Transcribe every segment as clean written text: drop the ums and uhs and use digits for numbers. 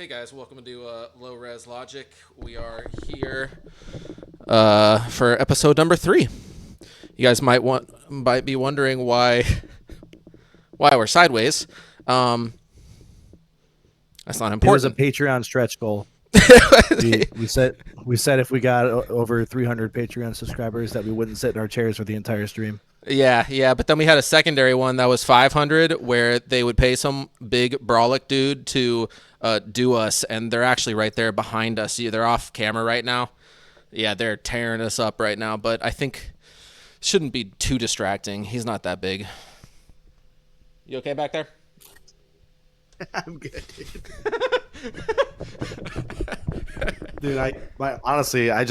Hey guys, welcome to Low Res Logic. We are here for episode number 3. You guys might be wondering why we're sideways. Um, that's not It was a important. Patreon stretch goal. We said if we got over 300 Patreon subscribers that we wouldn't sit in our chairs for the entire stream. Yeah, but then we had a secondary one that was 500 where they would pay some big brawlic dude to do us, and they're actually right there behind us. They're off camera right now. Yeah, they're tearing us up right now, but I think shouldn't be too distracting. He's not that big. You okay back there? I'm good, dude. Honestly, I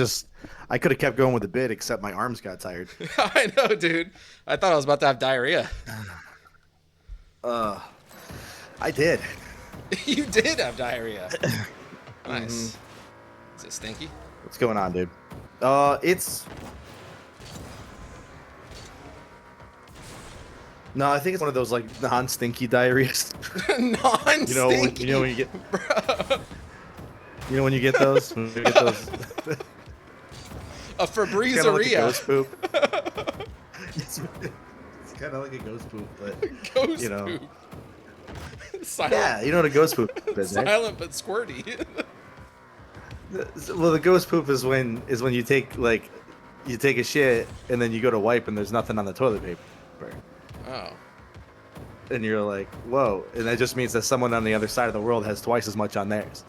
could have kept going with the bit, except my arms got tired. I know, dude. I thought I was about to have diarrhea. I did. You did have diarrhea. Nice. Is it stinky? What's going on, dude? It's no, I think it's one of those like non-stinky diarrheas. Non-stinky. When you get, when you get those, A kind of like a Febreze-urea. ghost poop. It's kind of like a ghost poop, but Ghost you know. poop. Silent, Yeah, you know what a ghost poop is, right? silent but squirty. Well, the ghost poop is when you take a shit and then you go to wipe and there's nothing on the toilet paper, Oh. and you're like, whoa, and that just means that someone on the other side of the world has twice as much on theirs.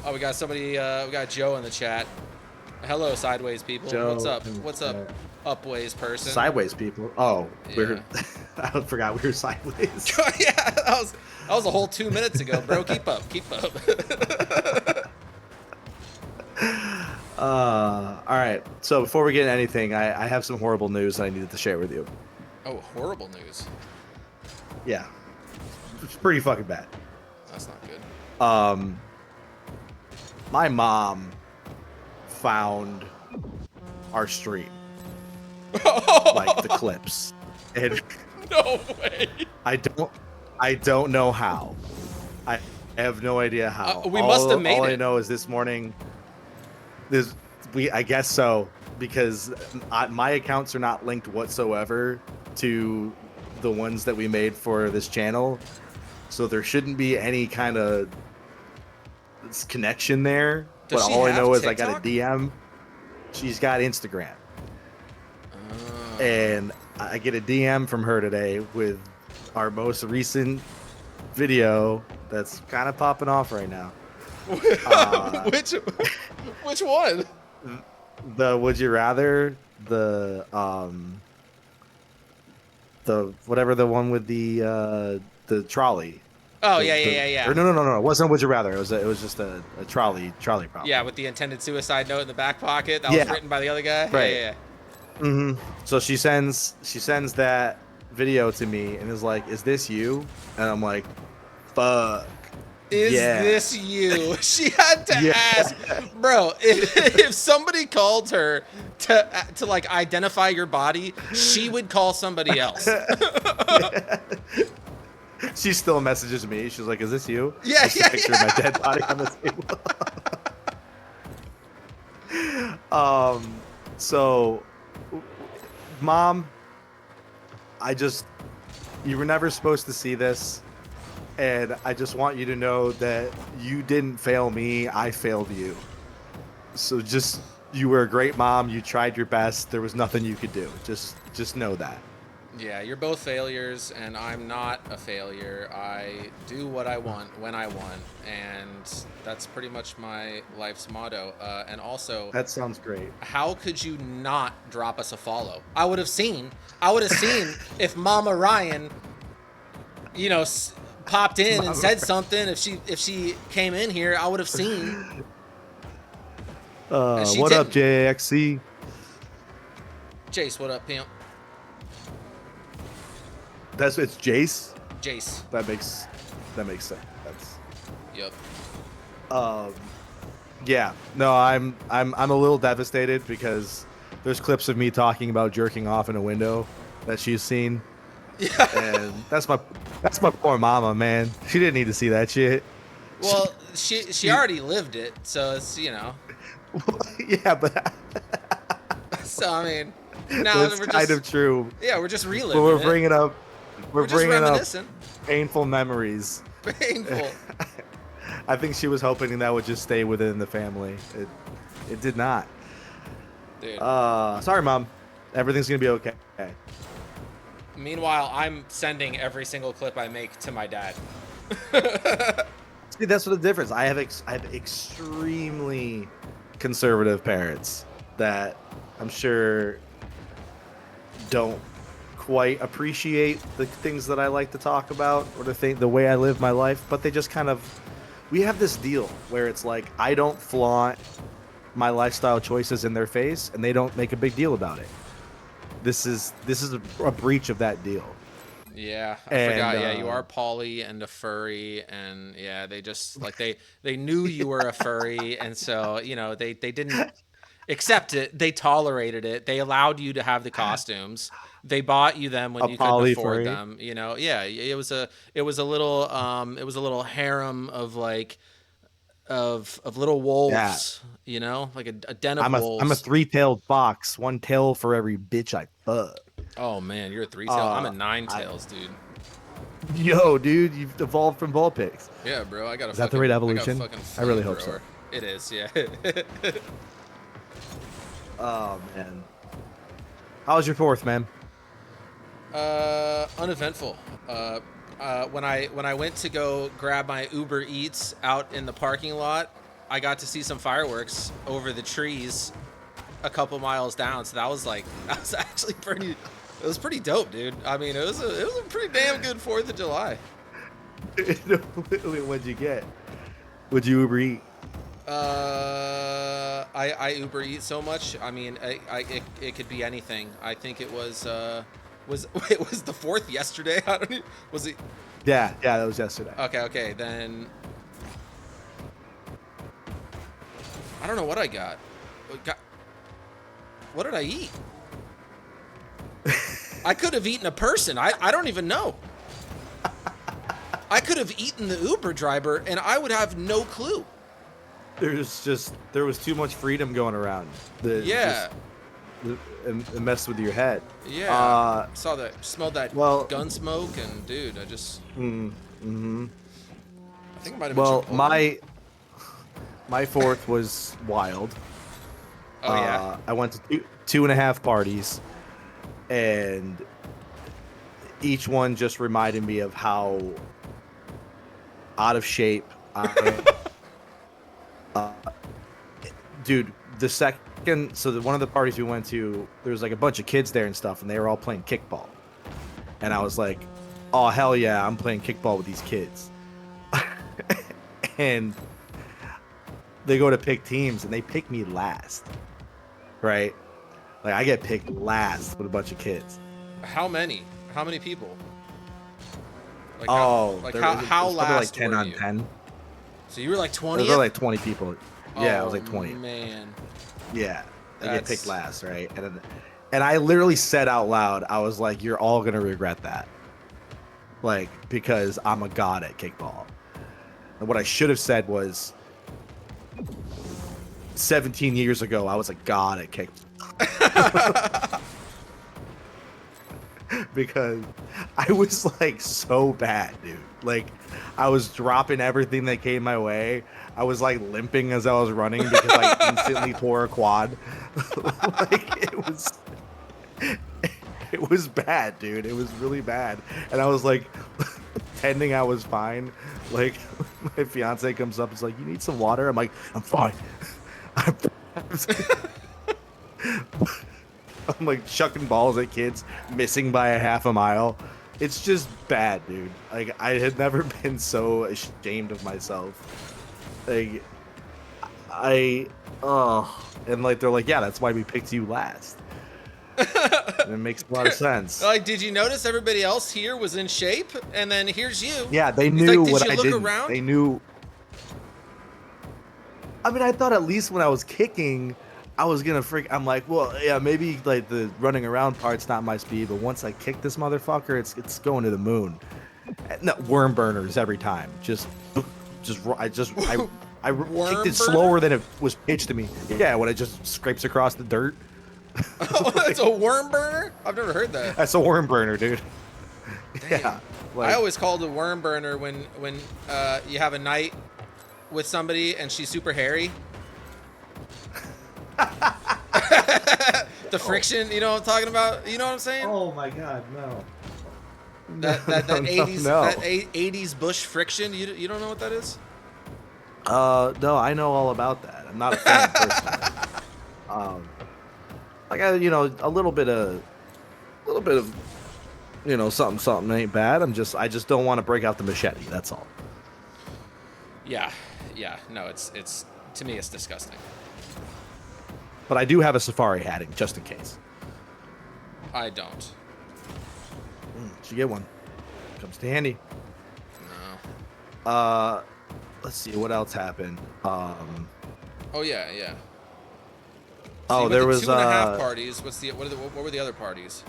Oh, we got somebody. We got Joe in the chat. Hello, sideways people. Joe What's up? and- What's up, upways person? Sideways people. Oh, Yeah. I forgot we were sideways. Yeah, that was a whole 2 minutes ago, bro. Keep up. All right. So before we get into anything, I have some horrible news that I needed to share with you. Oh, horrible news. Yeah, it's pretty fucking bad. That's not good. My mom found our stream, like the clips, and No way. I don't know how. I have no idea how. We must have made all it. I know is this morning. I guess so, because my accounts are not linked whatsoever to the ones that we made for this channel, so there shouldn't be any kind of connection there. Does but she all I have know is I TikTok? got a DM. She's got Instagram, and I get a DM from her today with our most recent video that's kind of popping off right now. Which one? The would you rather, the whatever, the one with the trolley. Oh The- yeah. Or no, it wasn't would you rather. It was just a trolley problem. Yeah, with the intended suicide note in the back pocket that was Yeah. written by the other guy. Right. Yeah. So she sends that video to me and is like, "Is this you?" And I'm like, "Fuck." Is Yeah. this you? She had to Yeah. ask, bro. If somebody called her to like identify your body, she would call somebody else. She still messages me. She's like, "Is this you?" Yeah, Just a picture of my dead body on the table. So, Mom, you were never supposed to see this, and I just want you to know that you didn't fail me. I failed you. So you were a great mom. You tried your best. There was nothing you could do. Just know that. Yeah, you're both failures, and I'm not a failure. I do what I want when I want, and that's pretty much my life's motto. And also, That sounds great. how could you not drop us a follow? I would have seen if Mama Ryan, popped in and said something. If she came in here, I would have seen. And she What up, didn't. JXC? Jace, what up, pimp? It's Jace. Jace. That makes sense. Yep. Yeah. No, I'm a little devastated because there's clips of me talking about jerking off in a window that she's seen, Yeah. And that's my poor mama, man. She didn't need to see that shit. She, Well, she she already lived it, so it's, you know. yeah, but So I mean, now that's we're kind of just, true. yeah, we're just But reliving it. we're We're just bringing up reminiscing. painful memories. Painful. I think she was hoping that would just stay within the family. It did not. Dude. Sorry, mom. Everything's gonna be okay. Meanwhile, I'm sending every single clip I make to my dad. See, that's what the difference. I have extremely conservative parents that I'm sure don't quite appreciate the things that I like to talk about or the way I live my life, but they just kind of we have this deal where it's like I don't flaunt my lifestyle choices in their face and they don't make a big deal about it. This is a breach of that deal. Yeah, I And forgot. Yeah, you are poly and a furry, and yeah, they just like they knew you were a furry, and so you know they didn't accept it. They tolerated it. They allowed you to have the costumes. They bought you them when a you couldn't poly afford furry. them. You know, yeah, it was a little harem of like of little Yeah. wolves. You know, like a den of I'm a wolves. three-tailed fox, one tail for every bitch I fuck. Oh man, you're a three tail. I'm a nine I tails, dude. Yo, dude, you've evolved from ball pigs. Yeah, bro. Is that the right I got a evolution? fucking I really hope so. flamethrower. It is, yeah. Oh man. How was your fourth, man? Uneventful. When I went to go grab my Uber Eats out in the parking lot, I got to see some fireworks over the trees a couple miles down. So that was actually pretty. It was pretty dope, dude. I mean, it was a pretty damn good 4th of July. What'd you get? Would you Uber Eat? I Uber Eat so much. I mean, it could be anything. I think it was it was the 4th yesterday. I don't even, was it? Yeah, that was yesterday. Okay, then I don't know what I got. What did I eat? I could have eaten a person. I don't even know. I could have eaten the Uber driver, and I would have no clue. There was too much freedom going around. Yeah. It messed with your head. Yeah. Smelled that well, gun smoke, and dude, I just. Mm-hmm. I think it might have been. Well, Chipotle. my fourth was wild. Oh yeah. I went to two and a half parties, and each one just reminded me of how out of shape I am. Dude, one of the parties we went to, there was like a bunch of kids there and stuff, and they were all playing kickball. And I was like, oh, hell yeah, I'm playing kickball with these kids. And they go to pick teams, and they pick me last. Right? Like, I get picked last with a bunch of kids. How many? How many people? Like how last like 10 were on you? 10. So you were like 20? There were like 20 people. Yeah, I was Oh, like 20. Man. Yeah, I get That's- picked last, right? And I literally said out loud, I was like, "You're all gonna regret that," like because I'm a god at kickball. And what I should have said was, 17 years ago, I was a god at kickball. Because I was like so bad, dude. Like I was dropping everything that came my way. I was like limping as I was running because I instantly tore a quad. Like it was bad, dude. It was really bad. And I was like pretending I was fine. Like my fiance comes up and is like, "You need some water?" I'm like, "I'm fine." I'm like chucking balls at kids, missing by a half a mile. It's just bad, dude. Like I had never been so ashamed of myself. Like and like they're like, "Yeah, that's why we picked you last." And it makes a lot of sense. Like, did you notice everybody else here was in shape, and then here's you? Yeah, they He's knew like, what did I you did. look around? They knew. I mean, I thought at least when I was kicking, I was gonna freak. I'm like, well, yeah, maybe like the running around part's not my speed, but once I kick this motherfucker, it's going to the moon. No, worm burners every time. I kicked it Worm burner? slower than it was pitched to me. Yeah, when it just scrapes across the dirt. Oh, that's a worm burner? I've never heard that. That's a worm burner, dude. Damn. Yeah, I like always called a worm burner when you have a night with somebody and she's super hairy. The friction, you know what I'm talking about? You know what I'm saying? oh my god, no. That No, 80s no. that 80s bush friction. You don't know what that is? No, I know all about that. I'm not a fan personally. Like a little bit of, something ain't bad. I just don't want to break out the machete. That's all. Yeah. No, it's to me it's disgusting. But I do have a safari hatting just in case. I don't. Should get one. Comes to handy. No. Let's see what else happened. Oh yeah. So Oh, you there went to was 2.5 parties. What were the other parties?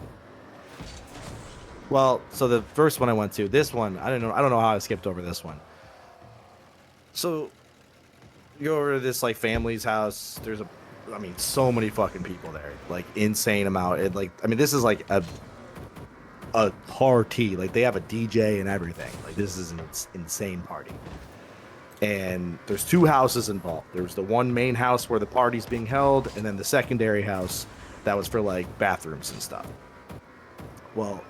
Well, so the first one I went to, this one, I don't know how I skipped over this one. So you go over to this like family's house. There's so many fucking people there, like insane amount. This is like a party. Like they have a DJ and everything. Like this is an insane party. And there's two houses involved. There's the one main house where the party's being held, and then the secondary house that was for like bathrooms and stuff. Well,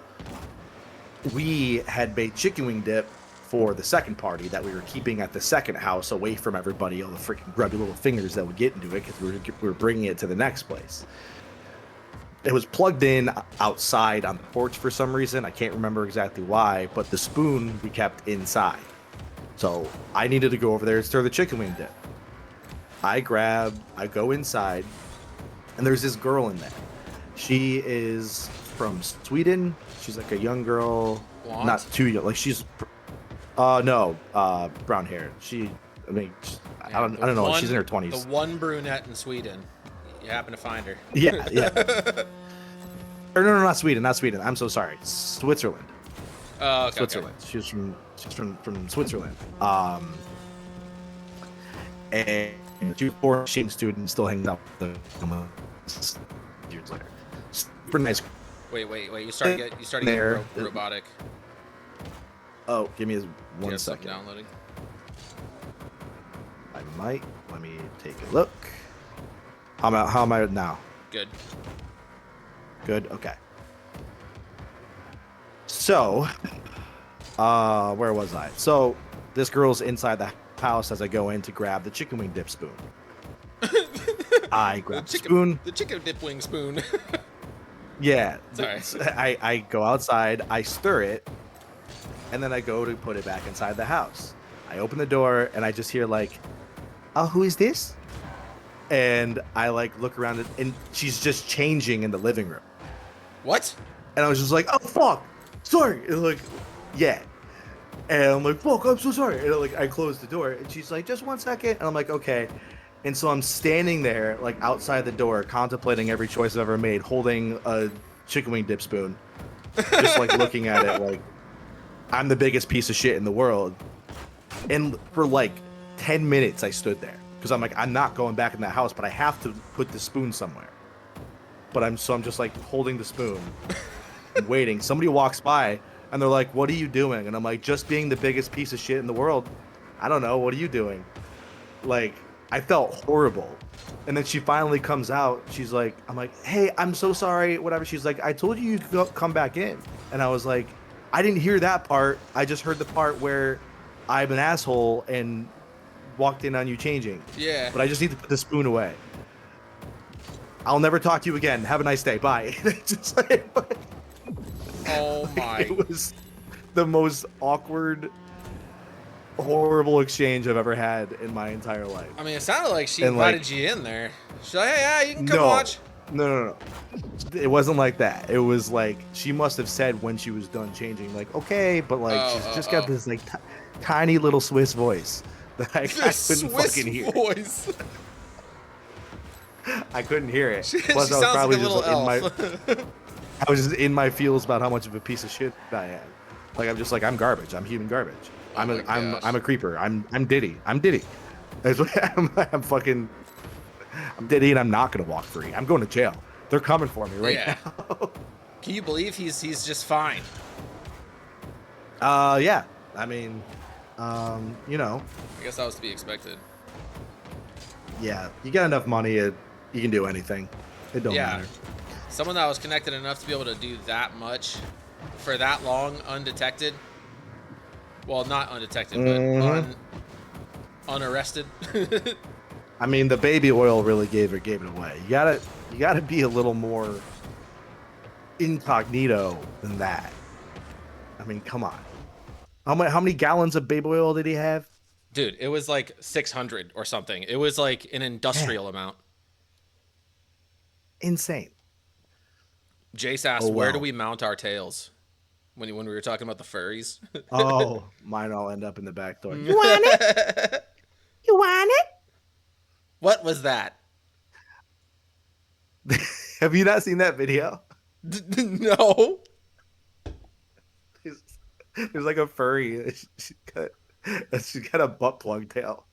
we had made chicken wing dip for the second party that we were keeping at the second house away from everybody, all the freaking grubby little fingers that would get into it because we were bringing it to the next place. It was plugged in outside on the porch for some reason. I can't remember exactly why, but the spoon we kept inside. So I needed to go over there and stir the chicken wing dip. I go inside, and there's this girl in there. She is from Sweden. She's like a young girl, Blonde? not too young. Like she's, no, brown hair. I don't know. She's in her 20s. The one brunette in Sweden. You happen to find her. Yeah. Or no, not Sweden. I'm so sorry. Switzerland. Oh, okay. Switzerland. Okay. She's from Switzerland. And she was a foreign exchange student, still hangs out with the years later. Super nice. Wait. You started getting robotic. Oh, give me Do you one have stuff second. downloading? I might. Let me take a look. How am I now? Good. Good. Okay. So, where was I? So, this girl's inside the house as I go in to grab the chicken wing dip spoon. I grab the spoon. The chicken dip wing spoon. Yeah. Sorry. I go outside, I stir it, and then I go to put it back inside the house. I open the door, and I just hear like, "Oh, who is this?" And I like look around, and she's just changing in the living room. What? And I was just like, "Oh fuck, sorry." And like, yeah. And I'm like, "Fuck, I'm so sorry." And like, I closed the door, and she's like, "Just 1 second." And I'm like, "Okay." And so I'm standing there, like outside the door, contemplating every choice I've ever made, holding a chicken wing dip spoon, just like looking at it, like I'm the biggest piece of shit in the world. And for like 10 minutes, I stood there because I'm like, I'm not going back in that house, but I have to put the spoon somewhere. But I'm just like holding the spoon and waiting. Somebody walks by and they're like, "What are you doing?" And I'm like, "Just being the biggest piece of shit in the world. I don't know. What are you doing?" Like, I felt horrible. And then she finally comes out. She's like, I'm like, "Hey, I'm so sorry," whatever. She's like, "I told you could come back in." And I was like, I didn't hear that part. I just heard the part where I'm an asshole and walked in on you changing. Yeah. But I just need to put the spoon away. I'll never talk to you again. Have a nice day. Bye. Just like, Oh my. it was the most awkward, horrible exchange I've ever had in my entire life. I mean, it sounded like she And, invited like, you in there. She's like, "Hey, yeah, you can come No. watch." No. It wasn't like that. It was like she must have said when she was done changing, like, "Okay," but like she's just got this like tiny little Swiss voice that I The couldn't Swiss fucking hear. voice. I couldn't hear it. She Plus, I was sounds like probably a just little like, elf. I was just in my feels about how much of a piece of shit I am. Like I'm just like I'm garbage. I'm human garbage. Oh my gosh. I'm a creeper. I'm Diddy. I'm Diddy. That's what I'm fucking. I'm Diddy, and I'm not gonna walk free. I'm going to jail. They're coming for me right Yeah. now. Can you believe he's just fine? Yeah. I mean, you know, I guess that was to be expected. yeah. You got enough money, you can do anything. It don't Yeah. matter. Someone that was connected enough to be able to do that much for that long undetected. Well, not undetected, but unarrested. I mean, the baby oil really gave it away. You gotta be a little more incognito than that. I mean, come on. How many gallons of baby oil did he have? Dude, it was like 600 or something. It was like an industrial amount. Insane. Jace asked, Oh, where do well. we mount our tails? When we were talking about the furries. Oh, mine all end up in the back door. You want it? You want What was that? it? Have you not seen that video? No. There's like a furry. She's got a butt plug tail,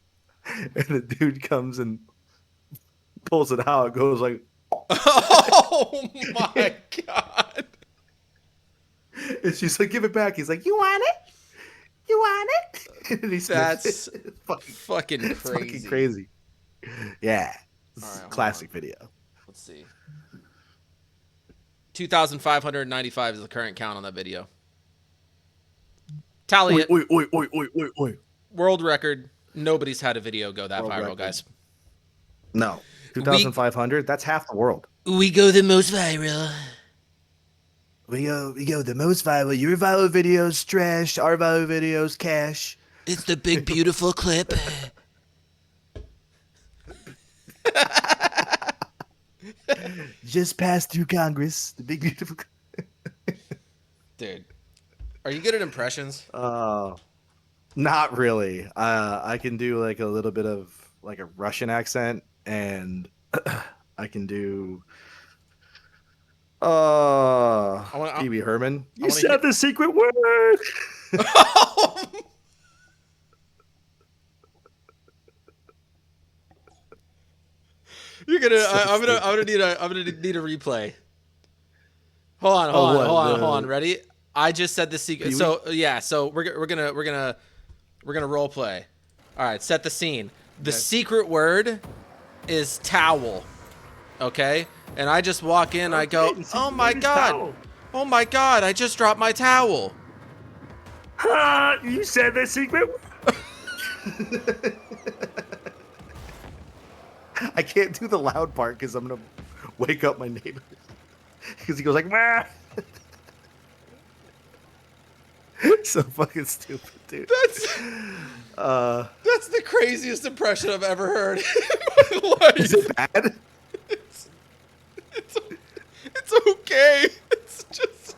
and the dude comes and pulls it out. It goes like, Oh my god. and she's like, "Give it back." He's like, "You want it? You want it?" And he That's it's fucking crazy. it's fucking crazy. Yeah, this is All right, classic video. Let's see. 2,595 is the current count on that video. Tally it. Oi. World record. Nobody's had a video go that World viral, record. guys. No, 2,500. That's half the world. We go the most viral. We go the most viral. Your viral videos trash. Our viral videos cash. It's the big beautiful clip. Just passed through Congress. The big beautiful. Dude, are you good at impressions? Not really. I can do like a little bit of like a Russian accent, and I can do Pee Wee Herman. You said the secret word. You're gonna. I'm gonna need a replay. Hold on. Ready? I just said the secret. Pee-wee? So yeah. So we're gonna role play. All right. Set the scene. The secret word is towel. Okay. And I just walk in. I go, oh my god. Oh my god. I just dropped my towel. You said the secret word. I can't do the loud part because I'm gonna wake up my neighbor. Because he goes like, "Mah." So fucking stupid, dude. That's the craziest impression I've ever heard in my life. Is it bad? It's okay. It's just.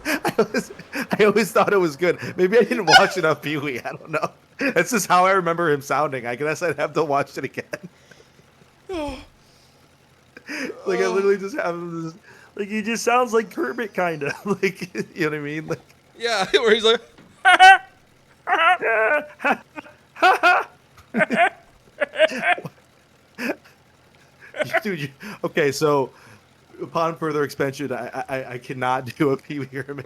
I always thought it was good. Maybe I didn't watch enough Pee Wee. I don't know. That's just how I remember him sounding. I guess I'd have to watch it again. Like I literally just have this, like he just sounds like Kermit, kind of like, you know what I mean? Like, Yeah, where he's like. dude. Okay, so upon further expansion, I cannot do a Pee Wee Herman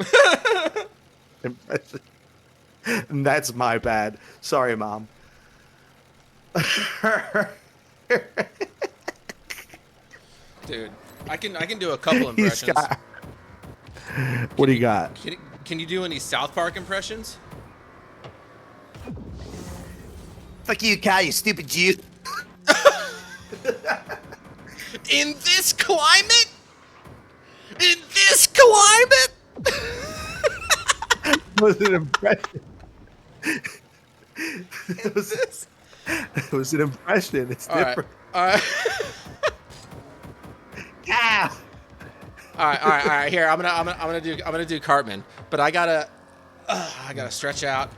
impression. And that's my bad. Sorry, Mom. Dude, I can do a couple impressions. What do you got? Can you do any South Park impressions? Fuck you, Kyle, you stupid Jew. In this climate? In this climate? Was an impression. It was an impression. It's different. All right. Yeah. All right. Here, I'm gonna do Cartman, but I gotta stretch out.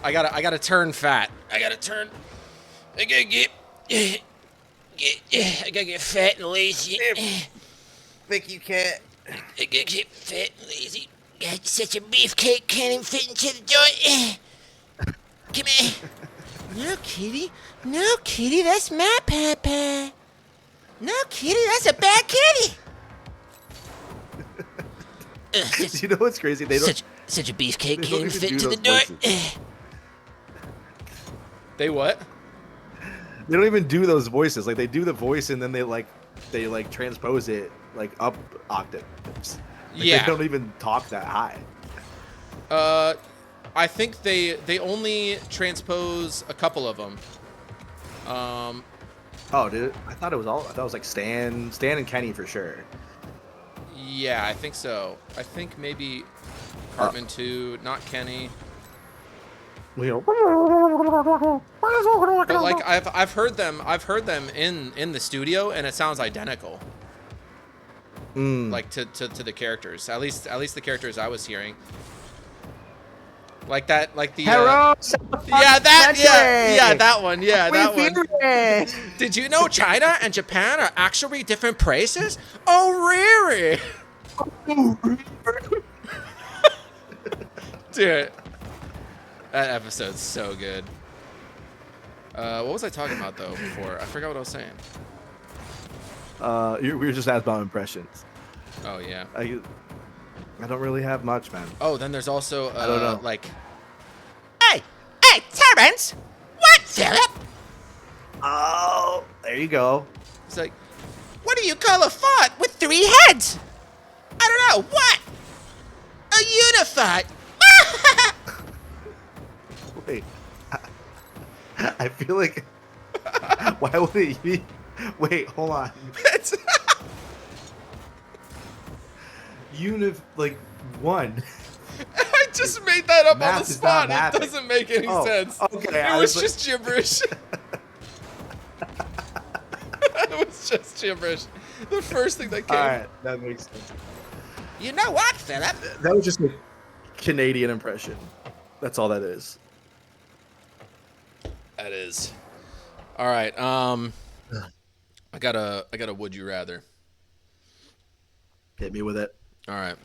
I gotta turn fat. I gotta get. gotta get fat and lazy. Think you can't? I gotta get fat and lazy. Such a beefcake can't even fit into the joint. Come here. No, kitty. No, kitty. That's my papa. No, kitty. That's a bad kitty. You know what's crazy? They don't. Such a beefcake They can't don't even even fit do into the those door. voices. They what? They don't even do those voices. Like they do the voice and then they transpose it like up octaves. Like, Yeah. They don't even talk that high. I think they only transpose a couple of them. Oh, dude, I thought it was like Stan and Kenny for sure. Yeah, I think so. I think maybe Cartman too, not Kenny. But like I've heard them in the studio and it sounds identical. Like to the characters. At least the characters I was hearing. Like that, like the Hello, that one. Yeah, that one. one. Did you know China and Japan are actually different places? Oh, really? Dude, that episode's so good. What was I talking about though before? I forgot what I was saying. We were just asked about impressions. Oh yeah. I don't really have much, man. Oh, then there's also I don't know. like. Hey, Terrence. What, Philip? Oh, there you go. It's like, What do you call a fart with 3 heads? I don't know. What? A unifart. Wait, I feel like. Why would it be? Wait, hold on. Like one. I just made that up Math on the is not spot. It mathing. doesn't make any Oh, sense. okay, It I was was just gibberish. It was just gibberish. The first thing that came. All right, that makes sense. You know what, Philip? That was just a Canadian impression. That's all that is. That is. All right. I got a would you rather. Hit me with it. All right.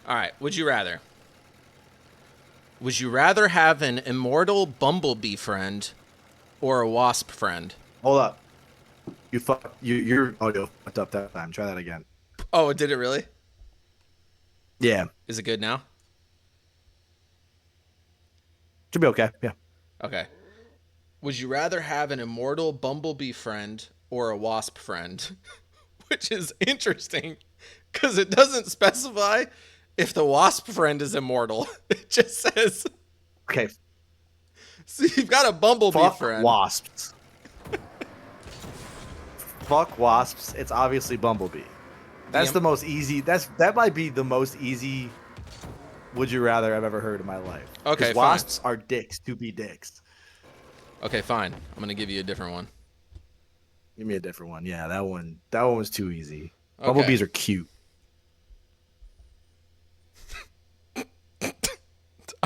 All right. Would you rather? Would you rather have an immortal bumblebee friend or a wasp friend? Hold up. Your audio fucked up that time. Try that again. Oh, did it really? Yeah. Is it good now? Should be okay. Yeah. Okay. Would you rather have an immortal bumblebee friend or a wasp friend? Which is interesting because it doesn't specify if the wasp friend is immortal. It just says. Okay. So you've got a bumblebee Fuck friend. wasps. Fuck wasps. It's obviously Bumblebee. That's the most easy. That might be the most easy. Would you rather I've ever heard in my life? Okay, 'Cause fine. wasps are dicks to be dicks. Okay, fine. I'm gonna give you a different one. Give me a different one. Yeah, that one was too easy. Okay. Bumblebees are cute.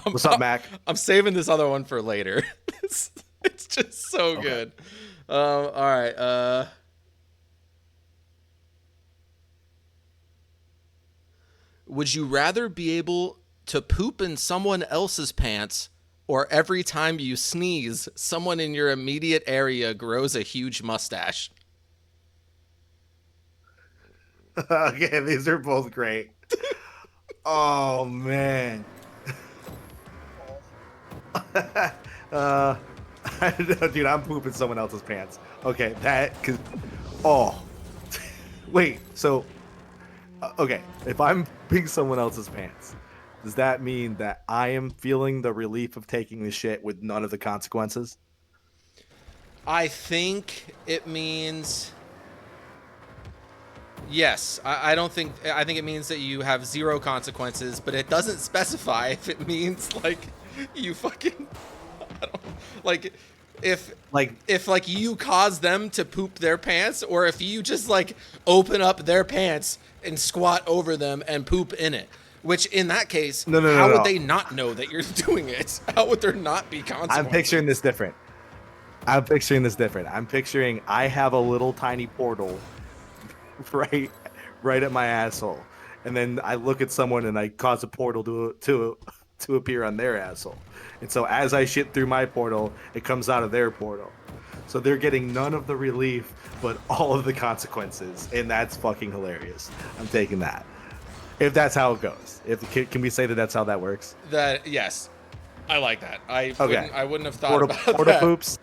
What's up, Mac? I'm saving this other one for later. It's just so Okay. good. All right. Would you rather be able to poop in someone else's pants, or every time you sneeze, someone in your immediate area grows a huge mustache? Okay, these are both great. Oh man. I don't know, dude. I'm pooping someone else's pants. Okay, oh, wait. So, okay, if I'm pooping someone else's pants, does that mean that I am feeling the relief of taking the shit with none of the consequences? I think it means. Yes, I don't think. I think it means that you have 0 consequences, but it doesn't specify if it means like you fucking. I don't, like, if you cause them to poop their pants, or if you just like open up their pants and squat over them and poop in it. Which in that case, No, how would no. they not know that you're doing it? How would there not be consequences? I'm picturing this different. I'm picturing I have a little tiny portal right at my asshole. And then I look at someone and I cause a portal to appear on their asshole. And so as I shit through my portal, it comes out of their portal. So they're getting none of the relief, but all of the consequences. And that's fucking hilarious. I'm taking that. If that's how it goes. Can we say that that's how that works? That yes, I like that. I wouldn't have thought Portal, about portal that. poops.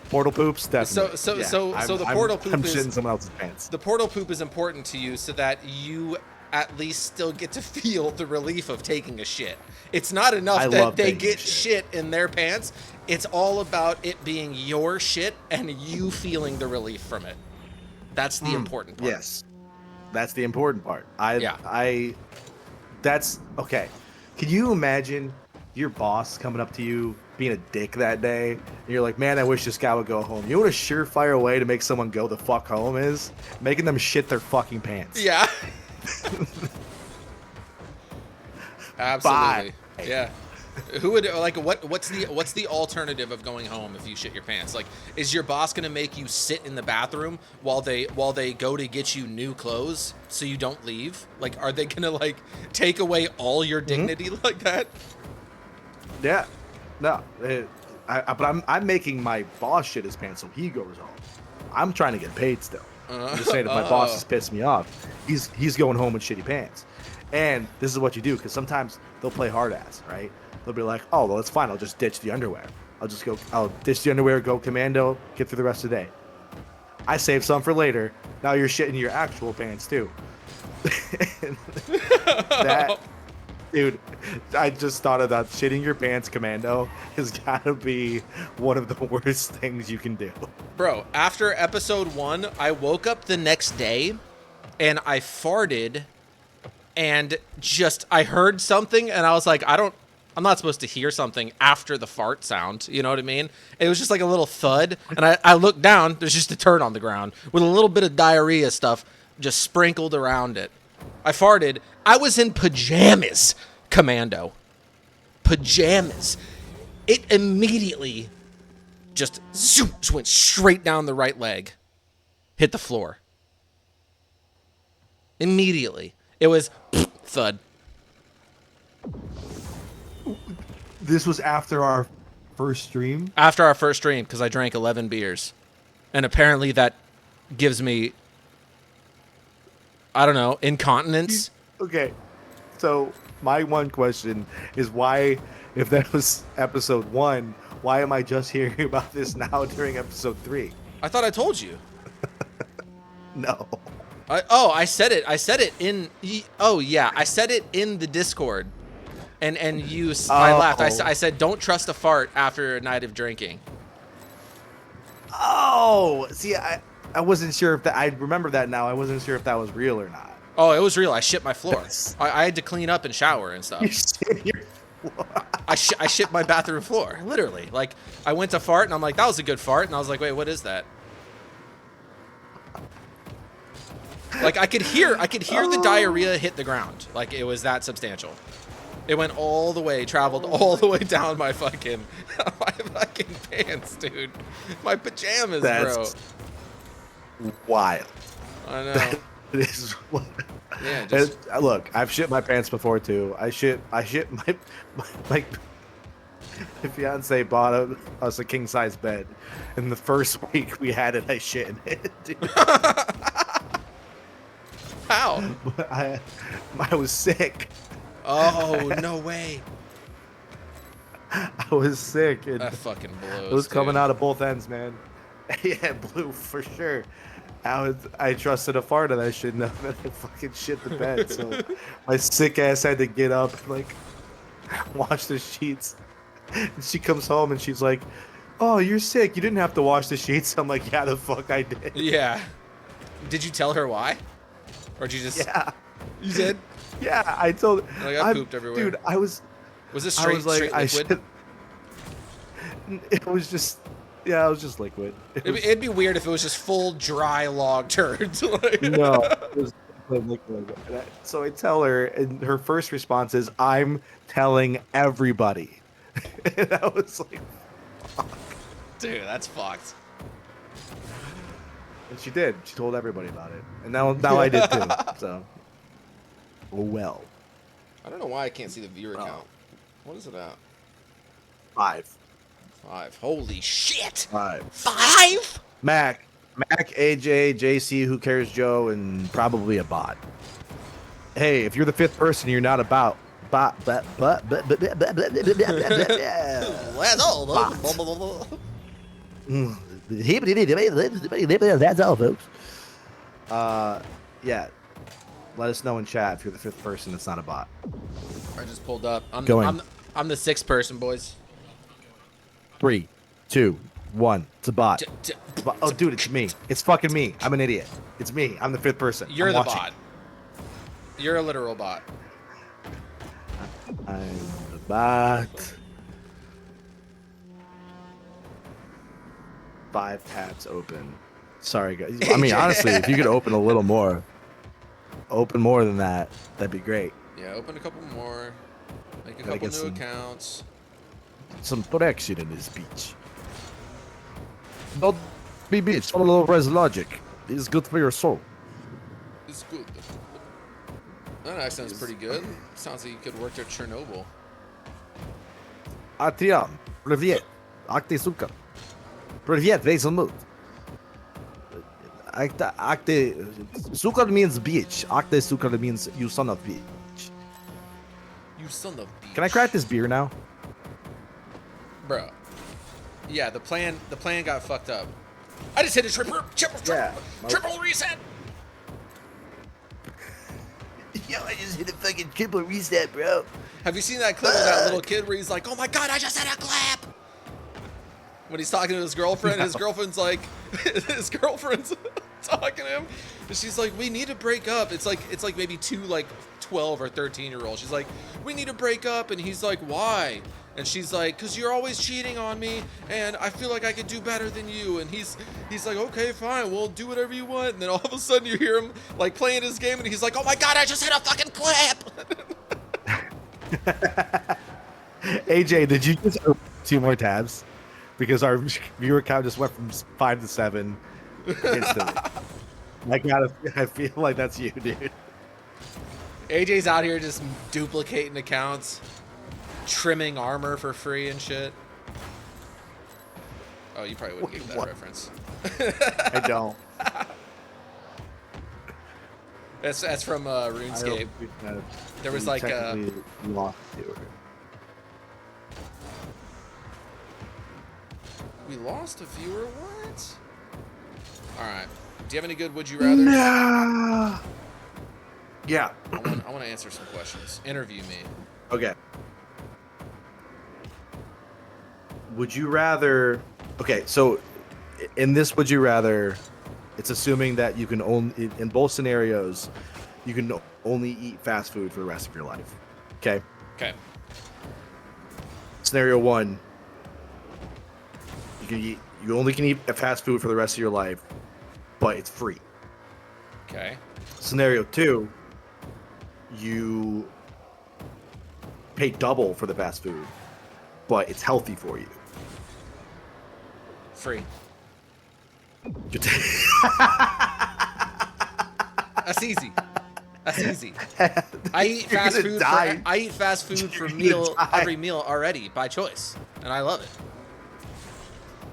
Portal poops, definitely. So the I'm- portal poop I'm is shitting someone else's pants. the portal poop is important to you so that you at least still get to feel the relief of taking a shit. It's not enough I that love they taking get shit. shit in their pants. It's all about it being your shit and you feeling the relief from it. That's the important part. Yes, that's the important part. That's okay. Can you imagine your boss coming up to you being a dick that day? And you're like, man, I wish this guy would go home. You know what a surefire way to make someone go the fuck home is? Making them shit their fucking pants. Yeah. Absolutely. Bye. Yeah. Who would like what's the alternative of going home if you shit your pants? Like, is your boss gonna make you sit in the bathroom while they go to get you new clothes so you don't leave? Like, are they gonna like take away all your dignity like that? Yeah. No. But I'm making my boss shit his pants so he goes home. I'm trying to get paid still. I'm just saying if my boss has pissed me off, he's going home with shitty pants. And this is what you do, because sometimes they'll play hard ass, right? They'll be like, oh, well, it's fine. I'll just ditch the underwear. I'll ditch the underwear, go commando, get through the rest of the day. I saved some for later. Now you're shitting your actual pants too. That, dude, I just thought of that. Shitting your pants commando has got to be one of the worst things you can do. Bro, after episode 1, I woke up the next day and I farted and just I heard something and I was like, I'm not supposed to hear something after the fart sound. You know what I mean? It was just like a little thud. And I looked down. There's just a turd on the ground with a little bit of diarrhea stuff just sprinkled around it. I farted. I was in pajamas, commando. Pajamas. It immediately just zoom, went straight down the right leg. Hit the floor. Immediately. It was thud. This was after our first stream. After our first stream, because I drank 11 beers. And apparently that gives me, I don't know, incontinence. Okay, so my one question is why, if that was episode 1, why am I just hearing about this now during episode 3? I thought I told you. No. I said it. I said it in, oh yeah, I said it in the Discord. And I laughed. I said, don't trust a fart after a night of drinking. Oh, see, I wasn't sure if that, I remember that now. I wasn't sure if that was real or not. Oh, it was real. I shit my floor. That's- I had to clean up and shower and stuff. You shit your floor. I shit my bathroom floor, literally. Like, I went to fart and I'm like, that was a good fart. And I was like, wait, what is that? Like, I could hear the diarrhea hit the ground. Like, it was that substantial. It went all the way, traveled all the way down my fucking pants, dude. My pajamas, That's wild. bro. I know. That is Yeah, just look, I've shit my pants before too. I shit my fiance bought us a king size bed, and the first week we had it, I shit in it. Dude. how? But I was sick. Oh, no way. I was sick. And That fucking blows. it was coming dude. out of both ends, man. Yeah, blue for sure. I trusted a fart and I shouldn't have. And I fucking shit the bed. So my sick ass had to get up and like wash the sheets. And she comes home and she's like, "Oh, you're sick. You didn't have to wash the sheets." I'm like, "Yeah, the fuck I did." Yeah. Did you tell her why? Or did you just... Yeah, You did? yeah. I told. Like, I pooped everywhere. Dude, I was. Was this I straight, was like, straight I liquid? should. It was just. Yeah, it was just liquid. It was, It'd be weird if it was just full dry log turds. Like, no, it was So I tell her, and her first response is, "I'm telling everybody." And I was like, Dude, that's fucked. and she did. She told everybody about it, and now I did too. So, oh well. I don't know why I can't see the viewer count. What is it at? 5. 5. Holy shit! 5. 5? Mac, AJ, JC, Who Cares, Joe, and probably a bot. Hey, if you're the 5th person, you're not about bot. That's all. That's all, folks. Yeah. Let us know in chat if you're the 5th person that's not a bot. I just pulled up. I'm Going. I'm the 6th person, boys. 3, 2, 1. It's a bot. Oh, dude, it's me. It's fucking me. I'm an idiot. It's me. I'm the 5th person. You're I'm the watching. bot. You're a literal bot. I'm the bot. 5 tabs open. Sorry, guys. I mean, honestly, if you could open a little more, open more than that, that'd be great. Yeah, open a couple more. Make a Gotta couple get new some- accounts. Some direction in this speech. Don't be bitch. Follow res logic. It's good for your soul. It's good. That accent's pretty good. Sounds like you could work at Chernobyl. Atiam. Привет. Акте сука. Привет, весь мут. Акте. Suka means bitch. Akte suka means you son of bitch. You son of a bitch. Can I crack this beer now? Bro. Yeah, the plan got fucked up. I just hit a triple reset. Yo, I just hit a fucking triple reset, bro. Have you seen that clip of that little kid where he's like, "Oh my god, I just hit a clap"? When he's talking to his girlfriend, his girlfriend's like, his girlfriend's talking to him, and she's like, "We need to break up." It's like maybe two like 12 or 13-year-olds. She's like, "We need to break up," and he's like, "Why?" And she's like, "'Cause you're always cheating on me, and I feel like I could do better than you." And he's like, "Okay, fine, we'll do whatever you want." And then all of a sudden you hear him like playing his game, and he's like, "Oh my god, I just hit a fucking clap." AJ, did you just open 2 more tabs? Because our viewer count just went from 5 to 7 instantly. I feel like that's you, dude. AJ's out here just duplicating accounts, trimming armor for free and shit. Oh, you probably wouldn't get that What? reference. I don't. That's from RuneScape. There was like lost viewer. We lost a viewer. What? All right. Do you have any good would you rather? No. Yeah. I want to answer some questions. Interview me. Okay. Would you rather? Okay, so in this, would you rather? It's assuming that you can only, in both scenarios, you can only eat fast food for the rest of your life. Okay. Okay. Scenario 1. You only can eat fast food for the rest of your life, but it's free. Okay. Scenario 2. You pay double for the fast food, but it's healthy for you. Free. You're That's easy. That's easy. I eat You're fast gonna food. die. I eat fast food for You're gonna die. every meal already by choice, and I love it.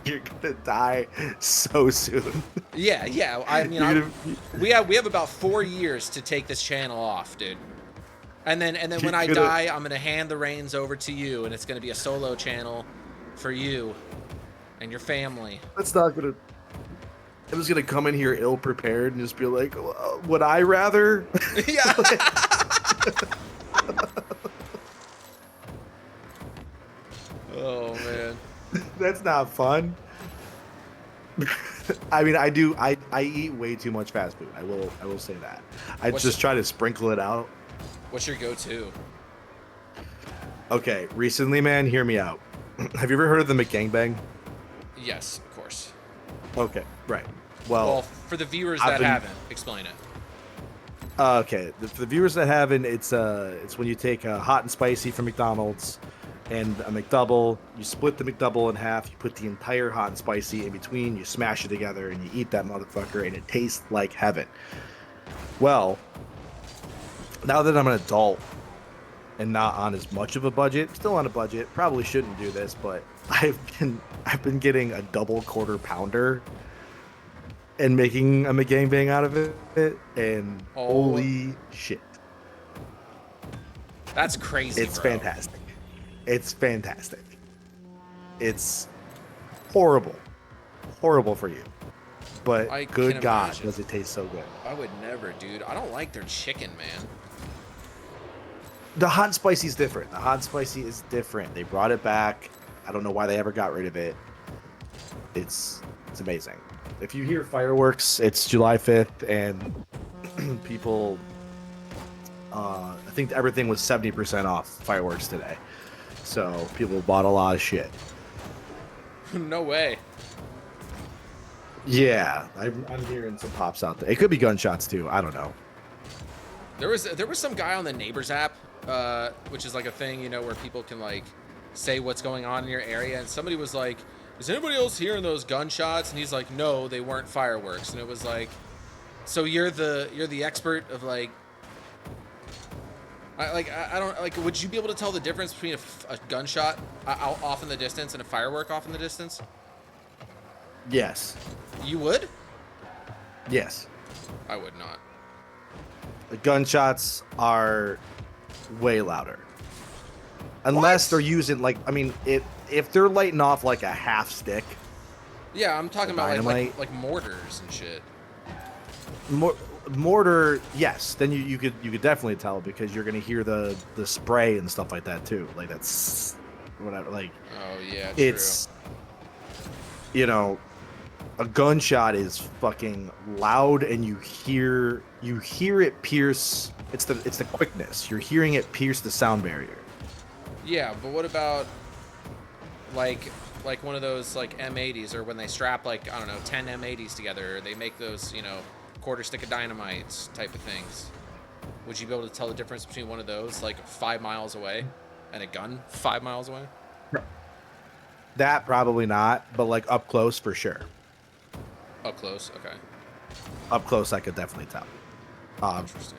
You're gonna die so soon. Yeah, yeah. I mean, we have about 4 years to take this channel off, dude. And then when I die, I'm gonna hand the reins over to you, and it's gonna be a solo channel for you and your family. That's not gonna. I'm just gonna come in here ill prepared and just be like, "Would I rather?" Yeah. Oh man. That's not fun. I mean, I do. I eat way too much fast food. I will say that. I What's just your- try to sprinkle it out. What's your go-to? Okay, recently, man, hear me out. Have you ever heard of the McGangbang? Yes, of course. Okay, right. Well, Well, for the viewers I've that been- haven't, explain it. Okay, for the viewers that haven't, it's when you take a hot and spicy from McDonald's and a McDouble. You split the McDouble in half. You put the entire hot and spicy in between. You smash it together and you eat that motherfucker, and it tastes like heaven. Well, now that I'm an adult and not on as much of a budget, still on a budget, probably shouldn't do this, but I've been getting a double quarter pounder and making a McGangbang out of it, and holy shit. That's crazy, It's bro. fantastic. It's fantastic. It's horrible. Horrible for you. But I good can God, imagine. does it taste so good. I would never, dude. I don't like their chicken, man. The hot and spicy is different. The hot and spicy is different. They brought it back. I don't know why they ever got rid of it. It's amazing. If you hear fireworks, it's July 5th, and people, I think everything was 70% off fireworks today. So people bought a lot of shit. No way. Yeah, I'm hearing some pops out there. It could be gunshots too. I don't know. There was some guy on the Neighbors app, which is like a thing, you know, where people can like say what's going on in your area, and somebody was like, "Is anybody else hearing those gunshots?" And he's like, "No, they weren't fireworks." And it was like, "So you're the expert of like." I don't like. Would you be able to tell the difference between a gunshot out off in the distance and a firework off in the distance? Yes. You would? Yes. I would not. The gunshots are way louder. Unless they're using like, I mean, if they're lighting off like a half stick. Yeah, I'm talking about Dynamite. like mortars and shit. Mortar, yes. Then you could definitely tell because you're gonna hear the spray and stuff like that too. Like that's whatever. Like Oh yeah, it's you know, a gunshot is fucking loud and you hear it pierce. It's the quickness. You're hearing it pierce the sound barrier. Yeah, but what about like one of those like M80s, or when they strap like, I don't know, 10 M80s together, or they make those, you know, quarter stick of dynamites type of things? Would you be able to tell the difference between one of those like 5 miles away and a gun 5 miles away? That probably not, but like up close for sure. Up close, okay. Up close, I could definitely tell. Interesting.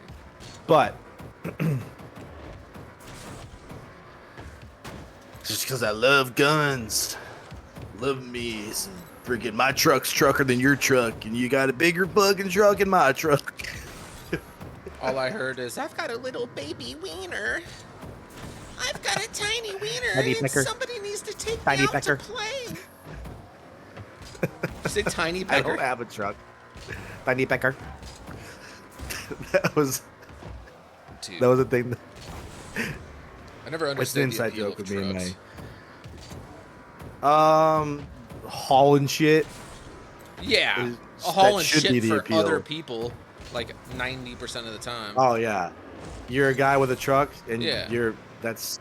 But just because I love guns, love me some freaking my truck's trucker than your truck, and you got a bigger fucking truck than my truck. All I heard is, I've got a little baby wiener. I've got a tiny wiener, Tiny and pecker. somebody needs to take Tiny me out pecker. to play. did you say tiny I pecker? don't have a truck. Tiny pecker. that was Dude, a thing. I never It's an understood the inside appeal joke of with me and trucks. May. Hauling shit. Yeah, Is- hauling that should be shit the for appeal. other people like 90% of the time. Oh yeah, you're a guy with a truck, and Yeah. that's.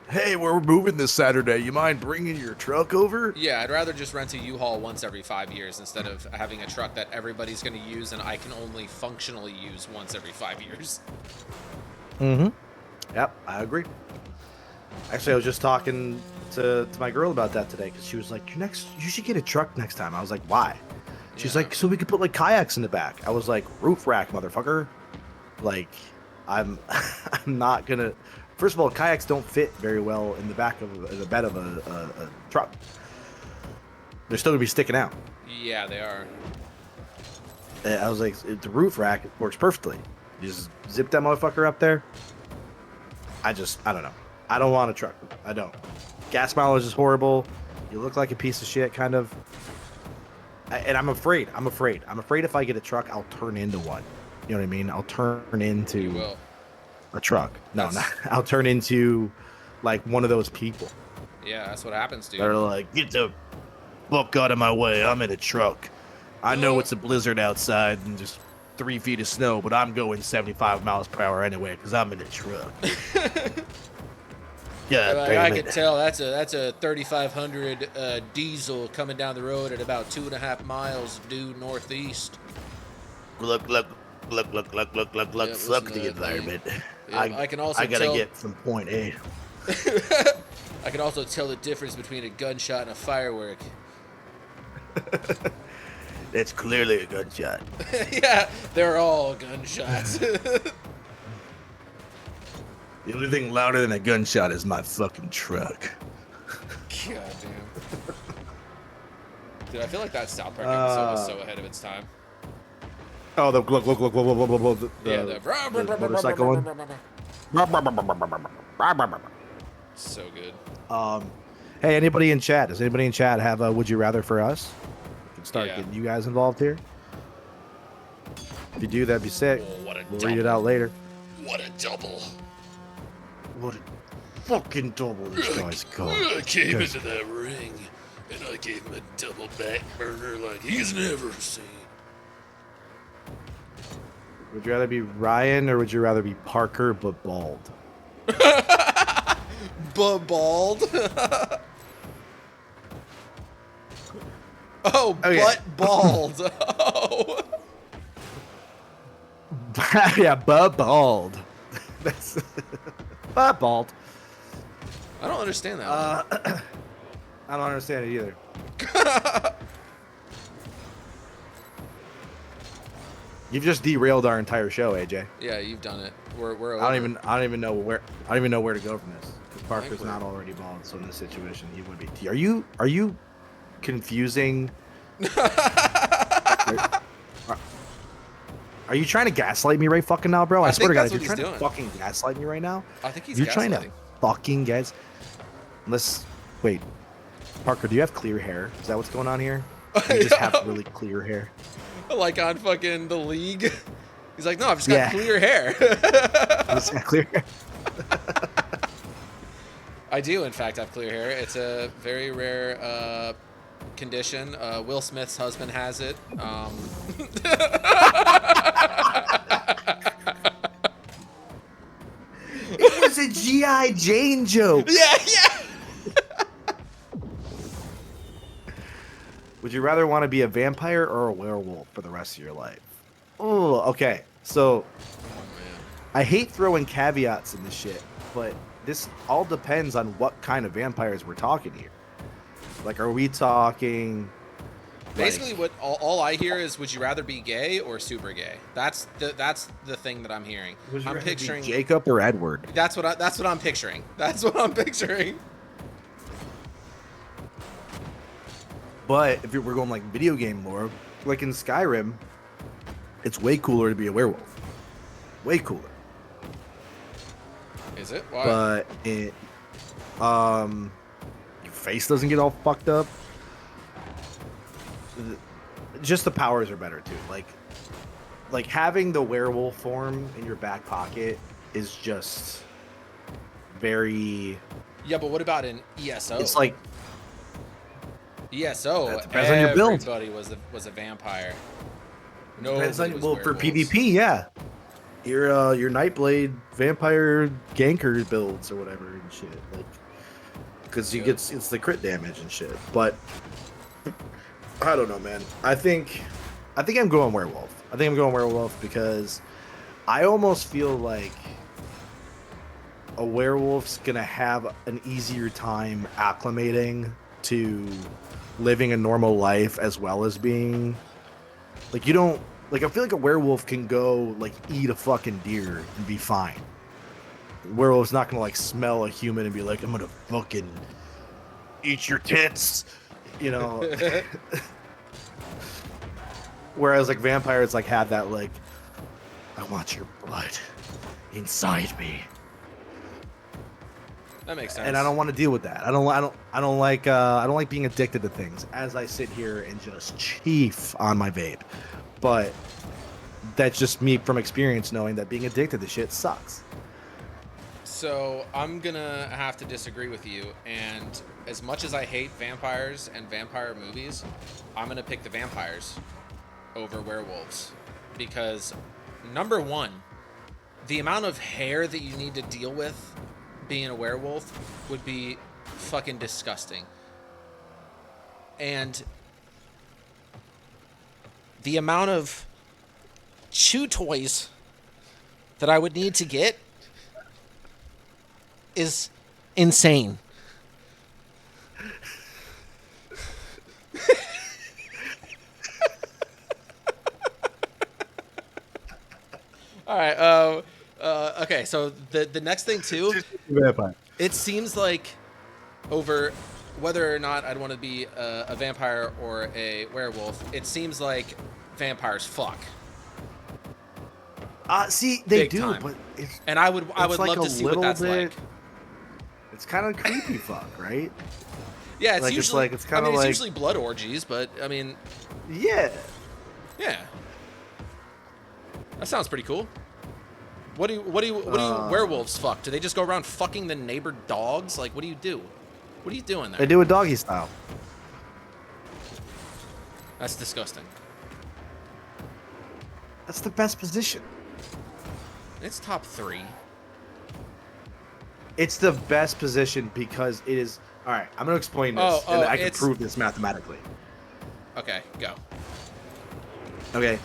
Hey, we're moving this Saturday. You mind bringing your truck over? Yeah, I'd rather just rent a U-Haul once every 5 years instead of having a truck that everybody's going to use and I can only functionally use once every 5 years. Mm-hmm. Yep, I agree. Actually, I was just talking to my girl about that today because she was like, you should get a truck next time." I was like, "Why?" She's Yeah. like, "So we could put like kayaks in the back." I was like, "Roof rack, motherfucker!" Like, I'm not gonna. First of all, kayaks don't fit very well in the back of the bed of a truck. They're still gonna be sticking out. Yeah, they are. And I was like, the roof rack works perfectly. You just zip that motherfucker up there. I don't know. I don't want a truck. I don't. Gas mileage is horrible. You look like a piece of shit, kind of. And I'm afraid. I'm afraid if I get a truck, I'll turn into one. You know what I mean? I'll turn into You will. a truck. No, That's- not. I'll turn into like one of those people. Yeah, that's what happens, dude. They're like, "Get the fuck out of my way. I'm in a truck. I know it's a blizzard outside and just 3 feet of snow, but I'm going 75 miles per hour anyway because I'm in a truck." Yeah, Like, I could tell that's a 3500 diesel coming down the road at about 2.5 miles due northeast. Look, Yeah, fuck listen to the that environment. Yeah, I can also I gotta tell. get from point A. I can also tell the difference between a gunshot and a firework. That's clearly a gunshot. Yeah, they're all gunshots. The only thing louder than a gunshot is my fucking truck. God damn. Dude, I feel like that South Park episode was so ahead of its time. Oh, the look, Yeah, the motorcycle one. So good. Hey, anybody in chat? Does anybody in chat have a would you rather for us? We can start Yeah. getting you guys involved here. If you do, that'd be sick. Oh, what a We'll double. read it out later. What a double. What a fucking double this guy's got. I came Yes. into that ring, and I gave him a double back burner like he's never seen. Would you rather be Ryan or would you rather be Parker but bald? Bald? Oh, Okay. butt bald. Oh. Yeah, bald. That's bald. I don't understand that one. I don't understand it either. You've just derailed our entire show, AJ. Yeah, you've done it. We're over. I don't even know where to go from this. Because Parker's we're- not already bald, so in this situation he would be. Are you confusing? Are you trying to gaslight me right fucking now, bro? I swear to think God, that's if you're what trying he's to fucking gaslight me right now, I think he's you're trying to gaslighting. fucking guys. Wait, Parker, do you have clear hair? Is that what's going on here? You just have really clear hair. Like on fucking The League. He's like, no, I've just got Yeah. clear hair. Just got clear hair. I do, in fact, have clear hair. It's a very rare condition. Will Smith's husband has it. It was a G.I. Jane joke. Yeah. Would you rather want to be a vampire or a werewolf for the rest of your life? Oh, okay. So I hate throwing caveats in this shit, but this all depends on what kind of vampires we're talking here. Like, are we talking? Basically, what all I hear is, would you rather be gay or super gay? That's the thing that I'm hearing. I'm picturing Jacob or Edward. That's what I'm picturing. That's what I'm picturing. But if we're going like video game lore, like in Skyrim, it's way cooler to be a werewolf. Way cooler. Is it? Why? But it, your face doesn't get all fucked up. Just the powers are better too. Like having the werewolf form in your back pocket is just very. Yeah, but what about an ESO? It's like ESO. That depends on your build. Everybody was a vampire. No, depends on, well, for PvP, yeah. Your Nightblade vampire ganker builds or whatever and shit, like, because you get it's the crit damage and shit. But I don't know, man. I think I'm going werewolf. I think I'm going werewolf because I almost feel like a werewolf's gonna have an easier time acclimating to living a normal life as well as being like, you don't like, I feel like a werewolf can go like eat a fucking deer and be fine. Werewolf's not gonna like smell a human and be like, I'm gonna fucking eat your tits, you know. Whereas like vampires like have that like, I want your blood inside me. That makes sense. And I don't want to deal with that. I don't like being addicted to things as I sit here and just chief on my vape. But that's just me from experience knowing that being addicted to shit sucks. So I'm gonna have to disagree with you. And as much as I hate vampires and vampire movies, I'm gonna pick the vampires over werewolves because number one, the amount of hair that you need to deal with being a werewolf would be fucking disgusting. And the amount of chew toys that I would need to get is insane. All right. Okay. So the next thing too, Vampire. it seems like over whether or not I'd want to be a vampire or a werewolf, it seems like vampires fuck. See, they Big do, time. but it's And I would like love a to see what little that's bit. like. It's kind of creepy, fuck, right? Yeah, it's like, usually it's I kind mean, of it's like usually blood orgies, but I mean, yeah. yeah, that sounds pretty cool. What do werewolves fuck? Do they just go around fucking the neighbor dogs? Like, what do you do? What are you doing there? They do it doggy style. That's disgusting. That's the best position. It's top 3. It's the best position because it is. All right, I'm gonna explain this, and I can prove this mathematically. Okay, go. Okay.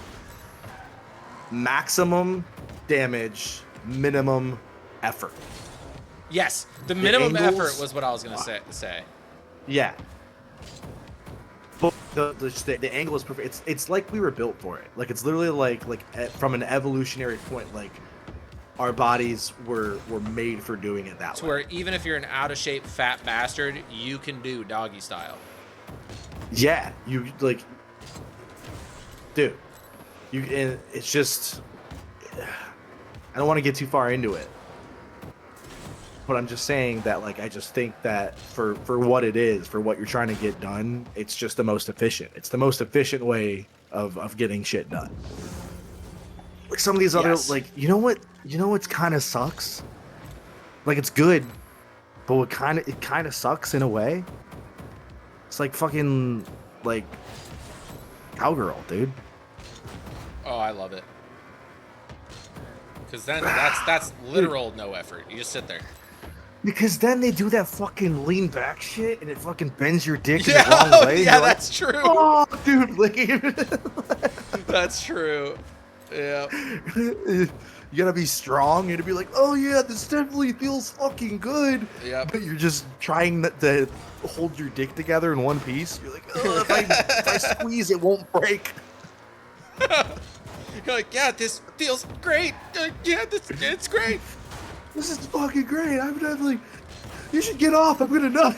Maximum damage, minimum effort. Yes, the minimum angles- effort was what I was gonna say. Yeah. But the angle is perfect. It's like we were built for it. Like it's literally like from an evolutionary point, like our bodies were made for doing it that To way. where even if you're an out of shape fat bastard, you can do doggy style. Yeah, you like, dude. And it's just, I don't want to get too far into it, but I'm just saying that like I just think that for what it is, for what you're trying to get done, it's just the most efficient. It's the most efficient way of getting shit done. Like some of these other Yes. you know what's kind of sucks. Like it's good, but it kind of sucks in a way. It's like fucking like cowgirl, dude. Oh, I love it. Because then that's literal no effort. You just sit there. Because then they do that fucking lean back shit and it fucking bends your dick in Yeah, the wrong way. and yeah, you're like, that's true. oh, dude, like, That's true. Yeah. you gotta be strong. You gotta be like, oh yeah, this definitely feels fucking good. Yep. But you're just trying to hold your dick together in one piece. You're like, oh, if I squeeze, it won't break. You're like, yeah, this feels great. Yeah, it's great. This is fucking great. I'm definitely. You should get off. I'm gonna nut.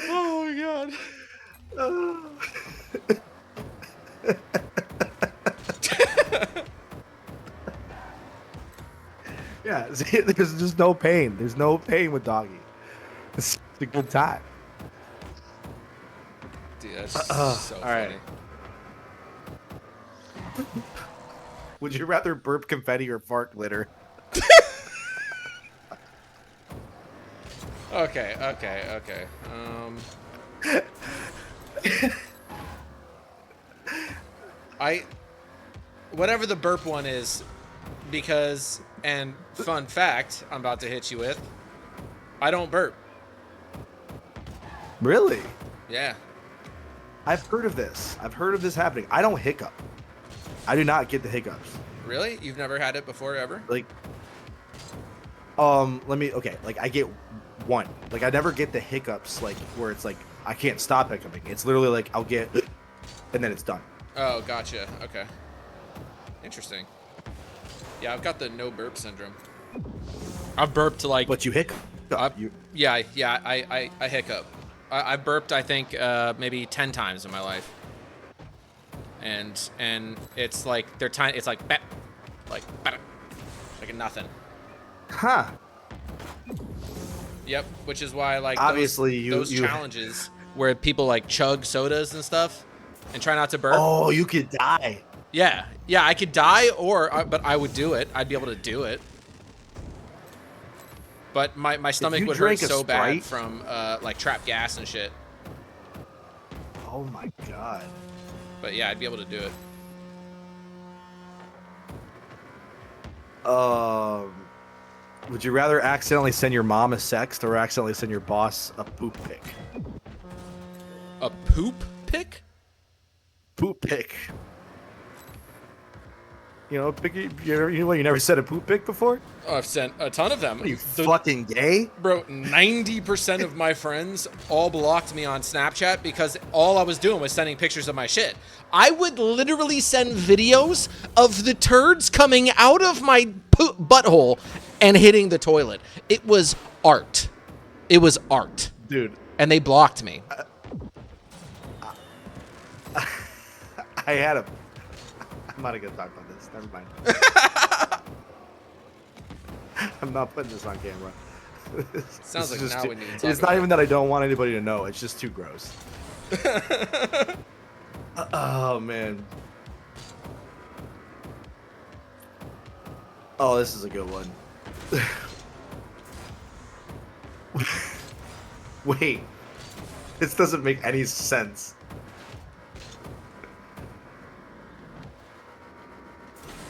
Oh my god. Yeah, see, there's just no pain. There's no pain with doggy. It's a good time. Dude, that's so all funny. right. Would you rather burp confetti or fart glitter? Okay. Whatever the burp one is, because, and fun fact I'm about to hit you with, I don't burp. Really? Yeah. I've heard of this. I've heard of this happening. I don't hiccup. I do not get the hiccups. Really? You've never had it before ever? Like, okay, like I get one. Like I never get the hiccups like where it's like I can't stop hiccuping. It's literally like I'll get and then it's done. Oh, gotcha. Okay. Interesting. Yeah, I've got the no burp syndrome. I've burped like. But you hiccup. Yeah, I hiccup. I burped, I think, maybe 10 times in my life. And it's like they're tiny. It's like, like nothing. Huh. Yep. Which is why like Obviously, those challenges where people like chug sodas and stuff and try not to burp. Oh, you could die. Yeah, I could die, but I would do it. I'd be able to do it. But my stomach you would hurt drank a so bad Sprite- from like trapped gas and shit. Oh my god. But yeah, I'd be able to do it. Would you rather accidentally send your mom a sext or accidentally send your boss a poop pic? A poop pic? Poop pic. You know, you never said a poop pic before? Oh, I've sent a ton of them. Are you fucking gay? Bro, 90% of my friends all blocked me on Snapchat because all I was doing was sending pictures of my shit. I would literally send videos of the turds coming out of my butthole and hitting the toilet. It was art. It was art. Dude. And they blocked me. I had a... I'm not going to talk about this. Never mind. I'm not putting this on camera. Sounds like now we need to talk It's not even that I don't want anybody to know. It's just too gross. Oh, man. Oh, this is a good one. Wait. This doesn't make any sense.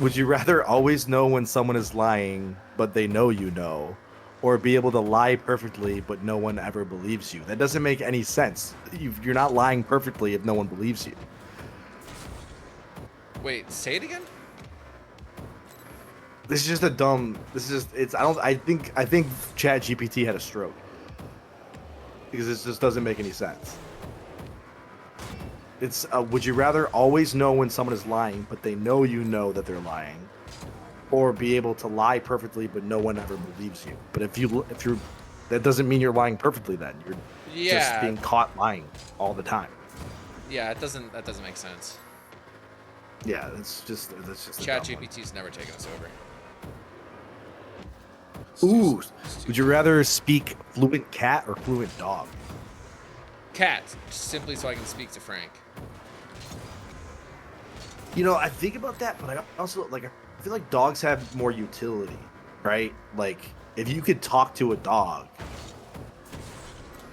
Would you rather always know when someone is lying, but they know you know, or be able to lie perfectly, but no one ever believes you? That doesn't make any sense. You're not lying perfectly if no one believes you. Wait, say it again? This is just a dumb. This is just. It's. I think ChatGPT had a stroke because this just doesn't make any sense. It's. Would you rather always know when someone is lying, but they know you know that they're lying, or be able to lie perfectly, but no one ever believes you? But if you're, that doesn't mean you're lying perfectly. Then you're just being caught lying all the time. Yeah, that doesn't make sense. Yeah, that's just. ChatGPT's never taken us over. Ooh, would you rather speak fluent cat or fluent dog? Cat, simply so I can speak to Frank. You know, I think about that, but I also I feel like dogs have more utility, right? Like if you could talk to a dog,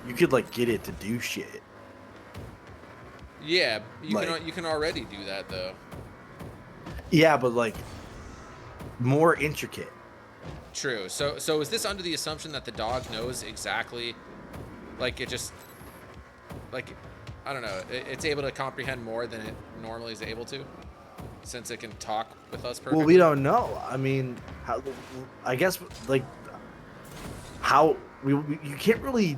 you could get it to do shit. Yeah, you can already do that though. Yeah, but more intricate. True. So is this under the assumption that the dog knows exactly, it just, I don't know, it's able to comprehend more than it normally is able to, since it can talk with us perfectly? Well, we don't know. I mean, I guess how you can't really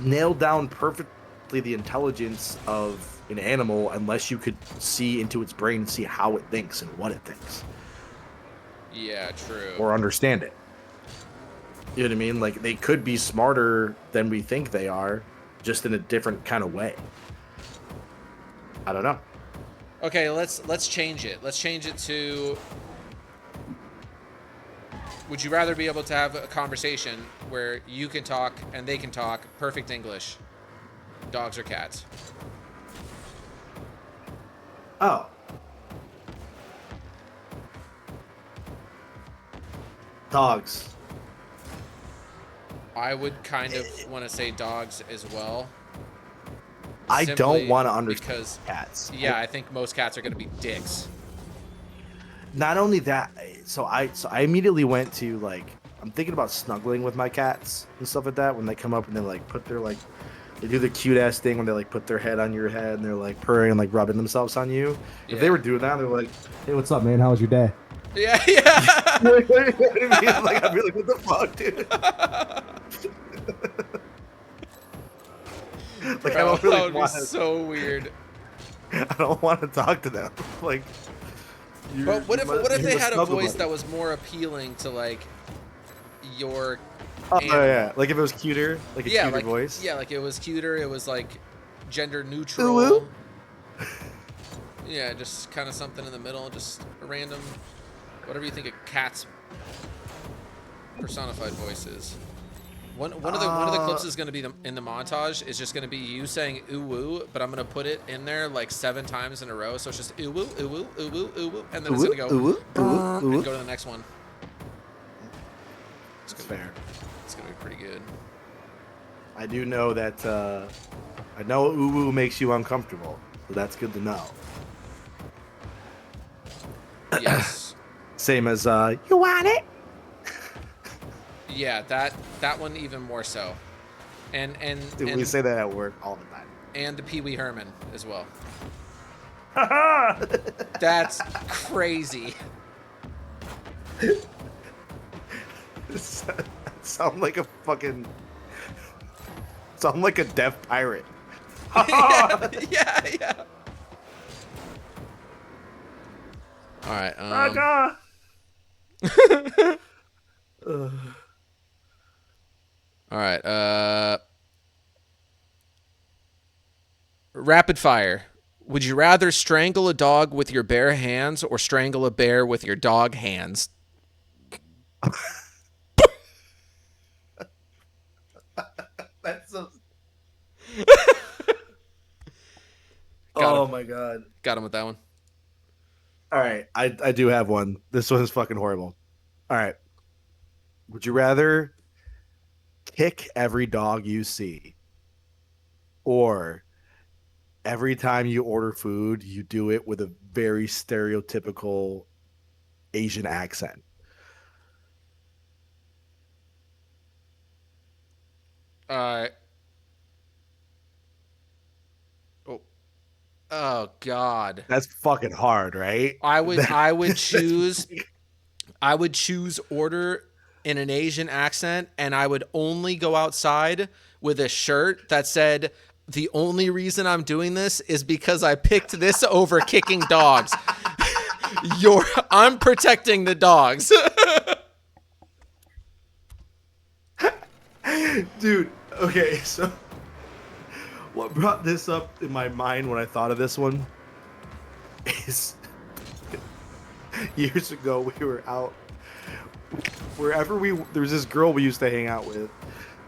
nail down perfectly the intelligence of an animal unless you could see into its brain and see how it thinks and what it thinks. Yeah, true. Or understand it. You know what I mean? They could be smarter than we think they are, just in a different kind of way. I don't know. Okay, let's change it. Let's change it to, would you rather be able to have a conversation where you can talk and they can talk perfect English, dogs or cats? Oh. Dogs. I would kind of want to say dogs as well. I don't want to understand because cats. Yeah, I think most cats are going to be dicks. Not only that, so I immediately went to I'm thinking about snuggling with my cats and stuff like that when they come up and they put their they do the cute ass thing when they put their head on your head and they're purring and rubbing themselves on you. Yeah. If they were doing that, they're like, "Hey, what's up, man? How was your day?" Yeah. You know what I mean? I'd be like, "What the fuck, dude?" I don't really that would want be so weird. I don't want to talk to them. But what if they had a voice that was more appealing to your? Oh yeah, if it was cuter, cuter voice. Yeah, it was cuter. It was gender neutral. Ooh. Yeah, just kind of something in the middle, just a random, whatever you think a cat's personified voice is. One of the clips is going to be in the montage is just going to be you saying ooh woo, but I'm going to put it in there 7 times in a row, so it's just ooh woo, ooh woo, ooh woo, ooh woo, and then it's going to go ooh woo, and go to the next one. It's fair. It's going to be pretty good. I do know that I know ooh woo makes you uncomfortable, so that's good to know. Yes. Same as you want it. Yeah, that one even more so. And Dude, we say that at work all the time. and the Pee Wee Herman as well. That's crazy. Sound like a fucking. Sound like a deaf pirate. Yeah. All right. All right. Rapid fire. Would you rather strangle a dog with your bare hands or strangle a bear with your dog hands? That's so. Got Oh him. my god. Got him with that one. All right, I do have one. This one is fucking horrible. All right. Would you rather kick every dog you see, or every time you order food, you do it with a very stereotypical Asian accent? Uh. Oh. Oh God. That's fucking hard, right? I would choose order in an Asian accent, and I would only go outside with a shirt that said, "The only reason I'm doing this is because I picked this over kicking dogs." I'm protecting the dogs. Dude, okay, so what brought this up in my mind when I thought of this one is years ago we were out there was this girl we used to hang out with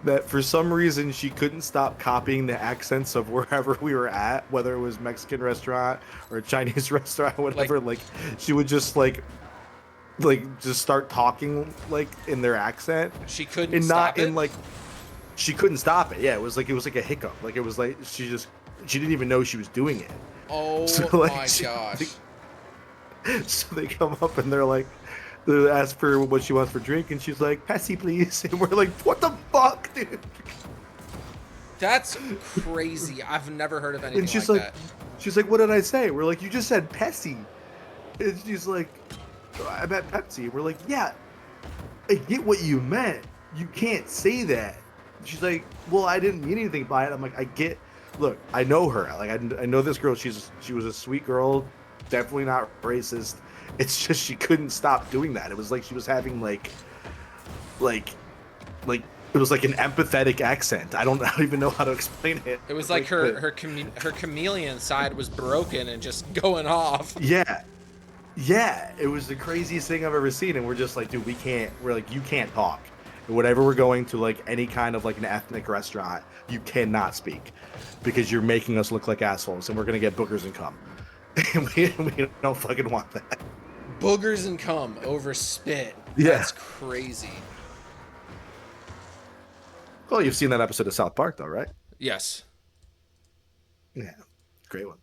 that for some reason she couldn't stop copying the accents of wherever we were at, whether it was Mexican restaurant or a Chinese restaurant, whatever. Like she would just like just start talking like in their accent. She couldn't And stop not it. in like she couldn't stop it. Yeah, it was like a hiccup. Like it was like she didn't even know she was doing it. Oh So, like, my gosh. So they come up and they ask for what she wants for drink, and she's like, "Pepsi, please." And we're like, "What the fuck, dude?" That's crazy. I've never heard of anything And she's like like, that. "What did I say?" We're like, "You just said Pepsi." And she's like, "I meant Pepsi." We're like, "Yeah, I get what you meant. You can't say that." She's like, "Well, I didn't mean anything by it." I'm like, Look, I know her. Like, I know this girl. She was a sweet girl, definitely not racist. It's just she couldn't stop doing that. It was like she was having like it was like an empathetic accent. I don't even know how to explain it. It was like her chameleon side was broken and just going off. Yeah. Yeah, it was the craziest thing I've ever seen, and we're just like, dude, we're like, you can't talk. And whenever we're going to like any kind of like an ethnic restaurant, you cannot speak because you're making us look like assholes, and we're gonna get boogers and cum. And we don't fucking want that. Boogers and cum over spit. Yeah. That's crazy. Well, you've seen that episode of South Park, though, right? Yes, Yeah, great one.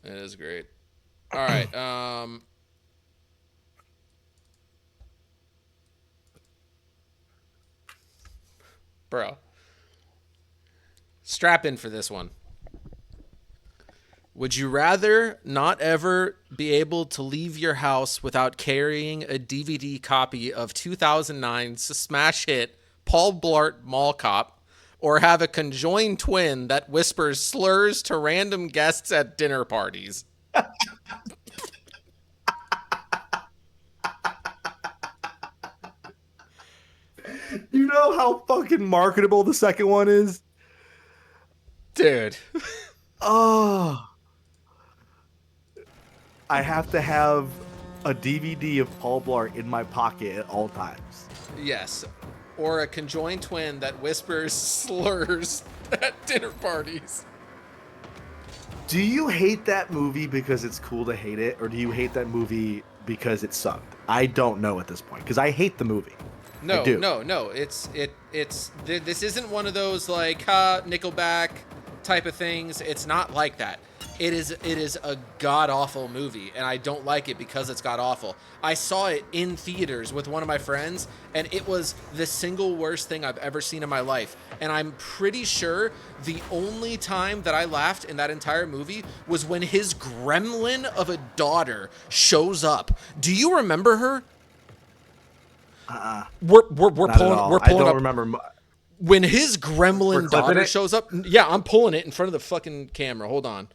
it is great. All right. Bro, strap in for this one. Would you rather not ever be able to leave your house without carrying a DVD copy of 2009's smash hit Paul Blart Mall Cop, or have a conjoined twin that whispers slurs to random guests at dinner parties? You know how fucking marketable the second one is? Dude. Oh. I have to have a DVD of Paul Blart in my pocket at all times. Yes. Or a conjoined twin that whispers slurs at dinner parties. Do you hate that movie because it's cool to hate it, or do you hate that movie because it sucked? I don't know at this point, because I hate the movie. No, I do. no. This isn't one of those like Nickelback type of things. It's not like that. It is a god-awful movie, and I don't like it because it's god-awful. I saw it in theaters with one of my friends, and it was the single worst thing I've ever seen in my life. And I'm pretty sure the only time that I laughed in that entire movie was when his gremlin of a daughter shows up. Do you remember her? We're Not at pulling all. we're I pulling don't up remember. when his gremlin clipping daughter it? shows up. Yeah, I'm pulling it in front of the fucking camera. Hold on.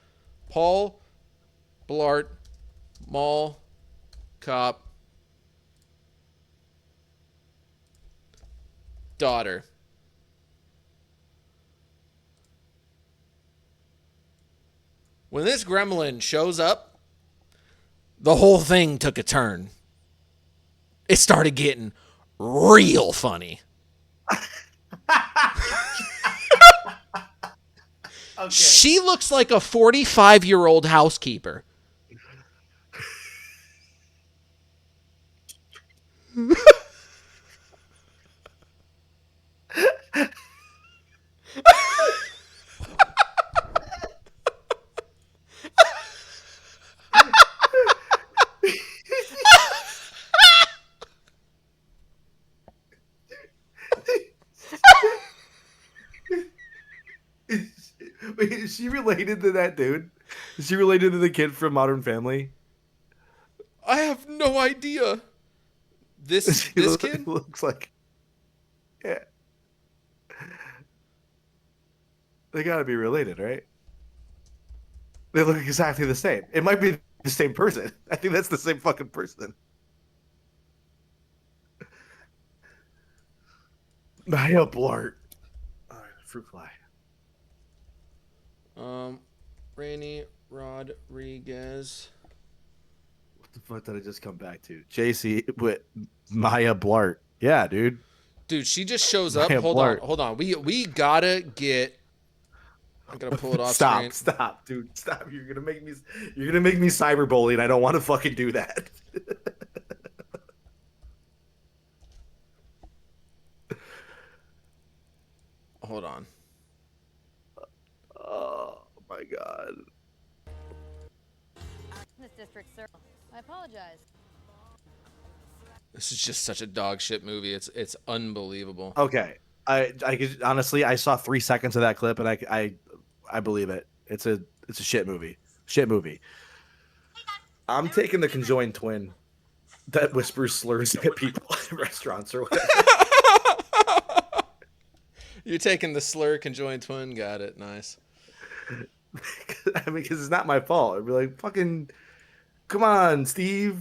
Paul Blart, Mall Cop, daughter. When this gremlin shows up, the whole thing took a turn. It started getting real funny. Okay. She looks like a 45-year-old housekeeper. Wait, is she related to that dude? Is she related to the kid from Modern Family? I have no idea. This kid? Looks like. Yeah. They gotta be related, right? They look exactly the same. It might be the same person. I think that's the same fucking person. Maya Blart. All right, fruit fly. Rainy Rodriguez. What the fuck did I just come back to? JC with Maya Blart. Yeah, dude. Dude, she just shows up. Maya Hold Blart. on. We gotta get. I'm gonna pull it off screen. Stop, dude. Stop. You're gonna make me cyberbully, and I don't want to fucking do that. Hold on. Oh my god. This district, sir. I apologize. This is just such a dog shit movie. It's unbelievable. Okay. I could, honestly, I saw 3 seconds of that clip, and I believe it. It's a shit movie. Shit movie. I'm taking the conjoined twin that whispers slurs at people at restaurants or whatever. You're taking the slur conjoined twin. Got it. Nice. I mean, because it's not my fault. I'd be like, fucking, come on, Steve,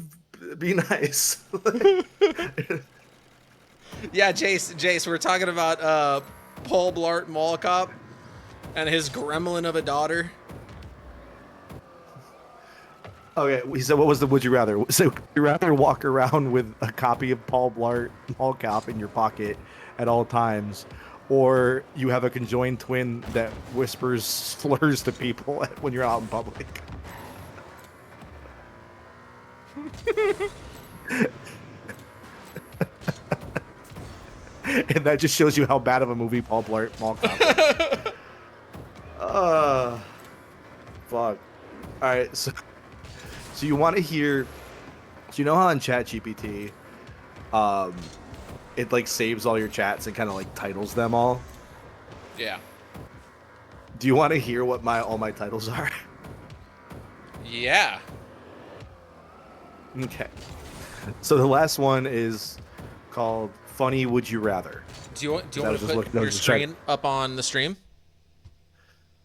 be nice. Yeah, Jace, we're talking about Paul Blart Mall Cop and his gremlin of a daughter. Okay, he said, what was the would you rather? So, would you rather walk around with a copy of Paul Blart Mall Cop in your pocket at all times, or you have a conjoined twin that whispers slurs to people when you're out in public? And that just shows you how bad of a movie Paul Blart Mall Cop is. Fuck. All right, so you want to hear? Do you know how in ChatGPT, it like saves all your chats and kind of like titles them all? Yeah. Do you want to hear what all my titles are? Yeah. Okay. So the last one is called "Funny Would You Rather." Do you want That was to just put looking- that your was just screen up on the stream?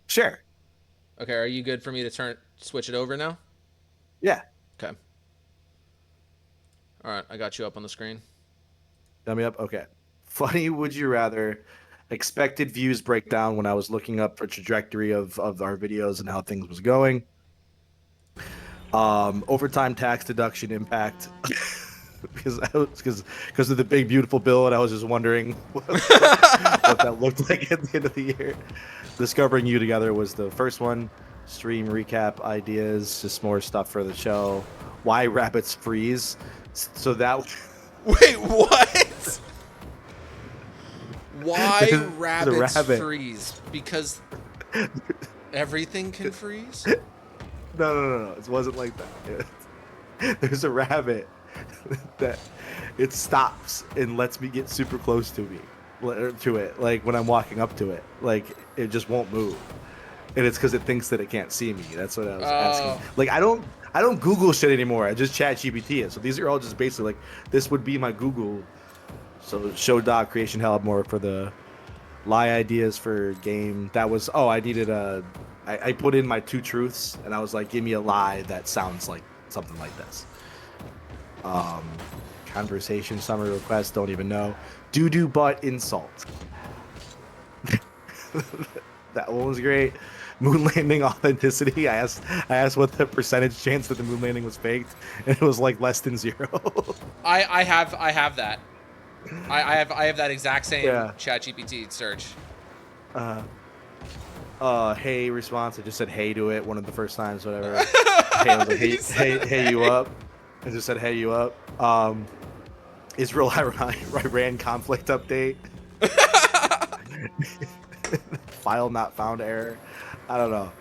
Sure. Okay. Are you good for me to switch it over now? Yeah. Okay. All right. I got you up on the screen. Got me up? Okay. Funny Would You Rather. Expected views breakdown when I was looking up for trajectory of our videos and how things was going. Overtime tax deduction impact. because of the big beautiful bill, and I was just wondering what that looked like at the end of the year. Discovering You Together was the first one. Stream recap ideas, just more stuff for the show. Why rabbits freeze? So that. Wait, what? Why The rabbits rabbit. freeze? Because everything can freeze? No. It wasn't like that. There's a rabbit that it stops and lets me get super close to it, like when I'm walking up to it, like it just won't move, and it's because it thinks that it can't see me. That's what I was asking. Oh, Like I don't Google shit anymore. I just chat GPT it. So these are all just basically like this would be my Google. So show doc creation help more for the lie ideas for game. That was I needed I put in my two truths and I was like, give me a lie that sounds like something like this. Um, conversation summary request. Don't even know. Doo butt insult. That one was great. Moon landing authenticity. I asked what the percentage chance that the moon landing was faked, and it was like less than 0. I have that. I have that exact same Yeah. ChatGPT search. Hey response. I just said hey to it one of the first times, whatever. Hey, I was like, hey, you up? I just said hey, you up? Israel Iran conflict update. File not found error. I don't know.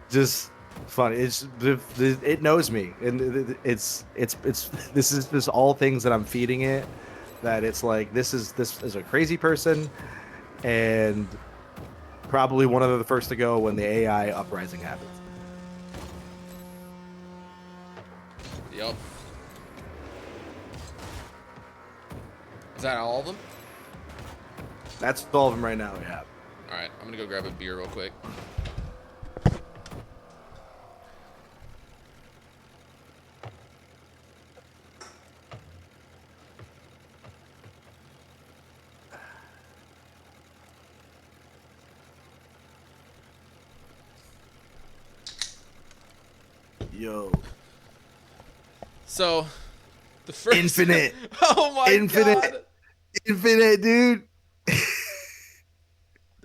Just funny. It knows me, and it's this is all things that I'm feeding it. That it's like this is a crazy person, and probably one of the first to go when the AI uprising happens. Yep. Is that all of them? That's all of them right now. Yeah. All right, I'm gonna go grab a beer real quick. Yo. So, the first Infinite. Oh my Infinite. god, Infinite, dude.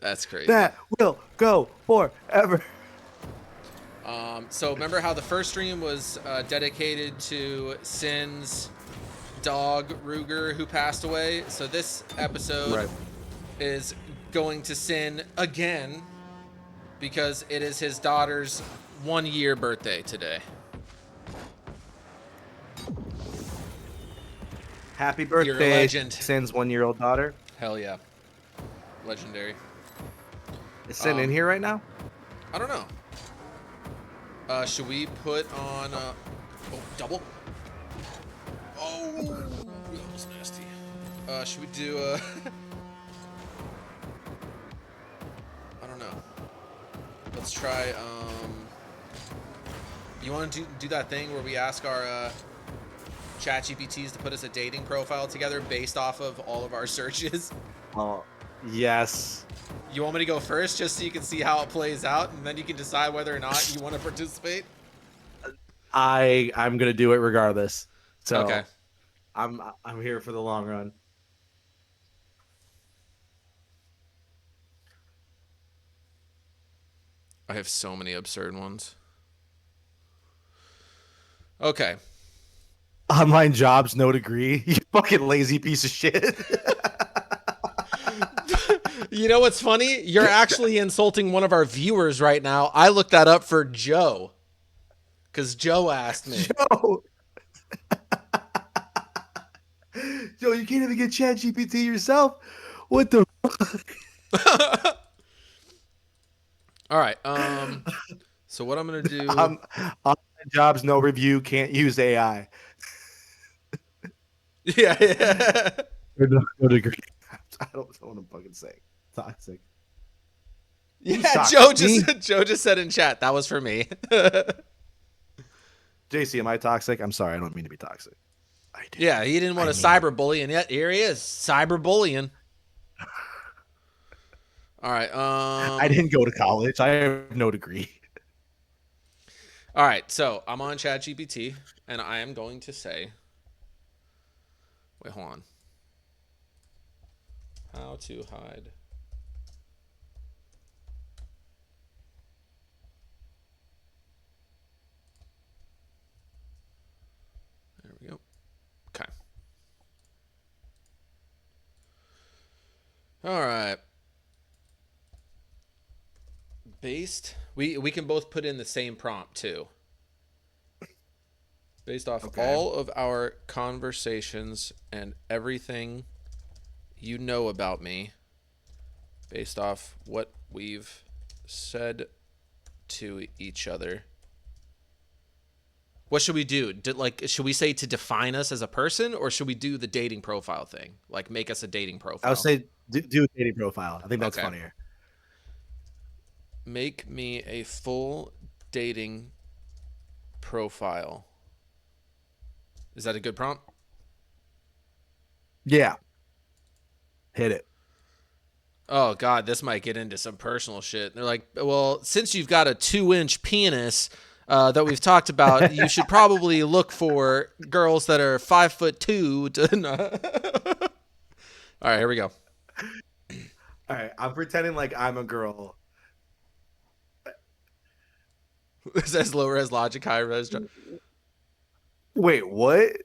that's crazy. That will go forever. So remember how the first stream was dedicated to Sin's dog Ruger, who passed away. So this episode Right. is going to Sin again because it is his daughter's 1-year birthday today. Happy You're a birthday, legend. Sin's 1-year-old daughter. Hell yeah, legendary. Is Sin in here right now? I don't know. Should we put on double? Oh, that was nasty. Should we do I don't know. Let's try you want to do that thing where we ask our chat GPTs to put us a dating profile together based off of all of our searches? Oh, yes. You want me to go first just so you can see how it plays out, and then you can decide whether or not you want to participate? I'm gonna do it regardless. So Okay. I'm here for the long run. I have so many absurd ones. Okay. Online jobs, no degree. You fucking lazy piece of shit. You know what's funny? You're actually insulting one of our viewers right now. I looked that up for Joe. Because Joe asked me. Yo, you can't even get Chat GPT yourself. What the fuck? All right. So what I'm going to do... Online jobs, no review, can't use AI. Yeah. No degree. I don't know what I'm fucking saying. Toxic. Yeah, Joe just said in chat, that was for me. JC, am I toxic? I'm sorry, I don't mean to be toxic. I do. Yeah, he didn't want to cyberbully, and yet here he is, cyberbullying. All right. I didn't go to college. I have no degree. All right, so I'm on ChatGPT, and I am going to say... Wait, hold on. How to hide... There we go. Okay. All right. Based. We can both put in the same prompt too. Based off Okay. all of our conversations and everything you know about me, based off what we've said to each other. What should we do? Should we say to define us as a person, or should we do the dating profile thing? Like, make us a dating I would profile. say do a dating profile. I think that's Okay. funnier. Make me a full dating profile. Is that a good prompt? Yeah. Hit it. Oh God, this might get into some personal shit. They're like, well, since you've got a 2-inch penis that we've talked about, you should probably look for girls that are 5'2". All right, here we go. All right. I'm pretending like I'm a girl. It says low res logic, high res. Wait, what?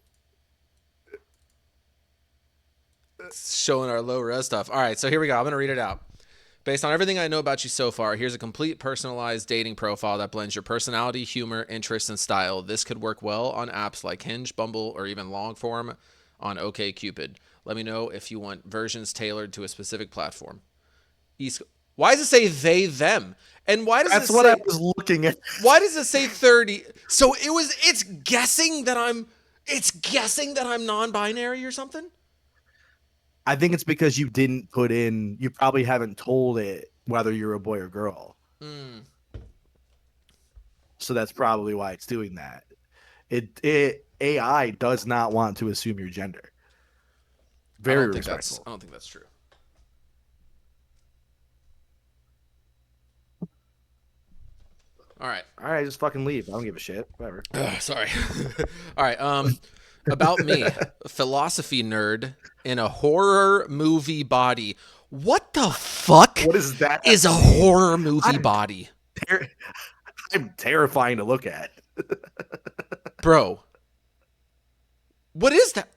Showing our low res stuff. All right, so here we go. I'm gonna read it out. Based on everything I know about you so far, here's a complete personalized dating profile that blends your personality, humor, interests, and style. This could work well on apps like Hinge, Bumble, or even Longform on OkCupid. Let me know if you want versions tailored to a specific platform. Why does it say they, them? And why does That's it what say, I was looking at. why does it say 30? So it's guessing that I'm non-binary or something? I think it's because you didn't put in. You probably haven't told it whether you're a boy or girl. So that's probably why it's doing that. It AI does not want to assume your gender. Very respectful. I don't think that's true. All right. All right, just fucking leave. I don't give a shit. Whatever. Sorry. All right. About me, philosophy nerd in a horror movie body. What the fuck? What is that? Is a horror movie body, I'm terrifying to look at. bro? What is that?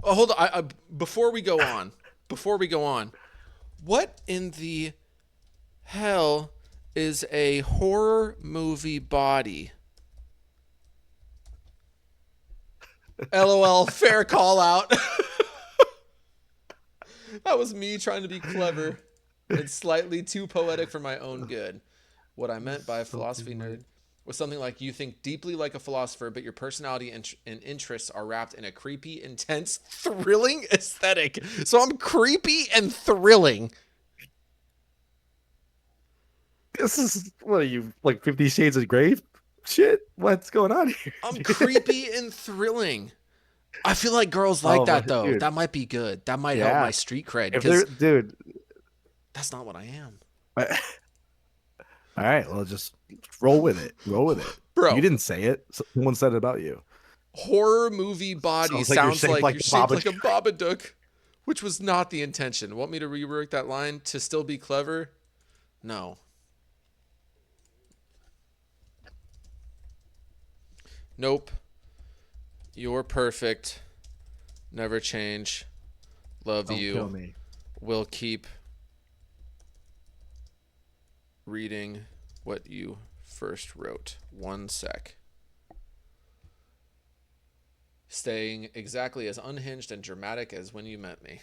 Oh, hold on. Before we go on, what in the hell is a horror movie body? LOL, fair call out. That was me trying to be clever and slightly too poetic for my own good. What I meant by a philosophy nerd was something like you think deeply like a philosopher, but your personality and interests are wrapped in a creepy, intense, thrilling aesthetic. So I'm creepy and thrilling. This is what are you like 50 Shades of Grey? Shit, what's going on here? I'm creepy and thrilling. I feel like girls like that though. Dude. That might be good. That might help my street cred. If they're, dude, that's not what I am. all right, well, just roll with it. Roll with it, Bro. You didn't say it. Someone said it about you. Horror movie body sounds like you're shaped like a Babadook, which was not the intention. Want me to rework that line to still be clever? No. Nope. You're perfect. Never change. Love Don't you. kill me. Will keep reading what you first wrote. 1 sec. Staying exactly as unhinged and dramatic as when you met me.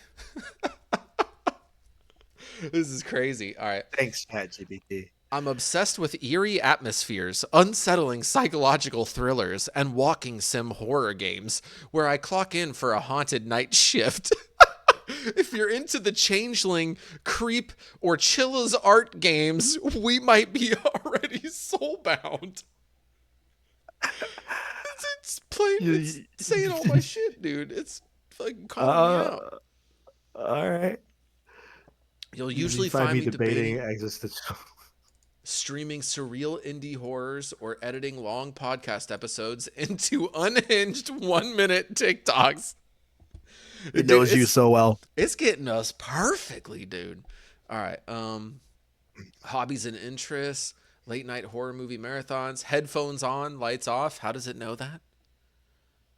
This is crazy. All right. Thanks, ChatGPT. I'm obsessed with eerie atmospheres, unsettling psychological thrillers, and walking sim horror games where I clock in for a haunted night shift. If you're into the Changeling, Creep, or Chilla's art games, we might be already soulbound. It's playing, it's saying all my shit, dude. It's fucking calling me out. All right. You'll usually find me debating existential. Streaming surreal indie horrors or editing long podcast episodes into unhinged 1-minute TikToks. It knows you so well. It's getting us perfectly, dude. All right. Hobbies and interests, late night horror movie marathons, headphones on, lights off. How does it know that?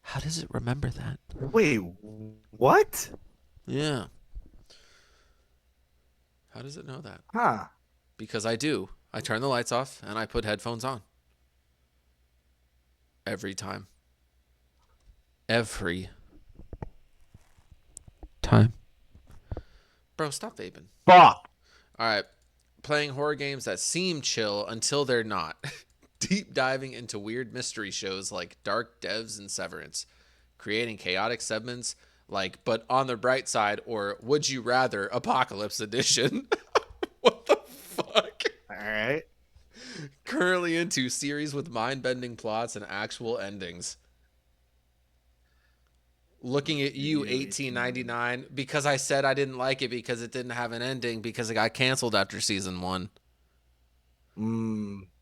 How does it remember that? Wait, what? Yeah. How does it know that? Huh. Because I do. I turn the lights off and I put headphones on. Every time. every time. Bro, stop vaping. Fuck. All right. Playing horror games that seem chill until they're not. Deep diving into weird mystery shows like Dark Devs and Severance. Creating chaotic segments like But on the Bright Side or Would You Rather Apocalypse Edition. What the fuck? All right. Currently into series with mind-bending plots and actual endings. Looking at you, 1899, because I said I didn't like it because it didn't have an ending because it got canceled after season 1.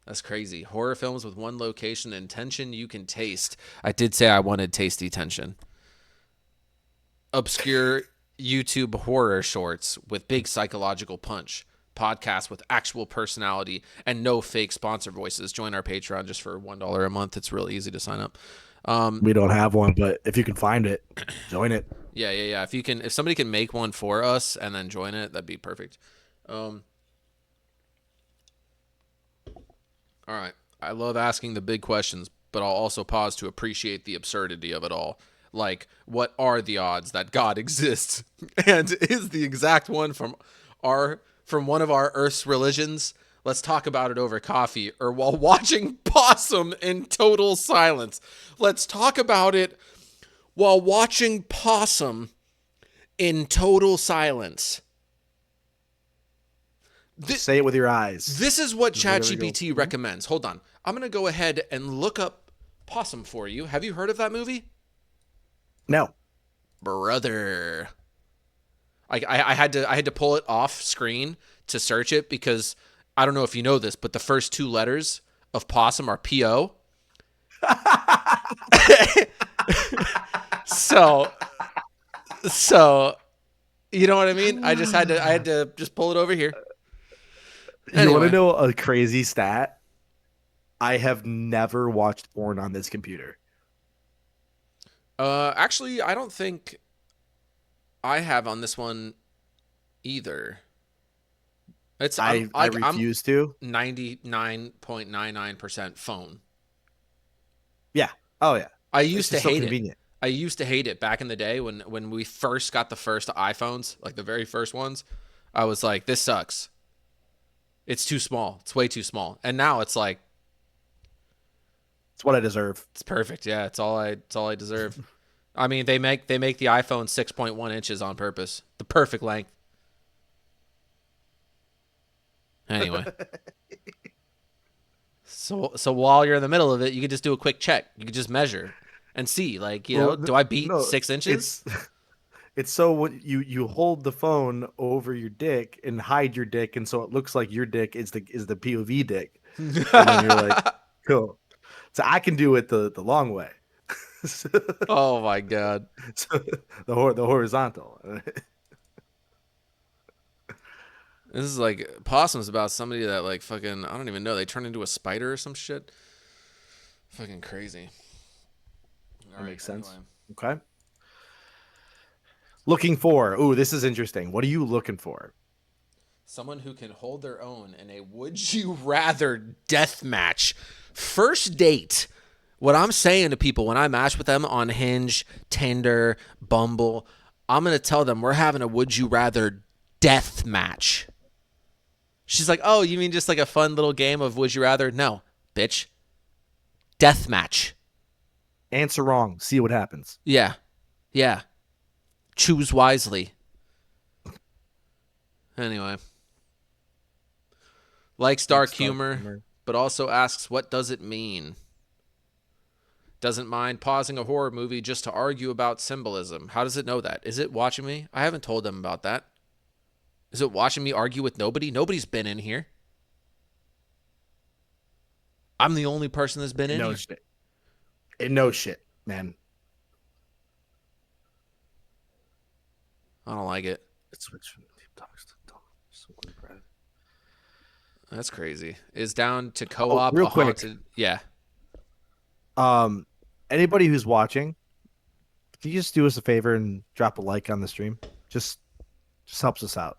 That's crazy. Horror films with one location and tension you can taste. I did say I wanted tasty tension. Obscure YouTube horror shorts with big psychological punch. Podcasts with actual personality and no fake sponsor voices. Join our Patreon just for $1 a month. It's real easy to sign up. We don't have one, but if you can find it, join it. Yeah. If somebody can make one for us and then join it, that'd be perfect. All right. I love asking the big questions, but I'll also pause to appreciate the absurdity of it all. Like, what are the odds that God exists and is the exact one from one of our Earth's religions? Let's talk about it over coffee or while watching Possum in total silence. Let's talk about it while watching Possum in total silence. Say it with your eyes. This is what There we ChatGPT recommends. Hold on. I'm going to go ahead and look up Possum for you. Have you heard of that movie? No. Brother. I had to pull it off screen to search it because I don't know if you know this, but the first 2 letters of Possum are P-O. So you know what I mean? I had to just pull it over here. You Anyway. want to know a crazy stat? I have never watched porn on this computer. Actually, I don't think I have on this one either. I refuse to. 99.99% phone. Yeah. Oh yeah. I used to so hate convenient. it. I used to hate it back in the day when we first got the first iPhones, like the very first ones. I was like, this sucks. It's too small. It's way too small. And now it's like, It's what I deserve. it's perfect. Yeah, it's all I deserve. I mean, they make the iPhone 6.1 inches on purpose. The perfect length. Anyway. So while you're in the middle of it, you could just do a quick check. You could just measure and see, like, do I beat 6 inches? It's so you hold the phone over your dick and hide your dick, and so it looks like your dick is the POV dick. And then you're like, cool. So I can do it the long way. Oh my god. So the horizontal. This is like Possum's about somebody that like fucking I don't even know. They turn into a spider or some shit. Fucking crazy. That makes sense. Okay. Looking for. Ooh, this is interesting. What are you looking for? Someone who can hold their own in a would you rather death match. First date. What I'm saying to people when I match with them on Hinge, Tinder, Bumble, I'm going to tell them we're having a would you rather death match. She's like, oh, you mean just like a fun little game of would you rather? No, bitch. Death match. Answer wrong. See what happens. Yeah. Yeah. Choose wisely. Anyway. Likes dark humor, but also asks, what does it mean? Doesn't mind pausing a horror movie just to argue about symbolism. How does it know that? Is it watching me? I haven't told them about that. Is it watching me argue with nobody? Nobody's been in here. I'm the only person that's been in here. Shit. It knows shit, man. I don't like it. It switched from deep talks to talk. That's crazy. Is down to co-op real a quick. haunted... Yeah. Anybody who's watching, can you just do us a favor and drop a like on the stream? Just helps us out.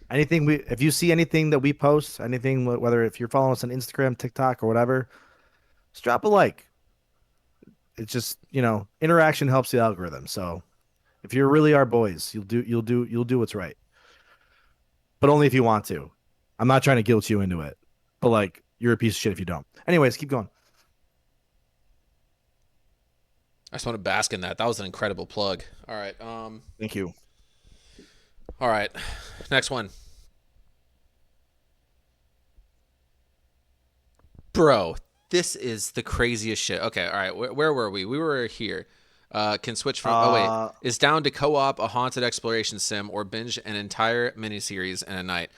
If you see anything that we post, whether if you're following us on Instagram, TikTok, or whatever, just drop a like. It's just, interaction helps the algorithm. So if you're really our boys, you'll do what's right. But only if you want to. I'm not trying to guilt you into it. But like, you're a piece of shit if you don't. Anyways, keep going. I just want to bask in that. That was an incredible plug. All right. Thank you. All right. Next one. Bro, this is the craziest shit. Okay, all right. Where were we? We were here. Can switch from. Oh wait, is down to co-op a haunted exploration sim or binge an entire miniseries in a night.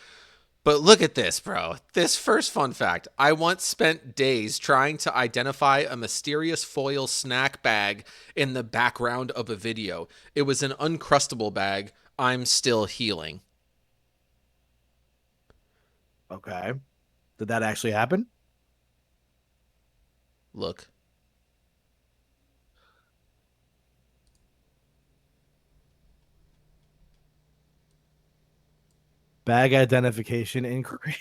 But look at this, bro. This first fun fact. I once spent days trying to identify a mysterious foil snack bag in the background of a video. It was an Uncrustable bag. I'm still healing. Okay. Did that actually happen? Look. Bag identification inquiry.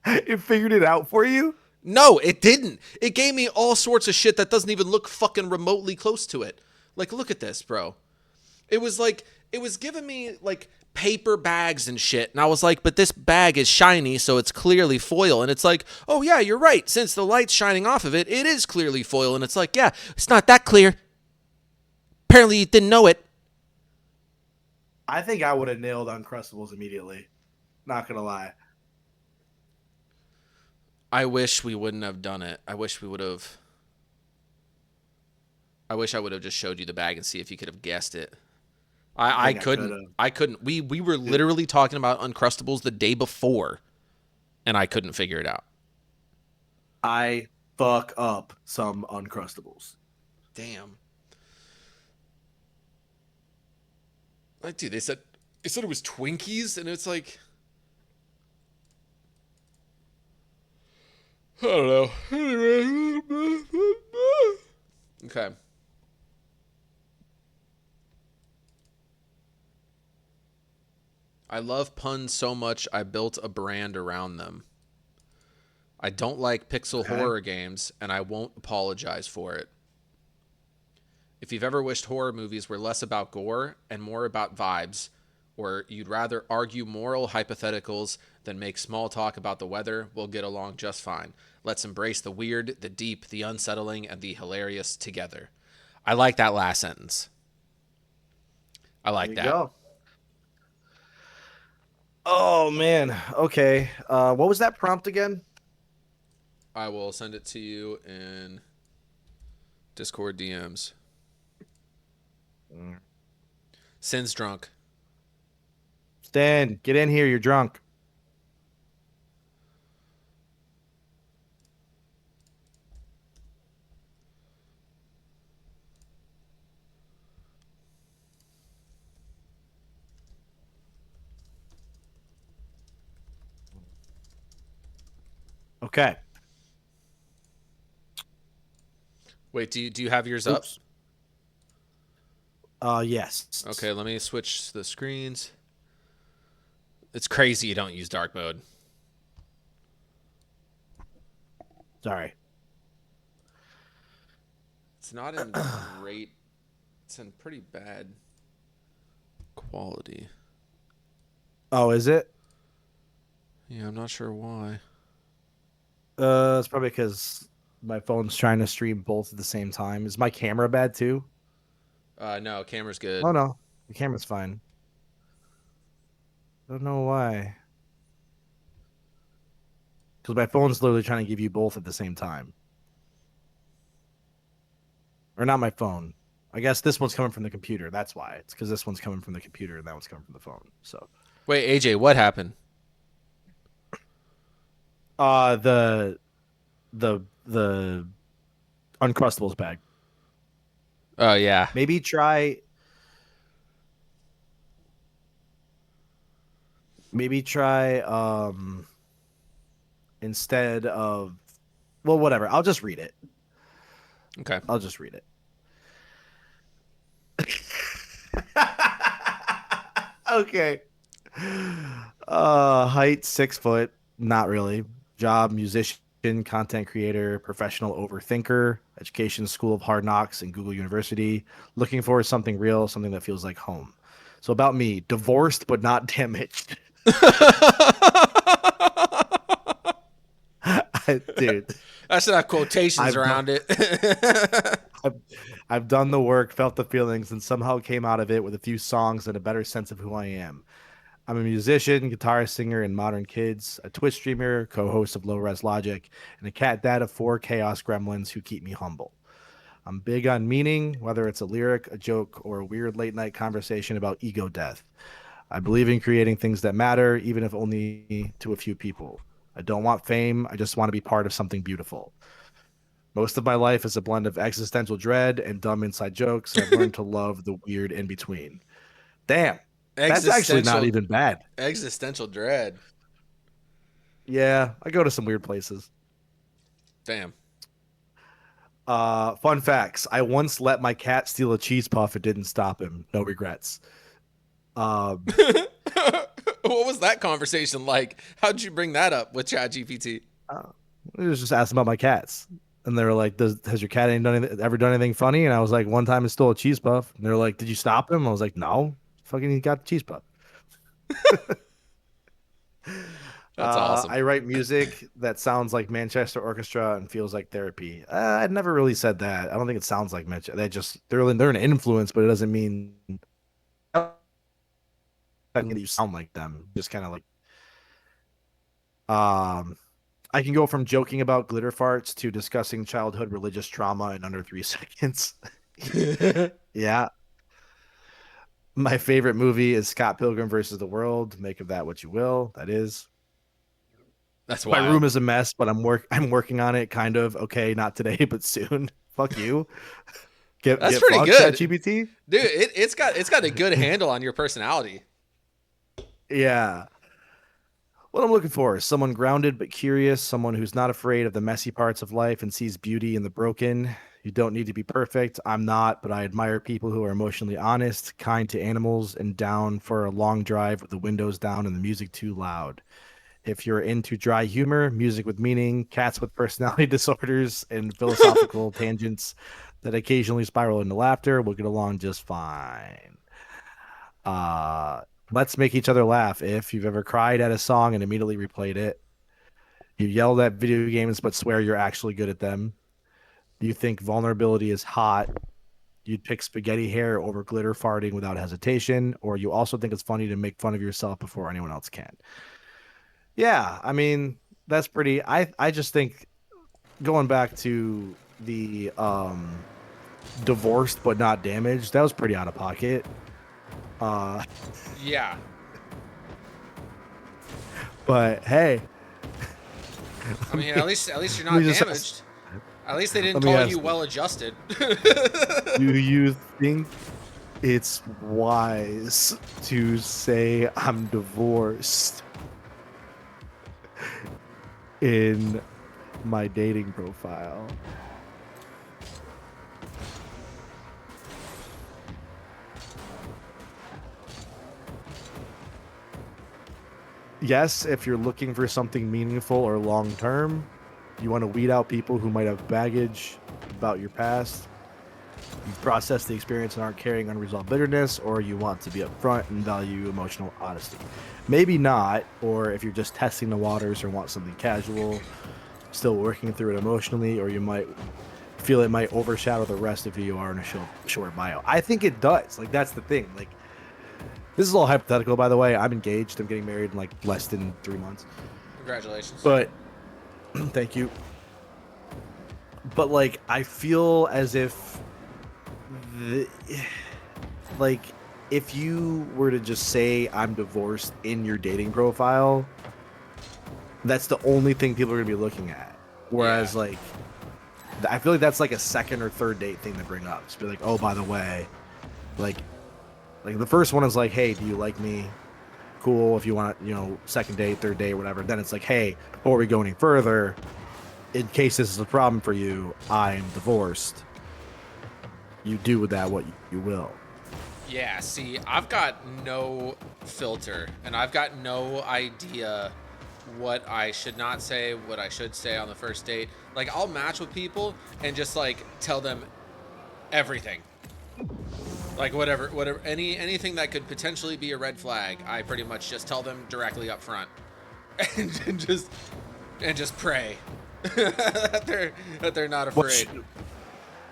It figured it out for you? No, it didn't. It gave me all sorts of shit that doesn't even look fucking remotely close to it. Like, look at this, bro. It was giving me like paper bags and shit. And I was like, but this bag is shiny, so it's clearly foil. And it's like, oh yeah, you're right. Since the light's shining off of it, it is clearly foil. And it's like, yeah, it's not that clear. Apparently you didn't know it. I think I would have nailed Uncrustables immediately. Not gonna lie. I wish we wouldn't have done it. I wish I would have just showed you the bag and see if you could have guessed it. I couldn't. I couldn't. We were literally talking about Uncrustables the day before, and I couldn't figure it out. I fuck up some Uncrustables. Damn. Like, dude, they said it was Twinkies, and it's like, I don't know. Okay. I love puns so much I built a brand around them. I don't like pixel horror games, and I won't apologize for it. If you've ever wished horror movies were less about gore and more about vibes, or you'd rather argue moral hypotheticals than make small talk about the weather, we'll get along just fine. Let's embrace the weird, the deep, the unsettling, and the hilarious together. I like that last sentence. I like that. Go. Oh man. Okay. What was that prompt again? I will send it to you in Discord DMs. Sin's drunk. Stan, get in here. You're drunk. Okay. Wait, do you have yours Oops. Yes. up? Okay, let me switch the screens. It's crazy you don't use dark mode. Sorry. It's not in great. It's in pretty bad quality. Oh, is it? Yeah, I'm not sure why. It's probably because my phone's trying to stream both at the same time. Is my camera bad too? No, camera's good. Oh no, the camera's fine. I don't know why. Because my phone's literally trying to give you both at the same time. Or not my phone. I guess this one's coming from the computer. That's why. It's because this one's coming from the computer and that one's coming from the phone. So. Wait, AJ, what happened? The Uncrustables bag. Oh yeah. Maybe try instead of, well, whatever. I'll just read it. Okay. I'll just read it. Okay. Height 6 foot. Not really. Job musician. content creator, professional overthinker, education, School of Hard Knocks, and Google University. Looking for something real, something that feels like home. So about me, divorced but not damaged. Dude, I should have quotations I've around it. I've, I've done the work, felt the feelings, and somehow came out of it with a few songs and a better sense of who I am. I'm a musician, guitar singer in Modern Kids, a Twitch streamer, co-host of Low Res Logic, and a cat dad of 4 chaos gremlins who keep me humble. I'm big on meaning, whether it's a lyric, a joke, or a weird late night conversation about ego death. I believe in creating things that matter, even if only to a few people. I don't want fame, I just want to be part of something beautiful. Most of my life is a blend of existential dread and dumb inside jokes. I've learned to love the weird in between. Damn, that's actually not Existential even bad. existential dread. Yeah, I go to some weird places. Damn. Fun facts. I once let my cat steal a cheese puff. It didn't stop him. No regrets. What was that conversation like? How'd you bring that up with ChatGPT? I was just asking about my cats. And they were like, has your cat ever done anything funny? And I was like, one time it stole a cheese puff. And they were like, did you stop him? I was like, no. Fucking he got the cheese puff. That's awesome. I write music that sounds like Manchester Orchestra and feels like therapy. I'd never really said that. I don't think it sounds like Manchester. They're an influence, but it doesn't mean that you sound like them. Just kind of like I can go from joking about glitter farts to discussing childhood religious trauma in under 3 seconds. Yeah. My favorite movie is Scott Pilgrim versus the World. Make of that what you will. That is. That's My wild. room is a mess, but I'm working on it. Kind of okay, not today, but soon. Fuck you. That's pretty good, ChatGPT. dude. It's got a good handle on your personality. Yeah. What I'm looking for is someone grounded but curious, someone who's not afraid of the messy parts of life and sees beauty in the broken. You don't need to be perfect. I'm not, but I admire people who are emotionally honest, kind to animals, and down for a long drive with the windows down and the music too loud. If you're into dry humor, music with meaning, cats with personality disorders, and philosophical tangents that occasionally spiral into laughter, we'll get along just fine. Let's make each other laugh. If you've ever cried at a song and immediately replayed it, you yelled at video games but swear you're actually good at them. You think vulnerability is hot. You'd pick spaghetti hair over glitter farting without hesitation, or you also think it's funny to make fun of yourself before anyone else can. Yeah, I mean, that's pretty. I just think going back to the divorced but not damaged, that was pretty out of pocket. Yeah. But hey, I mean, at least you're not me just damaged. At least they didn't let me call ask you you. well adjusted. do you think it's wise to say I'm divorced in my dating profile? Yes, if you're looking for something meaningful or long term, you want to weed out people who might have baggage about your past. You've processed the experience and aren't carrying unresolved bitterness, or you want to be upfront and value emotional honesty. Maybe not, or if you're just testing the waters or want something casual, still working through it emotionally, or you might feel it might overshadow the rest of who you are in a short bio. I think it does. Like, that's the thing. Like, this is all hypothetical, by the way. I'm engaged. I'm getting married in like less than 3 months. Congratulations. But thank you. But like, I feel as if like, if you were to just say I'm divorced in your dating profile, that's the only thing people are gonna be looking at. Whereas Yeah. like, I feel like that's like a second or third date thing to bring up. Just be like, oh, by the way, like the first one is like, hey, do you like me? Cool. If you want, second date, third date, whatever. Then it's like, hey, before we go any further, in case this is a problem for you, I'm divorced. You do with that what you will. Yeah, see, I've got no filter, and I've got no idea what I should not say, what I should say on the first date. Like, I'll match with people and just like tell them everything. Like whatever, anything that could potentially be a red flag, I pretty much just tell them directly up front, and just pray that they're not afraid.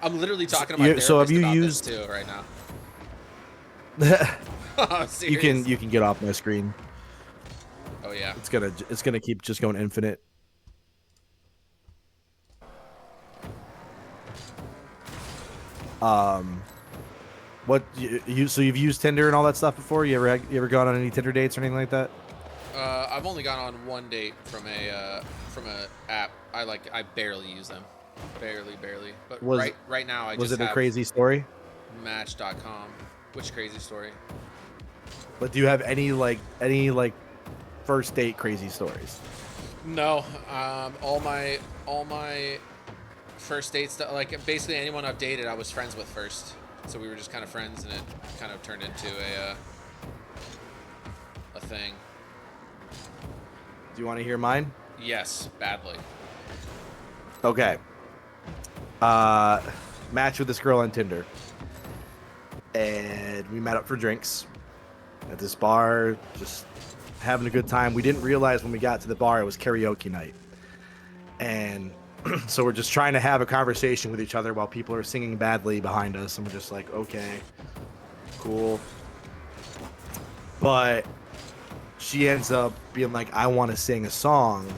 I'm literally talking to my therapist so have you about used this too right now. you can get off my screen. Oh yeah. It's gonna keep just going infinite. What so you've used Tinder and all that stuff before? You ever gone on any Tinder dates or anything like that? I've only gone on one date from a app. I barely use them, barely. But right now I was just it a have crazy story? Match.com. Which crazy story? But do you have any first date crazy stories? No. All my first dates, like basically anyone I've dated, I was friends with first. So we were just kind of friends, and it kind of turned into a thing. Do you want to hear mine? Yes, badly. Okay. Match with this girl on Tinder, and we met up for drinks at this bar, just having a good time. We didn't realize when we got to the bar it was karaoke night, and so we're just trying to have a conversation with each other while people are singing badly behind us, and we're just like, okay, cool. But she ends up being like, I want to sing a song.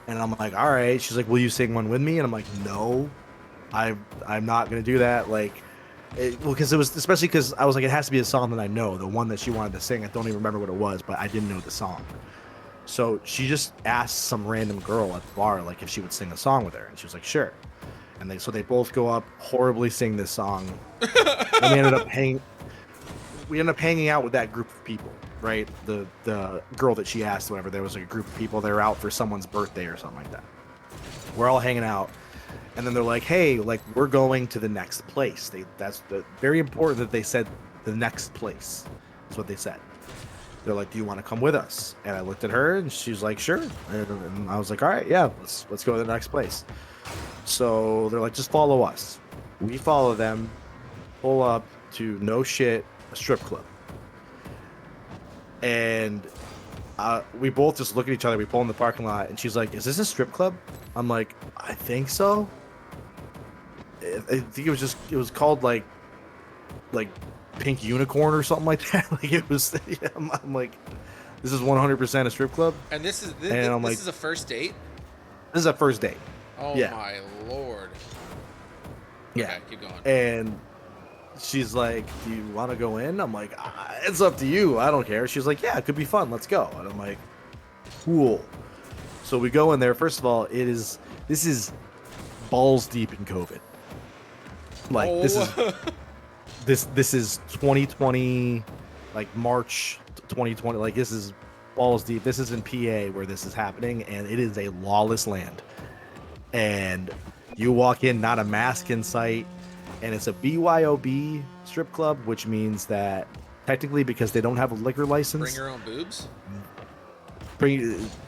And I'm like, all right. She's like, will you sing one with me? And I'm like, no, I'm not going to do that. Like, because it was, especially because I was like, it has to be a song that I know, the one that she wanted to sing. I don't even remember what it was, but I didn't know the song. So she just asked some random girl at the bar, like, if she would sing a song with her. And she was like, sure. And they both go up, horribly sing this song. And we ended up hanging out with that group of people, right? The girl that she asked, whatever, there was like a group of people. They were out for someone's birthday or something like that. We're all hanging out. And then they're like, hey, like, we're going to the next place. That's very important that they said the next place. That's what they said. They're like, do you want to come with us? And I looked at her, and she's like, sure. And I was like, all right, yeah, let's go to the next place. So they're like, just follow us. We follow them, pull up to no shit, a strip club. And we both just look at each other. We pull in the parking lot, and she's like, is this a strip club? I'm like, I think so. I think it was called like Pink Unicorn or something like that. Like, it was, yeah, I'm like, this is 100% a strip club. And this is a first date? This is a first date. Oh yeah. My lord. Yeah. Okay, keep going. And she's like, do you want to go in? I'm like, it's up to you. I don't care. She's like, yeah, it could be fun. Let's go. And I'm like, cool. So we go in there. First of all, this is balls deep in COVID. Like, this is 2020, like March 2020. Like, this is balls deep. This is in PA where this is happening, and it is a lawless land. And you walk in, not a mask in sight, and it's a BYOB strip club, which means that technically, because they don't have a liquor license, bring your own boobs.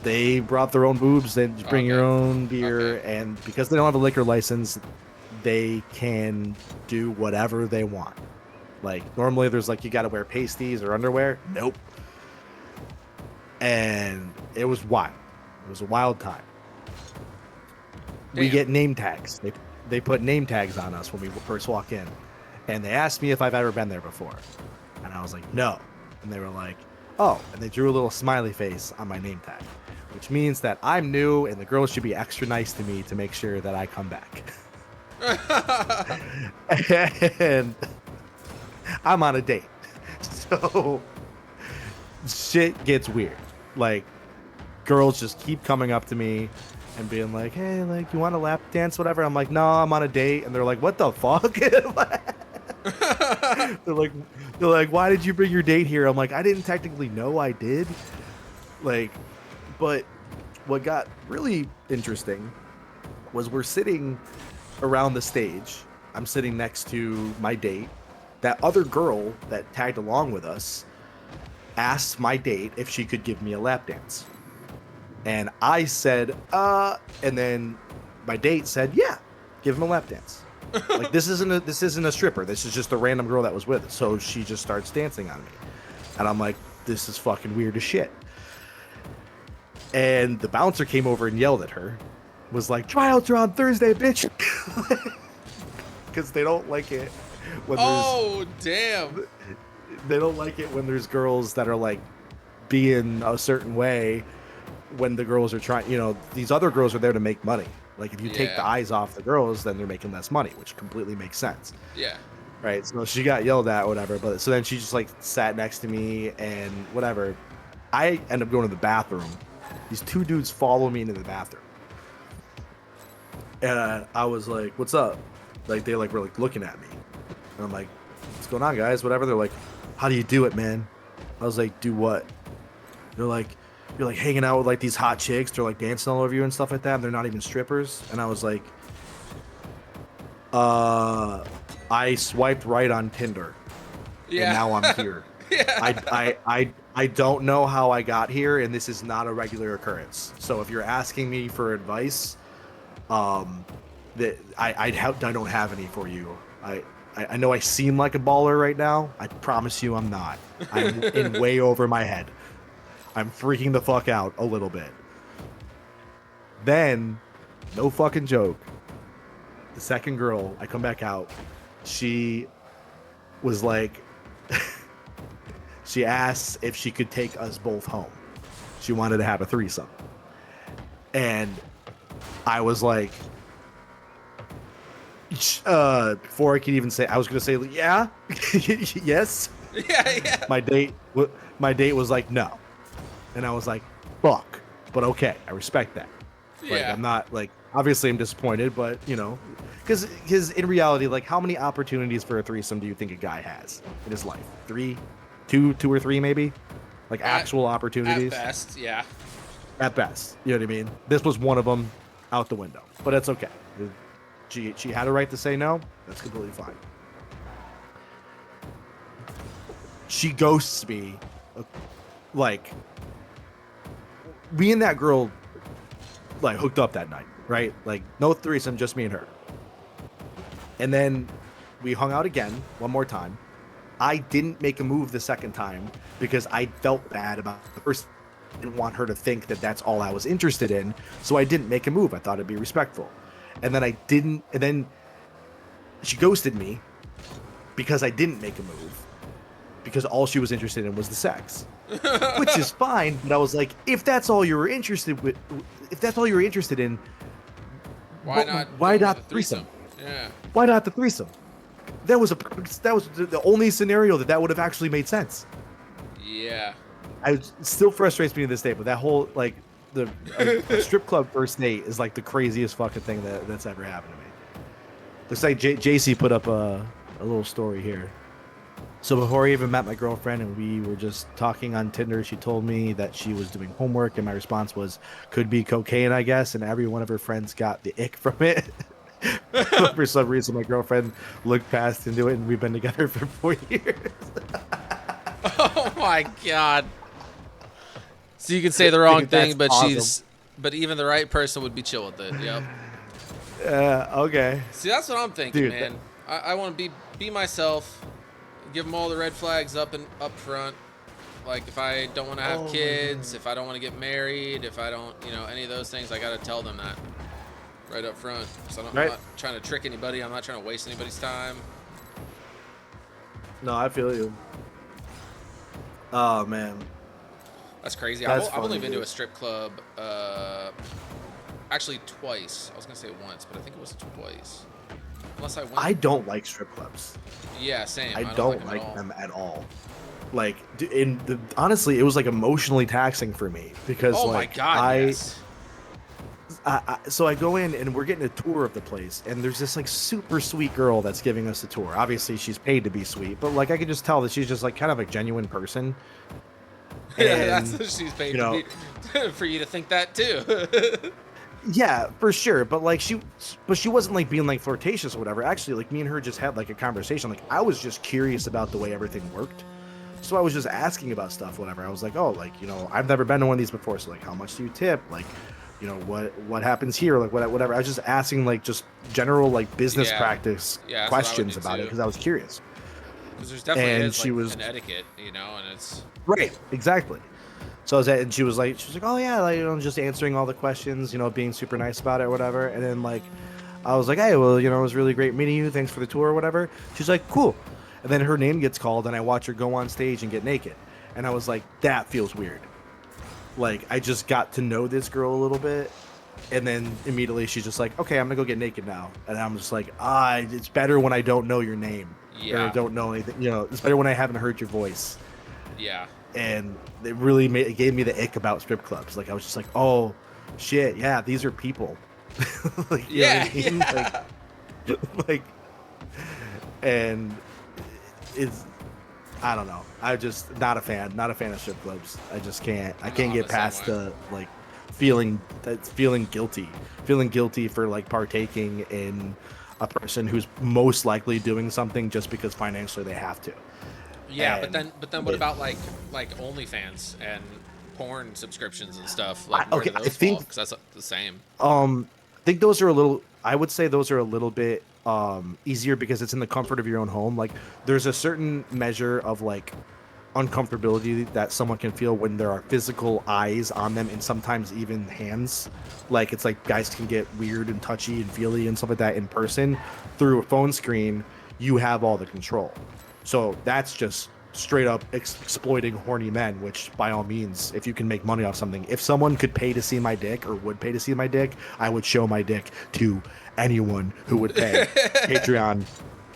They brought their own boobs. Then bring your own beer, and because they don't have a liquor license, they can do whatever they want. Like, normally there's like, you got to wear pasties or underwear. Nope. And it was wild. It was a wild time. Damn. We get name tags. They put name tags on us when we first walk in, and they asked me if I've ever been there before, and I was like, no. And they were like, oh, and they drew a little smiley face on my name tag, which means that I'm new, and the girls should be extra nice to me to make sure that I come back. And I'm on a date, so shit gets weird. Like, girls just keep coming up to me and being like, hey, like, you want a lap dance, whatever? I'm like, no, I'm on a date. And they're like, what the fuck? they're like, why did you bring your date here? I'm like, I didn't technically know I did. Like, but what got really interesting was we're sitting around the stage. I'm sitting next to my date. That other girl that tagged along with us asked my date if she could give me a lap dance. And I said, and then my date said, yeah, give him a lap dance. Like this isn't a stripper. This is just a random girl that was with us. So she just starts dancing on me. And I'm like, this is fucking weird as shit. And the bouncer came over and yelled at her. Was like, tryouts are on Thursday, bitch. Because they don't like it when damn. they don't like it when there's girls that are like being a certain way when the girls are trying, these other girls are there to make money. Like if you take the eyes off the girls, then they're making less money, which completely makes sense. Yeah. Right. So she got yelled at, whatever. But so then she just like sat next to me and whatever. I end up going to the bathroom. These two dudes follow me into the bathroom. And I was like, what's up? Like they like were like looking at me. And I'm like, what's going on, guys? Whatever. They're like, how do you do it, man? I was like, do what? They're like, you're like hanging out with like these hot chicks. They're like dancing all over you and stuff like that. And they're not even strippers. And I was like, I swiped right on Tinder. Yeah. And now I'm here. Yeah. I don't know how I got here, and this is not a regular occurrence. So if you're asking me for advice, that I don't have any for you. I know I seem like a baller right now. I promise you I'm not. I'm in way over my head. I'm freaking the fuck out a little bit. Then, no fucking joke, the second girl, I come back out, she was like, she asked if she could take us both home. She wanted to have a threesome. And I was like, before I could even say, I was going to say, yeah, yes. Yeah. My date was like, no. And I was like, fuck. But okay, I respect that. Like, Yeah. I'm not like, obviously I'm disappointed, but because in reality, like how many opportunities for a threesome do you think a guy has in his life? Two or three maybe? Like actual opportunities? At best, yeah. At best. You know what I mean? This was one of them out the window. But it's okay. She had a right to say no. That's completely fine. She ghosts me. Like, me and that girl, like, hooked up that night, right? Like, no threesome, just me and her. And then we hung out again, one more time. I didn't make a move the second time because I felt bad about the first. I didn't want her to think that that's all I was interested in, so I didn't make a move. I thought it'd be respectful. And then I didn't, and then she ghosted me because I didn't make a move because all she was interested in was the sex. Which is fine, but I was like, if that's all you were interested in, Why not the the threesome? Yeah. Why not the threesome? That was the only scenario that would have actually made sense. Yeah. It still frustrates me to this day, but that whole like a strip club first date is like the craziest fucking thing that's ever happened to me. Looks like JC put up a little story here. So before I even met my girlfriend and we were just talking on Tinder, she told me that she was doing homework, and my response was, could be cocaine, I guess, and every one of her friends got the ick from it. For some reason, my girlfriend looked past into it, and we've been together for 4 years. Oh my god. So you can say the wrong thing, but awesome. but even the right person would be chill with it. Yep. Okay. See, that's what I'm thinking, Dude, man. I want to be myself. Give them all the red flags up front. Like if I don't want to have kids, if I don't want to get married, if I don't, any of those things, I got to tell them that right up front. So I'm not trying to trick anybody. I'm not trying to waste anybody's time. No, I feel you. Oh man. That's crazy. That's I've only funny, been to dude. a strip club, actually twice. I was gonna say once, but I think it was twice. Unless I went. I don't like strip clubs. Yeah, same. I don't don't like like them at all. Like, honestly, it was like emotionally taxing for me because Oh like my god. Yes. so I go in and we're getting a tour of the place, and there's this like super sweet girl that's giving us the tour. Obviously, she's paid to be sweet, but like I could just tell that she's just like kind of a genuine person. Yeah, And, that's what she's paid to be, for you to think that too. yeah, for sure. But like she wasn't like being like flirtatious or whatever. Actually, like me and her just had like a conversation. Like I was just curious about the way everything worked. So I was just asking about stuff, whatever. I was like, oh, like, I've never been to one of these before. So like, how much do you tip? Like, what happens here? Like, whatever. I was just asking like just general like business Yeah. practice Yeah, that's what I would questions do about it too. because I was curious. Because there's definitely And is she like was an etiquette, and it's right, exactly. So I was and she was like, oh yeah, like just answering all the questions, being super nice about it or whatever. And then like, I was like, hey, well, it was really great meeting you. Thanks for the tour or whatever. She's like, cool. And then her name gets called, and I watch her go on stage and get naked. And I was like, that feels weird. Like I just got to know this girl a little bit, and then immediately she's just like, okay, I'm gonna go get naked now. And I'm just like, it's better when I don't know your name or Yeah. don't know anything. It's better when I haven't heard your voice. yeah. And it really it gave me the ick about strip clubs. Like I was just like, oh shit, yeah, these are people. Like, you know what I mean? Yeah. Like, and it's, I don't know. I just not a fan of strip clubs. I just can't. I can't I'm get the same past way. the like feeling guilty for like partaking in a person who's most likely doing something just because financially they have to. Yeah, And but then what about like OnlyFans and porn subscriptions and stuff? Like, where okay, do I those think fall? Because that's the same. I think those are a little. I would say those are a little bit easier because it's in the comfort of your own home. Like, there's a certain measure of like uncomfortability that someone can feel when there are physical eyes on them and sometimes even hands. Like, it's like guys can get weird and touchy and feely and stuff like that in person. Through a phone screen, you have all the control. So that's just straight up exploiting horny men, which by all means, if you can make money off something, if someone could pay to see my dick or would pay to see my dick, I would show my dick to anyone who would pay. Patreon,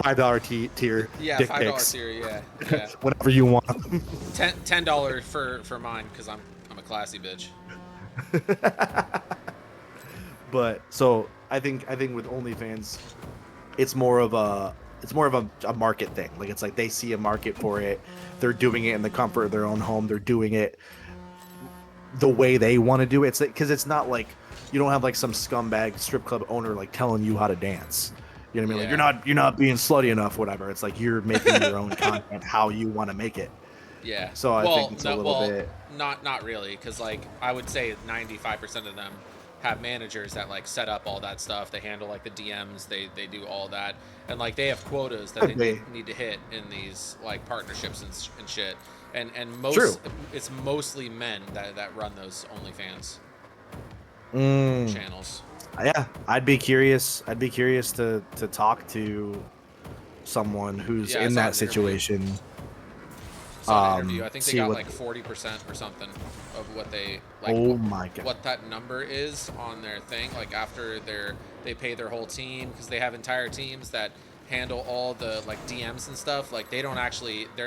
$5 tier, Yeah, dick $5 pics, tier. Yeah. whatever you want. $10 for mine because I'm a classy bitch. But so I think with OnlyFans, it's more of a market thing. Like, it's like they see a market for it. They're doing it in the comfort of their own home. They're doing it the way they want to do it. It's because it's not like you don't have like some scumbag strip club owner like telling you how to dance. You know what I mean? Yeah. Like, you're not being slutty enough, whatever. It's like you're making your own content how you want to make it. Yeah. So I think it's a little bit. Not really, because like I would say 95% of them have managers that like set up all that stuff. They handle like the DMs. They do all that, and like they have quotas that they need to hit in these like partnerships and shit. And True. it's mostly men that run those OnlyFans channels. Yeah, I'd be curious to talk to someone who's Yeah, I in saw that an interview. situation. Saw an interview. I think they see got what- like 40% or something of what they like. Oh my God. What that number is on their thing? Like after they pay their whole team, because they have entire teams that handle all the like DMs and stuff. Like they're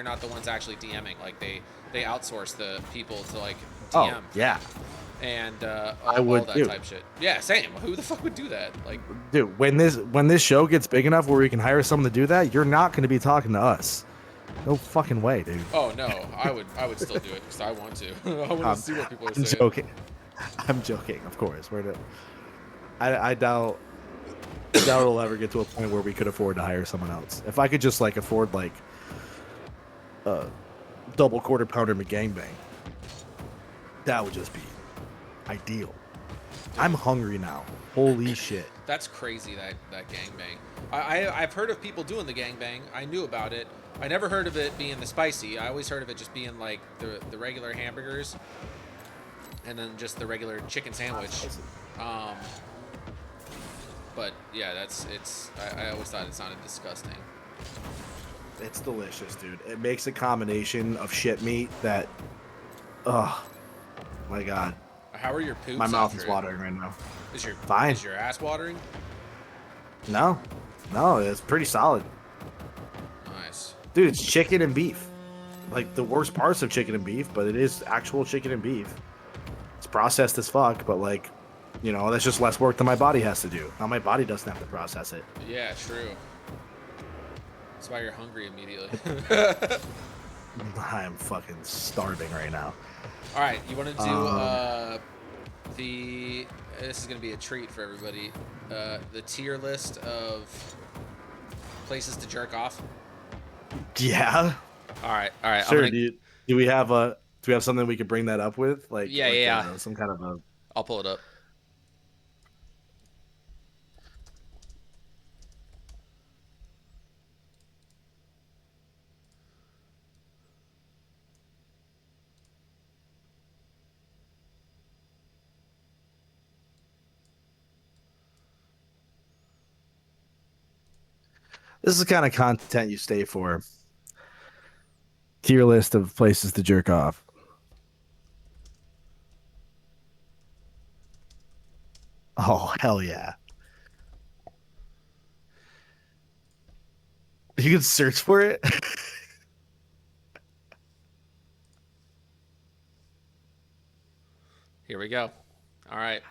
not the ones actually DMing. Like they outsource the people to like DM. Oh yeah, And I all would that too. type shit. Yeah, same. Who the fuck would do that? Like, dude. When this show gets big enough where we can hire someone to do that, you're not going to be talking to us. No fucking way, dude. oh no, I would still do it because I want to. I want to see what people are I'm saying. joking. I'm joking. Of course, I doubt it'll ever get to a point where we could afford to hire someone else. If I could just like afford like a double quarter pounder McGangbang, that would just be ideal. I'm hungry now. Holy shit. That's crazy, that gangbang. I've heard of people doing the gangbang. I knew about it. I never heard of it being the spicy. I always heard of it just being like the regular hamburgers and then just the regular chicken sandwich. But yeah, I always thought it sounded disgusting. It's delicious, dude. It makes a combination of shit meat that, oh my God. How are your poops? My mouth after is it? watering right now. Fine. Is your ass watering? No, it's pretty solid. Nice. Dude, it's chicken and beef. Like the worst parts of chicken and beef, but it is actual chicken and beef. It's processed as fuck, but like, that's just less work than my body has to do. Now my body doesn't have to process it. Yeah, true. That's why you're hungry immediately. I'm fucking starving right now. All right, you want to do this is going to be a treat for everybody. The tier list of places to jerk off. Yeah. All right, all right. Sure. Do we have something we could bring that up with? Yeah, yeah. Some kind of a. I'll pull it up. This is the kind of content you stay for. Tier list of places to jerk off. Oh, hell yeah. You can search for it. Here we go. All right.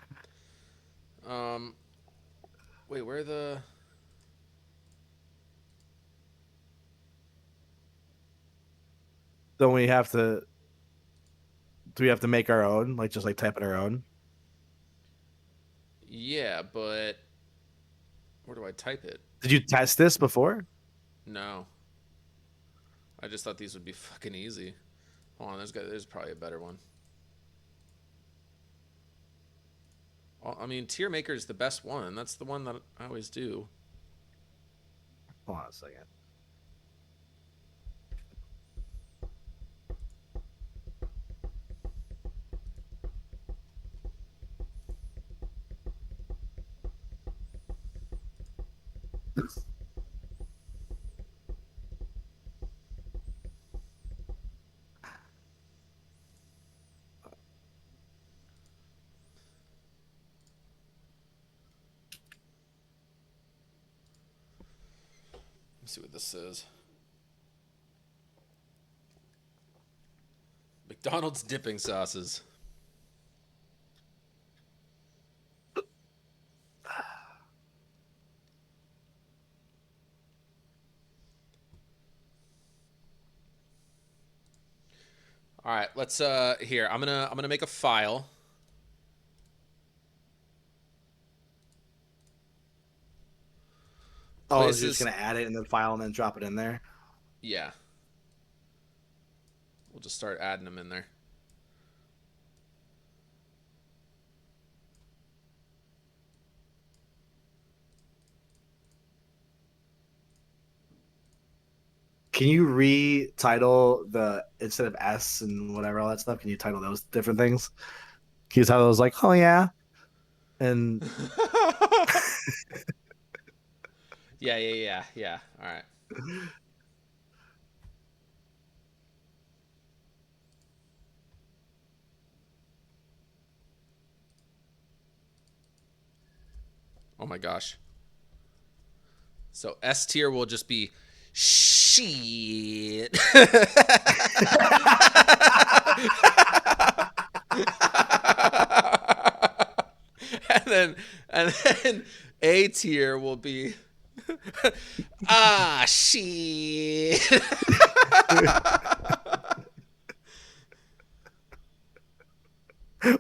Wait, where the? Don't we have to? Do we have to make our own? Like just like type in our own? Yeah, but where do I type it? Did you test this before? No. I just thought these would be fucking easy. Hold on, there's probably a better one. Well, I mean, Tier Maker is the best one. That's the one that I always do. Hold on a second. Let's see what this says. McDonald's dipping sauces. All right, let's here. I'm gonna make a file. Oh, you're just Places. gonna add it in the file and then drop it in there. Yeah. We'll just start adding them in there. Can you retitle the instead of S and whatever all that stuff? Can you title those different things? Can you title those like, oh yeah, and Yeah. All right. Oh my gosh. So S tier will just be shit. and then A tier will be ah shit.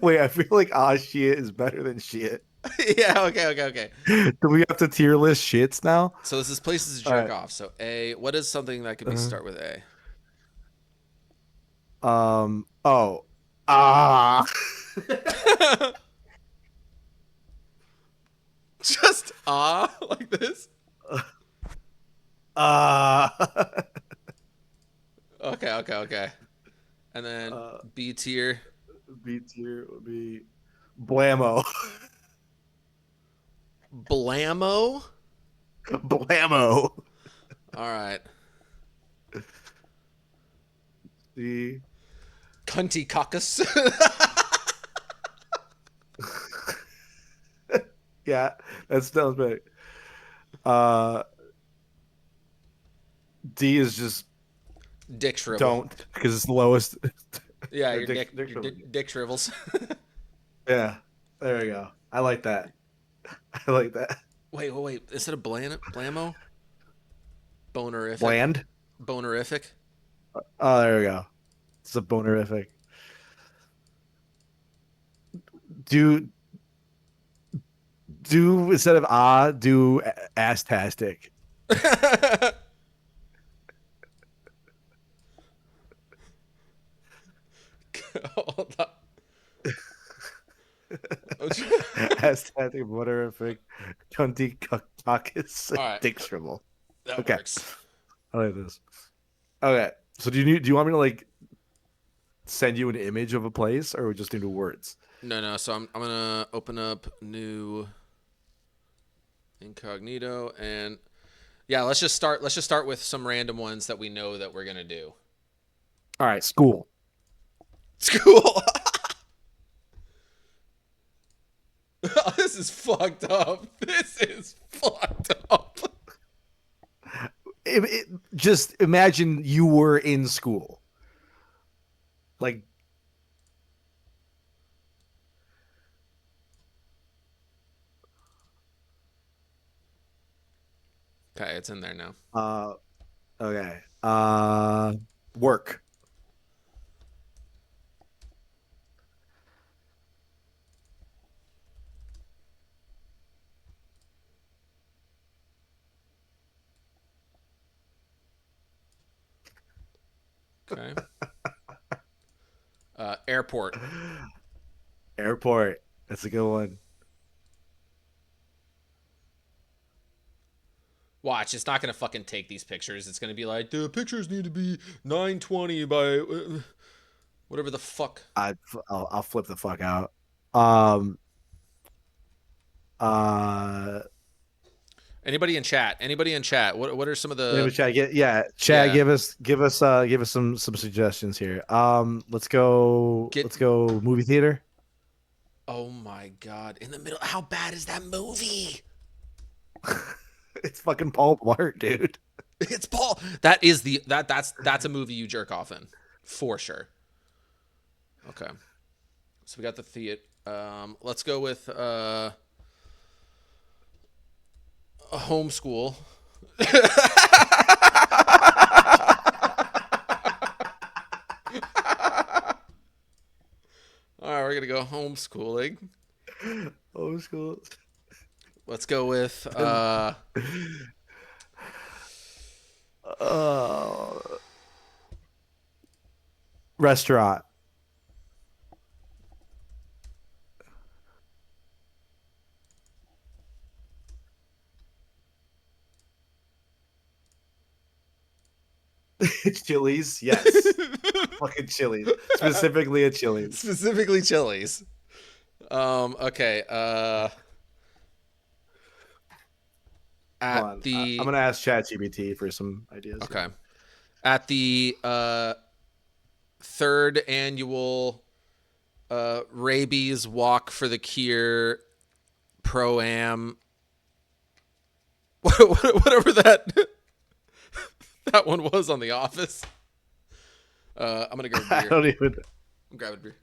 wait, I feel like ah shit is better than shit. Yeah, okay. Do we have to tier list shits now? So this is places to All jerk right. off. So A, what is something that could be start with A? Oh. Ah. Just like this. Ah. Okay. And then B tier. B tier would be blammo. Blammo. Blammo. All right. C. Cunty caucus. Yeah, that sounds better. D is just Dick shrivel. don't because it's the lowest. Yeah, Or your dick- dick, dick your shrivel. dick shrivels. Yeah, there we go. I like that. I like that. Wait. Instead of blammo, bonerific. Bland. Bonerific. Oh, there we go. It's a bonerific. Do instead of do ass-tastic. Hold on. Hashtag whatever cunty caucus All right. dick shrivel. That Okay. works. I like this. Okay. So do you want me to like send you an image of a place, or we just do words? No. So I'm gonna open up new incognito and yeah, let's just start with some random ones that we know that we're gonna do. All right. School. School. This is fucked up. This is fucked up. Just imagine you were in school. Like, Okay, it's in there now. okay. Work. Okay. Airport. Airport. That's a good one. Watch, it's not gonna fucking take these pictures. It's gonna be like the pictures need to be 920 by whatever the fuck. I'll flip the fuck out. Um. Anybody in chat? Anybody in chat? What are some of Let me the? Chad, Chad. Yeah. Give us some suggestions here. Let's go. Let's go. Movie theater. Oh my god! In the middle. How bad is that movie? It's fucking Paul Blart, dude. It's Paul. That is that's a movie you jerk off in, for sure. Okay. So we got the theater. Let's go with a homeschool. All right, we're gonna go homeschooling. Homeschool. Let's go with Restaurant. Chili's, yes. Fucking Chili's. Specifically a Chili's. specifically Chili's. Okay. Hold on. I'm gonna ask ChatGPT for some ideas. Okay. At the third annual Rabies Walk for the Cure Pro-Am, whatever that that one was on The Office. I'm gonna go beer. I don't even. I'm grabbing beer.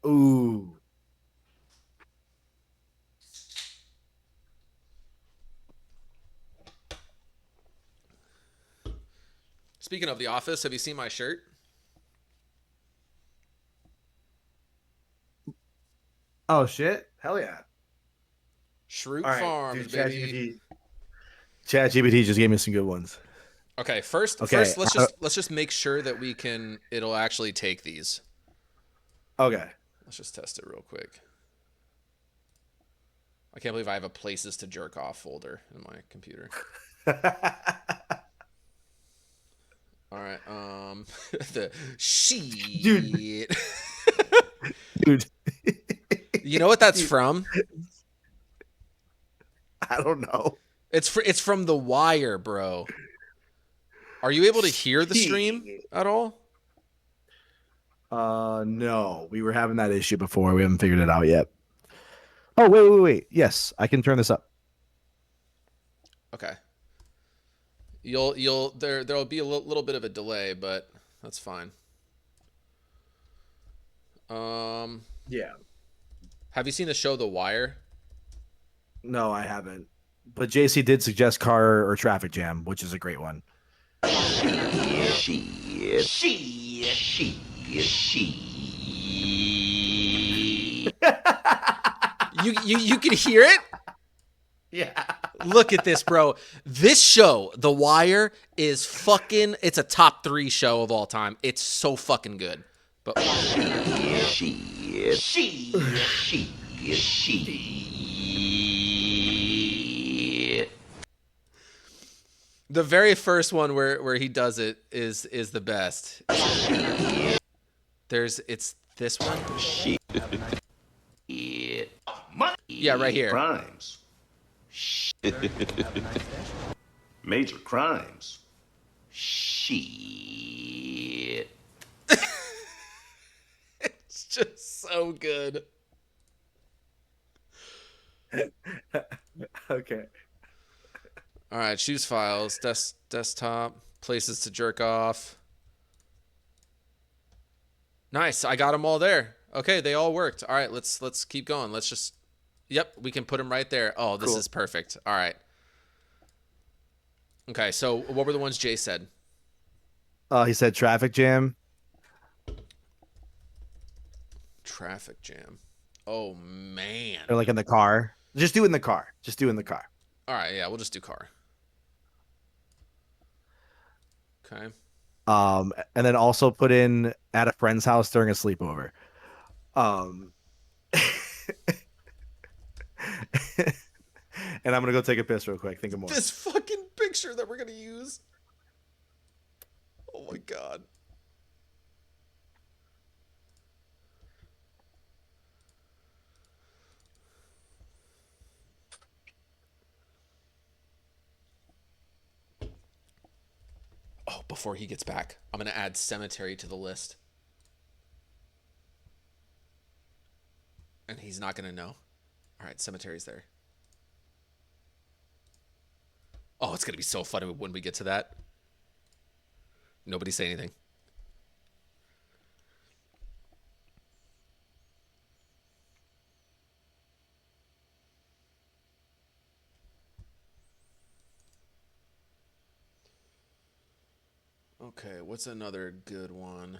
Ooh. Speaking of The Office, have you seen my shirt? Oh shit! Hell yeah! Shroot All right, Farms, dude, baby. ChatGPT just gave me some good ones. Okay, first Okay, let's just make sure that it'll actually take these. Okay. Let's just test it real quick. I can't believe I have a places to jerk off folder in my computer. All right, the shit. Dude. You know what that's from? I don't know. It's from The Wire, bro. Are you able to hear the stream at all? No. We were having that issue before. We haven't figured it out yet. Oh, wait. Yes, I can turn this up. Okay. There'll be a little bit of a delay, but that's fine. Yeah. Have you seen the show The Wire? No, I haven't. But JC did suggest Car or Traffic Jam, which is a great one. You can hear it? Yeah. Look at this, bro. This show, The Wire, is fucking. It's a top 3 show of all time. It's so fucking good. But the very first one where he does it is the best. It's this one. Yeah, right here. Crimes. Major crimes. Shit. It's just so good. Okay. All right, choose files, desktop, places to jerk off. Nice, I got them all there. Okay, they all worked. All right, let's keep going. Let's just, yep, we can put them right there. Oh, this is perfect. All right. Okay, so what were the ones Jay said? He said traffic jam. Traffic jam. Oh man. Or like in the car. Just do it in the car. Just do it in the car. All right, yeah, we'll just do car. Okay. And then also put in at a friend's house during a sleepover. And I'm gonna go take a piss real quick. Think of more. This fucking picture that we're gonna use. Oh my god. Oh, before he gets back, I'm gonna add cemetery to the list. And he's not gonna know. All right, cemetery's there. Oh, it's gonna be so funny when we get to that. Nobody say anything. Okay, what's another good one?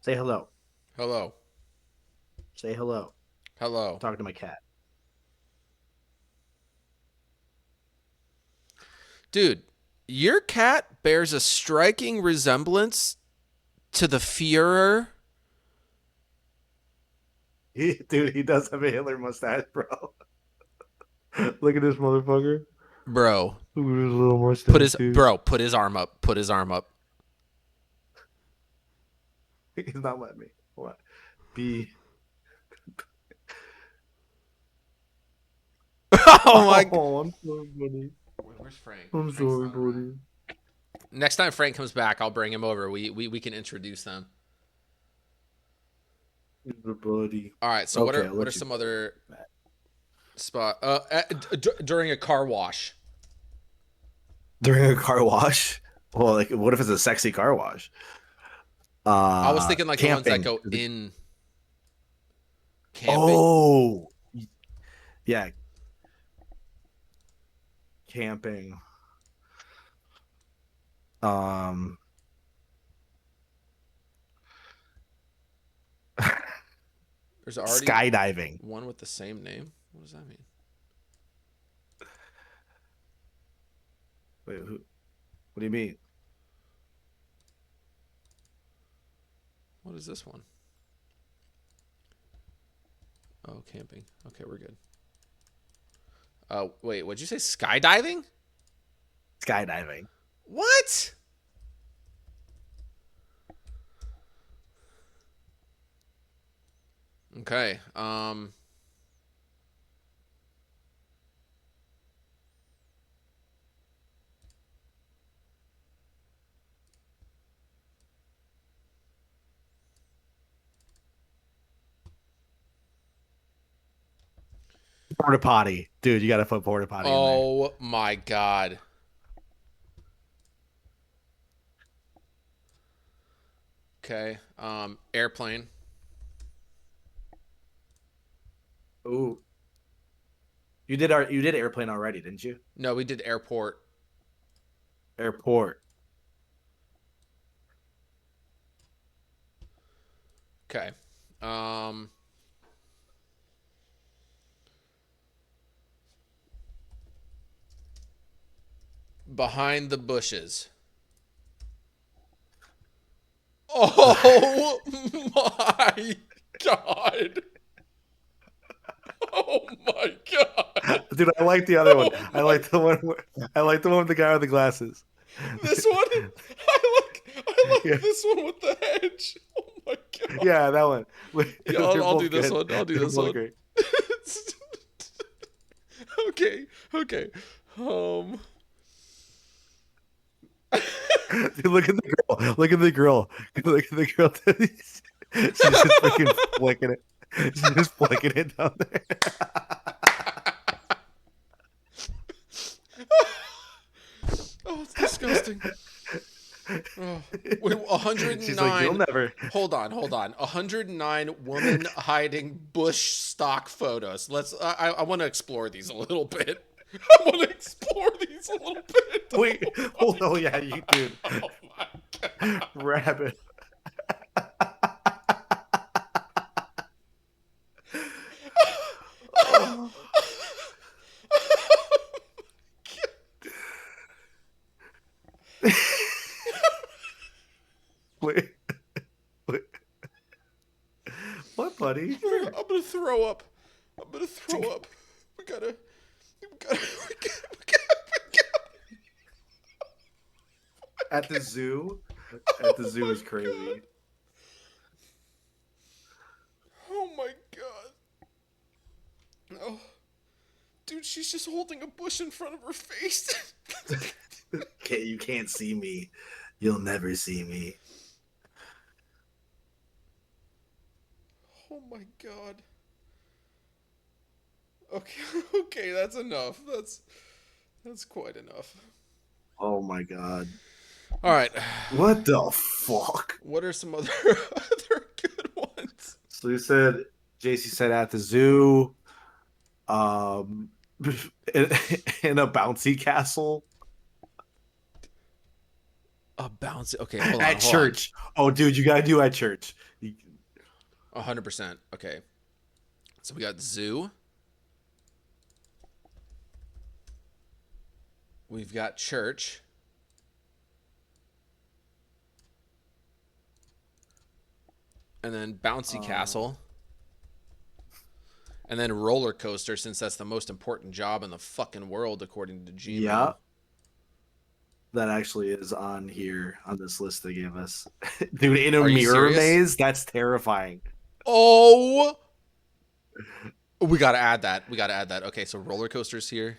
Say hello. Hello. Say hello. Hello. Talk to my cat. Dude, your cat bears a striking resemblance to the Führer. Dude, he does have a Hitler mustache, bro. Look at this motherfucker. Bro. Look at his little mustache. Put his arm up. Put his arm up. He's not letting me. What? Be. Oh my god. Oh, I'm sorry, buddy. Where's Frank? I'm sorry, buddy. Next time Frank comes back, I'll bring him over. We can introduce them. He's a buddy. All right. So Okay, what are some other spot during a car wash? During a car wash? Well, like, what if it's a sexy car wash? I was thinking like camping. the ones that go in camping. Oh, yeah. Camping. There's already skydiving. one with the same name. What does that mean? Wait, who? What do you mean? What is this one? Oh, camping. Okay, we're good. Wait, what'd you say? Skydiving? Skydiving. What? Okay. Porta potty, dude. You got to put porta potty in there. Oh my God. Okay. Airplane. Ooh, you did airplane already, didn't you? No, we did airport. Airport. Okay. Um, behind the bushes. Oh my God. Oh my God. Dude, I like the other one. Oh I my, like the one. I like the one with the guy with the glasses. this one? I like Yeah, this one with the hedge. Oh my God. yeah, that one. Yeah, They're I'll do both this good. one. I'll do They're this both one. great. Okay. Okay. Um Dude, look at the girl. Look at the girl. Look at the girl. She's just freaking flicking it. She's just flicking it down there. Oh, it's disgusting. Oh. Wait, She's like, you'll 109. never. Hold on. 109 woman hiding bush stock photos. I want to explore these a little bit. I want to explore these a little bit. Wait, hold on. Yeah, you dude. Oh my God. Rabbit. Oh. Wait, wait. What, buddy? I'm gonna throw up. I'm gonna throw up. We gotta. We gotta. At the zoo? At the zoo my is crazy. Oh my God. Oh. Dude, she's just holding a bush in front of her face. Okay, you can't see me. You'll never see me. Oh my God. Okay, okay, that's enough. That's quite enough. Oh my god. All right. What the fuck? What are some other other good ones? So you said JC said at the zoo, um in, in a bouncy castle. A bouncy. Okay, hold on. At church. Oh dude, you gotta do at church. 100%. Okay. So we got zoo. We've got church. And then bouncy castle. And then roller coaster, since that's the most important job in the fucking world, according to Gmail. Yeah. That actually is on here on this list they gave us. Dude, in a Are you mirror serious? maze? That's terrifying. Oh, we gotta add that. We gotta add that. Okay, so roller coasters here.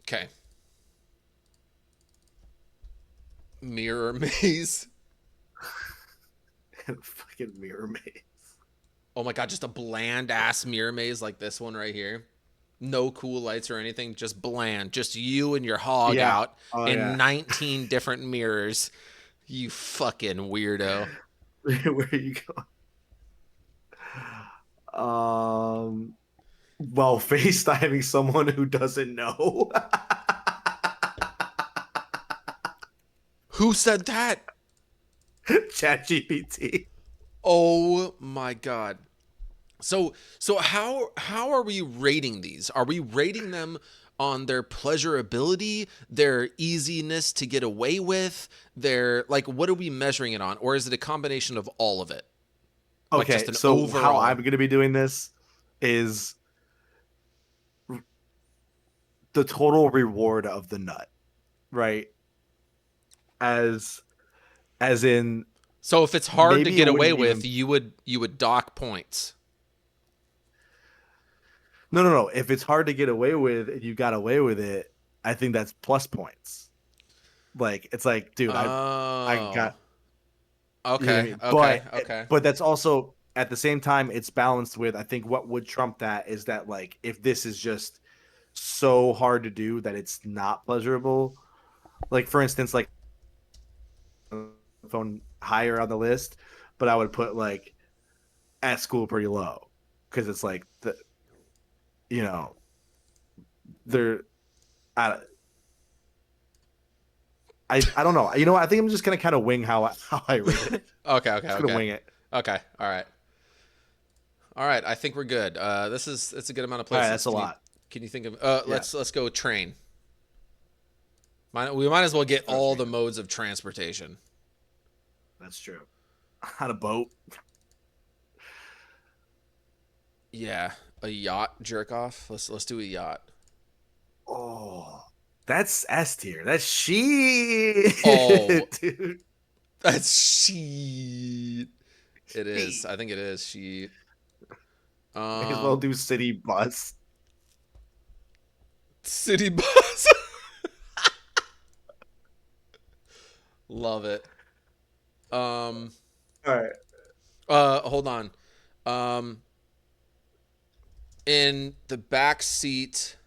Okay. Mirror maze. Fucking mirror maze. Oh my god, just a bland ass mirror maze like this one right here. No cool lights or anything, just bland. Just you and your hog Yeah. out Oh, in yeah. 19 different mirrors. You fucking weirdo. Where are you going? Well, FaceTiming someone who doesn't know. Who said that? ChatGPT. Oh my god. So how are we rating these? Are we rating them on their pleasurability, their easiness to get away with, their like what are we measuring it on? Or is it a combination of all of it? Like Okay, just an so how overall. I'm going to be doing this is the total reward of the nut, right? as in So if it's hard to maybe it get away wouldn't with, even. you would dock points. No. If it's hard to get away with and you got away with it, I think that's plus points. Like it's like, dude, I Oh. got, you know what I Okay. mean. Okay. Okay. But that's also at the same time it's balanced with, I think what would trump that is that like if this is just so hard to do that it's not pleasurable. Like for instance, like phone higher on the list, but I would put like at school pretty low because it's like you know they're I, I don't know. You know what? I think I'm just gonna kind of wing how I rate it. Okay. Okay. Just gonna Okay. wing it. Okay. All right. All right. I think we're good. It's a good amount of All right, places. that's a lot. Can you think of? Yeah, Let's go train. We might as well get all okay, the modes of transportation. that's true. On a boat. Yeah, a yacht jerk off. Let's do a yacht. Oh, that's S tier. That's she, Oh, dude. that's she. It is. She. I think it is she. May as well Um, do city bus. city bus. Love it. Um. All right. Hold on. Um. In the back seat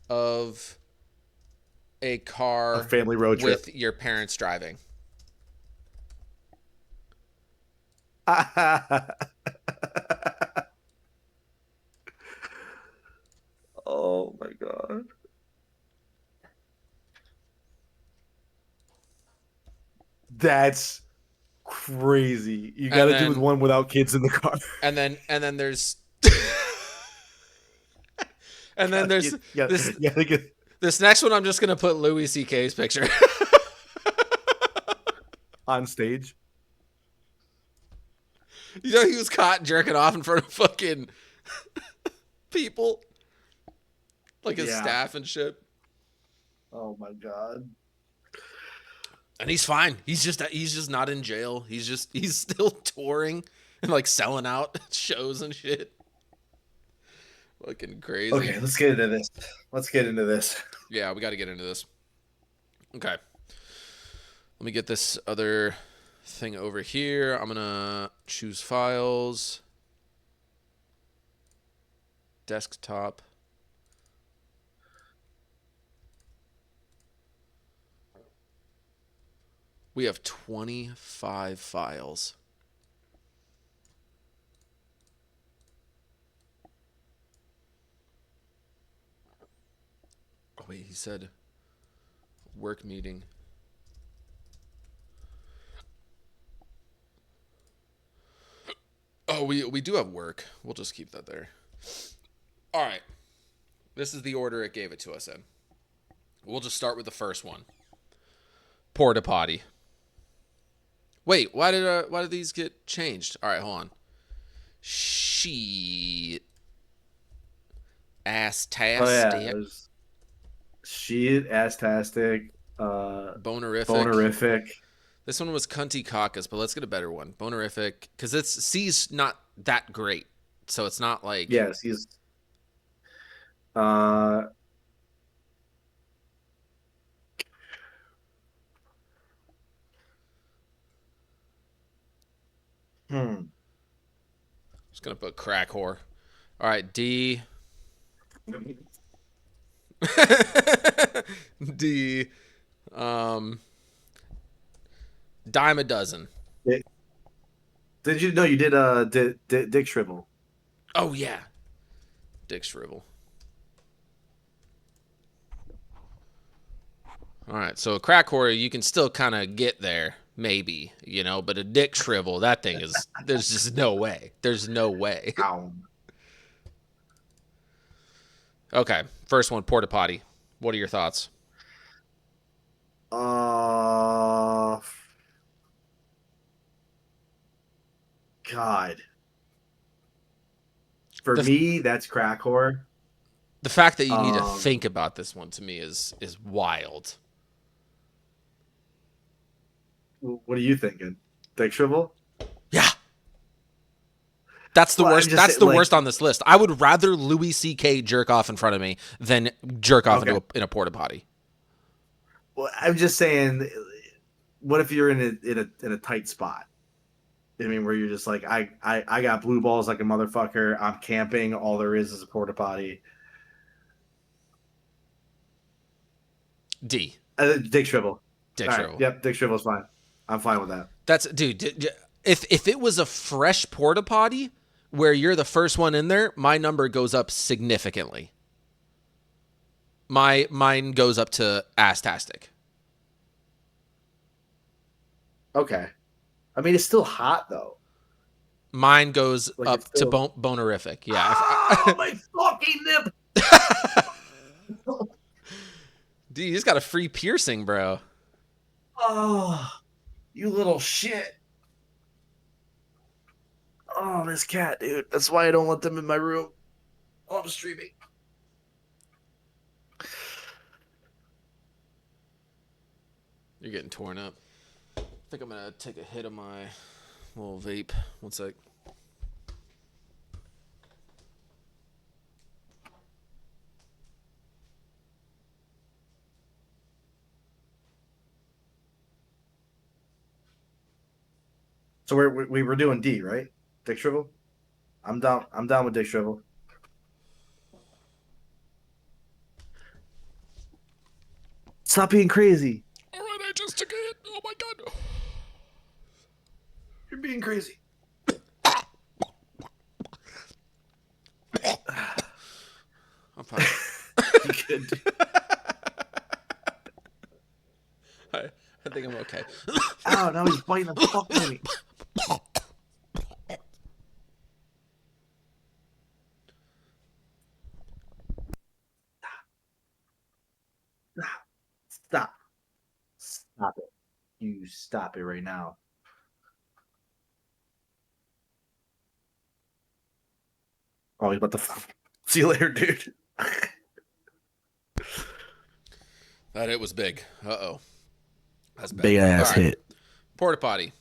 of a A car family road trip. with your parents driving. Oh my god. That's crazy. You got And to do with then one without kids in the car. and then there's and then gotta there's get, yeah, this you gotta get this next one. I'm just gonna put Louis C.K.'s picture. on stage. You know, he was caught jerking off in front of fucking people, like his Yeah. staff and shit. Oh my god. And he's fine. He's just not in jail. He's still touring and like selling out shows and shit. Fucking crazy. Okay, let's get into this. Let's get into this. Yeah, we got to get into this. Okay. Let me get this other thing over here. I'm gonna choose files. Desktop. We have 25 files. Oh wait, he said work meeting. Oh, we do have work. We'll just keep that there. All right. This is the order it gave it to us in. We'll just start with the first one. Porta potty. Wait, why did these get changed? All right, hold on. Shit. Ass-tastic. Oh yeah, there's shit, ass-tastic, Bonerific. bonerific. This one was cunty caucus, but let's get a better one. Bonerific, because it's C's not that great, so it's not like Yes, he's uh hmm. just gonna put crack whore. All right, D. D. Dime a dozen. Did you know you did Dick Shrivel? Oh yeah, Dick Shrivel. All right, so a crack whore you can still kind of get there, maybe, but a dick shrivel, that thing is there's just no way. There's no way. Ow. Okay, first one, porta potty. What are your thoughts? Uh God. For The me, that's crack whore. the fact that you need to Um, think about this one to me is wild. What are you thinking? Dick shrivel? Yeah. That's the Well, I'm worst. just That's saying, the like, worst on this list. I would rather Louis C.K. jerk off in front of me than jerk off Okay. in a porta potty. Well, I'm just saying, what if you're in a tight spot? I mean, where you're just like, I got blue balls like a motherfucker. I'm camping. All there is a porta potty. D. Dick shrivel. Dick All right. shrivel. Yep. Dick shrivel's fine. I'm fine with that. That's dude. If it was a fresh porta potty where you're the first one in there, my number goes up significantly. Mine goes up to ass-tastic. Okay. I mean, it's still hot though. Mine goes Like, up it's to still. bonerific. Yeah. Oh, my fucking nip! Dude, you just got a free piercing, bro. Oh, you little shit. Oh, this cat, dude. That's why I don't let them in my room while I'm streaming. You're getting torn up. I think I'm gonna take a hit of my little vape. One sec. So we were doing D, right? Dick shrivel. I'm down. I'm down with dick shrivel. Stop being crazy. All right, I just took a hit. Oh my god. You're being crazy. I'm fine. Good. I think I'm okay. Ow! Now he's biting the fuck out of me. Stop. Stop it. You stop it right now. Oh, he's about to. See you later, dude. That hit was big. Uh-oh. That's bad. Big ass All right. hit. Porta potty.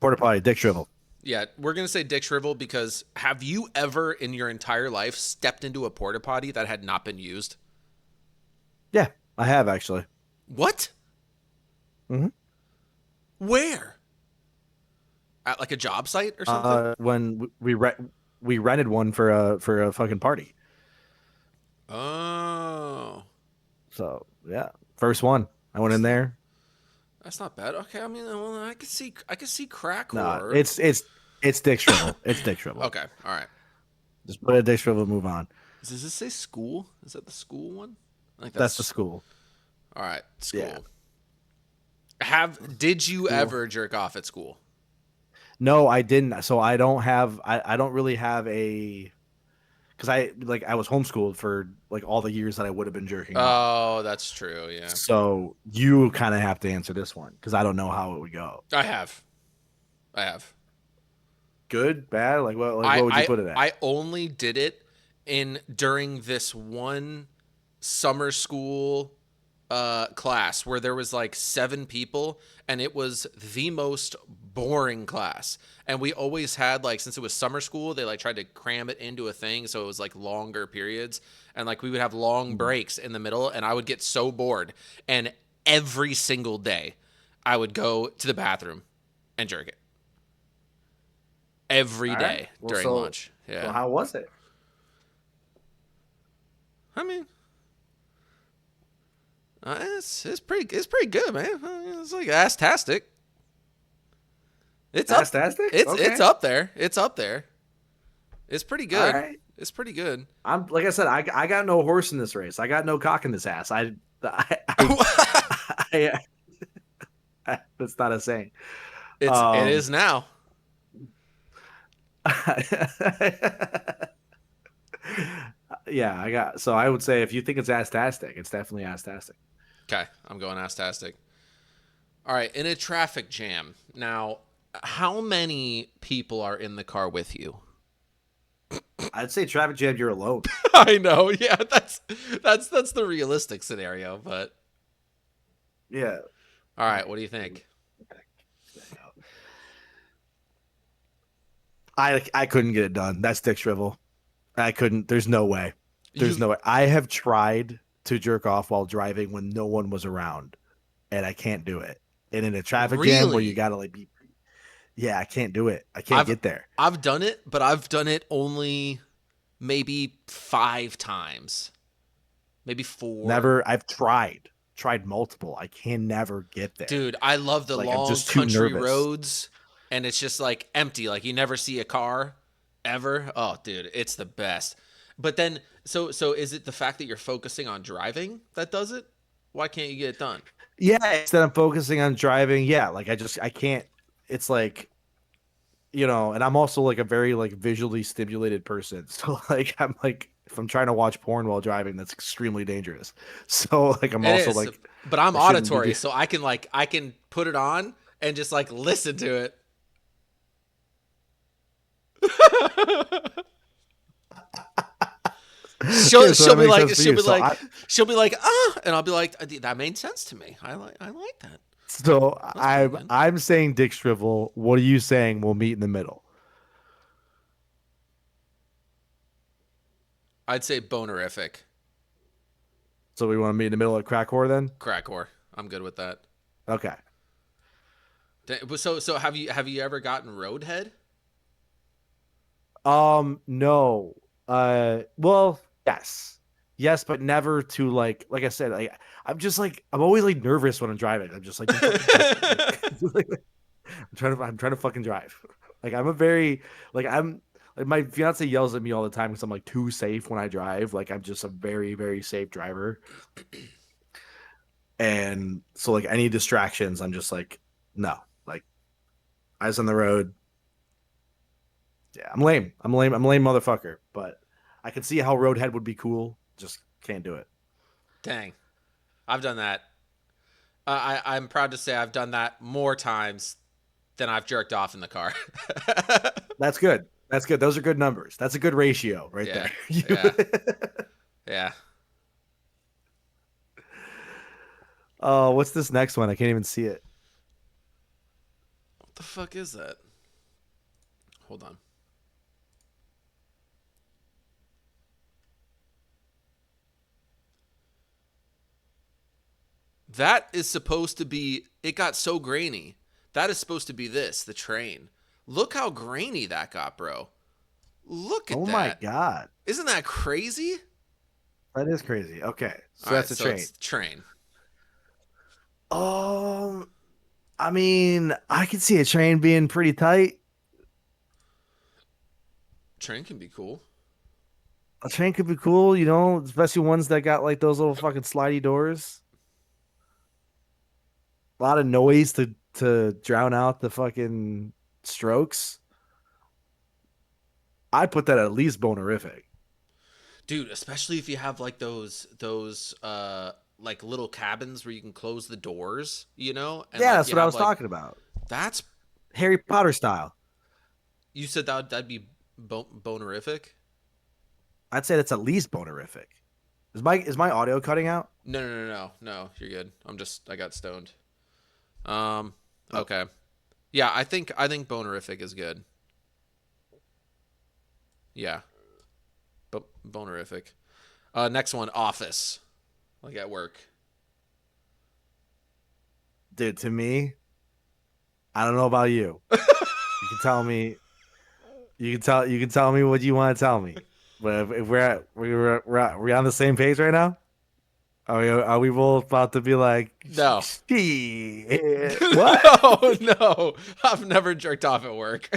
Porta potty, dick shrivel. Yeah, we're going to say dick shrivel because have you ever in your entire life stepped into a porta potty that had not been used? Yeah, I have actually. What? Mhm. Where? At like a job site or something? When we rented one for a fucking party. Oh. So yeah, first one. I went in there. That's not bad. Okay, I mean, well, I could see crack No, horror. it's dick shrivel. It's dick shrivel. Okay, all right. Just put a dick shrivel and move on. Does this say school? Is that the school one? I think That's the school. All right, school. Yeah. Did you ever jerk off at school? No, I didn't. So I don't have. I don't really have a. Because I was homeschooled for like all the years that I would have been jerking off. Oh, that's true. Yeah, So you kind of have to answer this one because I don't know how it would go. I have. Good, bad, like what would you put it at? I only did it during this one summer school class where there was like 7 people and it was the most boring class. And we always had like, since it was summer school, they like tried to cram it into a thing. So it was like longer periods and like we would have long breaks in the middle and I would get so bored. And every single day I would go to the bathroom and jerk it. Every All day right. Well, during so- lunch. Yeah. So how was it? I mean, it's pretty good, man. It's like ass-tastic. It's up. Fantastic? It's Okay. up there. It's up there. It's pretty good. All right. It's pretty good. I'm like I said, I got no horse in this race. I got no cock in this ass. That's not a saying. It is now. Yeah, I would say if you think it's ass-tastic, it's definitely ass-tastic. Okay, I'm going ass-tastic. All right, in a traffic jam. Now, how many people are in the car with you? I'd say traffic jam, you're alone. I know. Yeah, that's the realistic scenario, but Yeah. all right, what do you think? I couldn't get it done. That's dick shrivel. I couldn't. There's no way. There's You no way. I have tried to jerk off while driving when no one was around, and I can't do it. And in a traffic jam where you really? gotta like be, yeah, I can't do it. I can't I've get there. I've done it, but I've done it only maybe 5 times, maybe 4. Never. I've tried multiple. I can never get there. Dude, I love the Like I'm long just too country nervous. roads, and it's just like empty. Like you never see a car ever. Oh, dude, it's the best. But then, so is it the fact that you're focusing on driving that does it? Why can't you get it done? Yeah, instead I'm focusing on driving. Yeah, like I can't. It's like and I'm also like a very like visually stimulated person. So like I'm like if I'm trying to watch porn while driving, that's extremely dangerous. So like I'm It also is, like but I'm I shouldn't be. auditory, so I can put it on and just like listen to it. Okay, so that makes sense for She'll you. be like she'll be like and I'll be like that made sense to me. I like that. So That's pretty good. I'm saying Dick Shrivel. What are you saying? We'll meet in the middle. I'd say bonerific, So we want to meet in the middle at Crack Whore then? crack whore. I'm good with that. Okay. So have you ever gotten roadhead? No. Well, yes. Yes, but never to like I said, I'm always like nervous when I'm driving. I'm just like, don't fucking touch me. I'm trying to fucking drive. Like I'm a very I'm like my fiance yells at me all the time because I'm like too safe when I drive. Like I'm just a very, very safe driver. And so like any distractions, I'm just like, no. Like eyes on the road. Yeah, I'm lame. I'm a lame motherfucker. But I can see how Roadhead would be cool. Just can't do it. Dang, I've done that. I'm proud to say I've done that more times than I've jerked off in the car. That's good. That's good. Those are good numbers. That's a good ratio right Yeah, there. yeah, yeah. Oh, what's this next one? I can't even see it. What the fuck is that? Hold on. That is supposed to be. It got so grainy. That is supposed to be the train. Look how grainy that got, bro. Look at Oh my that. god. Isn't that crazy? That is crazy. Okay. So All right, that's a so train. it's the train. Um, I mean, I can see a train being pretty tight. Train can be cool. A train could be cool, especially ones that got like those little fucking slidey doors. A lot of noise to drown out the fucking strokes. I'd put that at least bonerific. Dude, especially if you have like those like little cabins where you can close the doors, and Yeah, like that's you what I have was like talking about. that's Harry Potter style. you said that'd be bonerific? I'd say that's at least bonerific. Is my audio cutting out? No, you're good. I got stoned. Um Oh. okay. Yeah, I think bonerific is good. Yeah. But bonerific. Next one, office. Like at work. Dude, to me, I don't know about you. You can tell me. You can tell me what you want to tell me. But if we're on the same page right now, are we both about to be like, No. shit? What? No. I've never jerked off at work.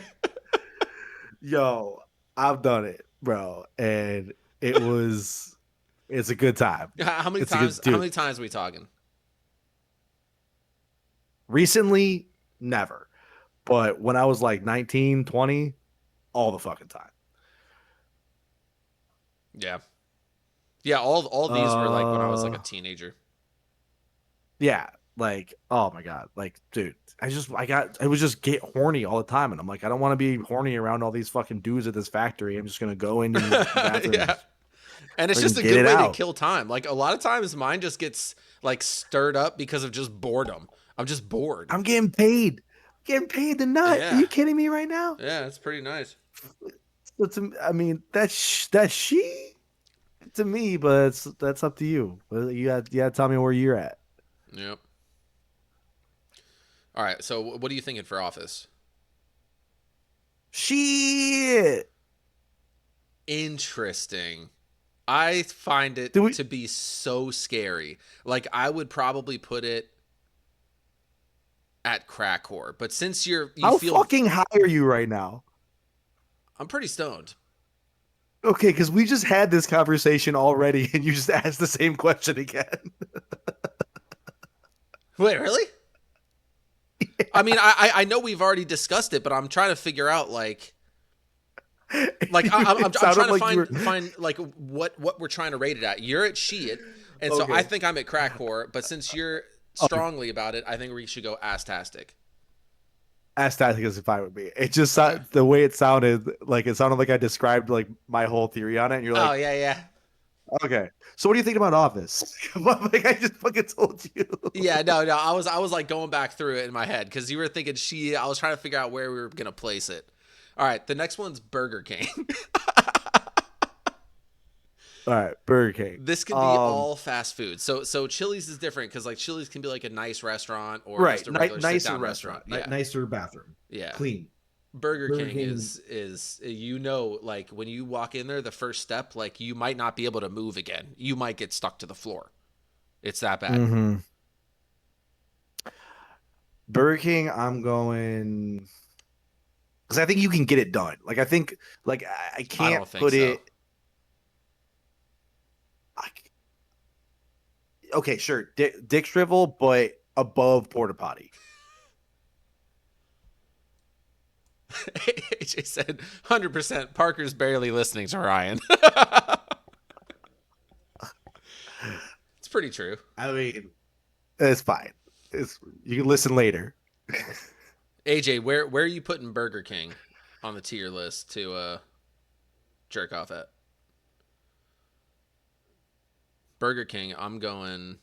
Yo, I've done it, bro, and it's a good time. How many It's a good times? How dude. many times are we talking? Recently, never. But when I was like 19, 20, all the fucking time. Yeah, yeah. All these were like when I was like a Uh, teenager. yeah, like oh my god, like dude, I was just get horny all the time, and I'm like, I don't want to be horny around all these fucking dudes at this factory. I'm just gonna go into the bathroom Yeah, and it's and just a get good it way to out. kill time. Like a lot of times, mine just gets like stirred up because of just boredom. I'm just bored. I'm getting paid. Getting paid to nut. Are Yeah, you kidding me right now? yeah. It's pretty nice. So I mean, that's she to me, but that's up to you. Well, you got to tell me where you're at. Yep. All right. So what are you thinking for office? Shit. Interesting. I find it Do we? to be so scary. Like I would probably put it at crackcore, but since you How feel fucking high are you right now? I'm pretty stoned. Okay, because we just had this conversation already, and you just asked the same question again. Wait, really? I mean, I know we've already discussed it, but I'm trying to figure out I'm It sounded trying to like you were find like what we're trying to rate it at. You're at she it, and so I okay. think I'm at crackcore, but since you're Okay. strongly about it, I think we should go astastic. Aesthetic is fine with me. It just Okay. the way it sounded like I described like my whole theory on it, and you're Oh like, yeah, yeah. okay. So what do you think about Office? Like I just fucking told you. Yeah, no, no. I was like going back through it in my head because you were thinking she. I was trying to figure out where we were gonna place it. All right, the next one's Burger King. All right, Burger King. This can be all fast food. So Chili's is different because like Chili's can be like a nice restaurant or Right, just a regular sit nicer down restaurant. Yeah, nicer bathroom, yeah. clean. Burger Burger King King. is like when you walk in there, the first step, like you might not be able to move again. You might get stuck to the floor. It's that bad. Mm-hmm. Burger King. I'm going because I think you can get it done. Like I think, like I I can't don't think put so. it. I, okay, sure, Dick Shrivel, but above porta potty. AJ said 100%. Parker's barely listening to Ryan. It's pretty true. I mean, it's fine. It's you can listen later. AJ, where are you putting Burger King on the tier list to jerk off at? Burger King, I'm going.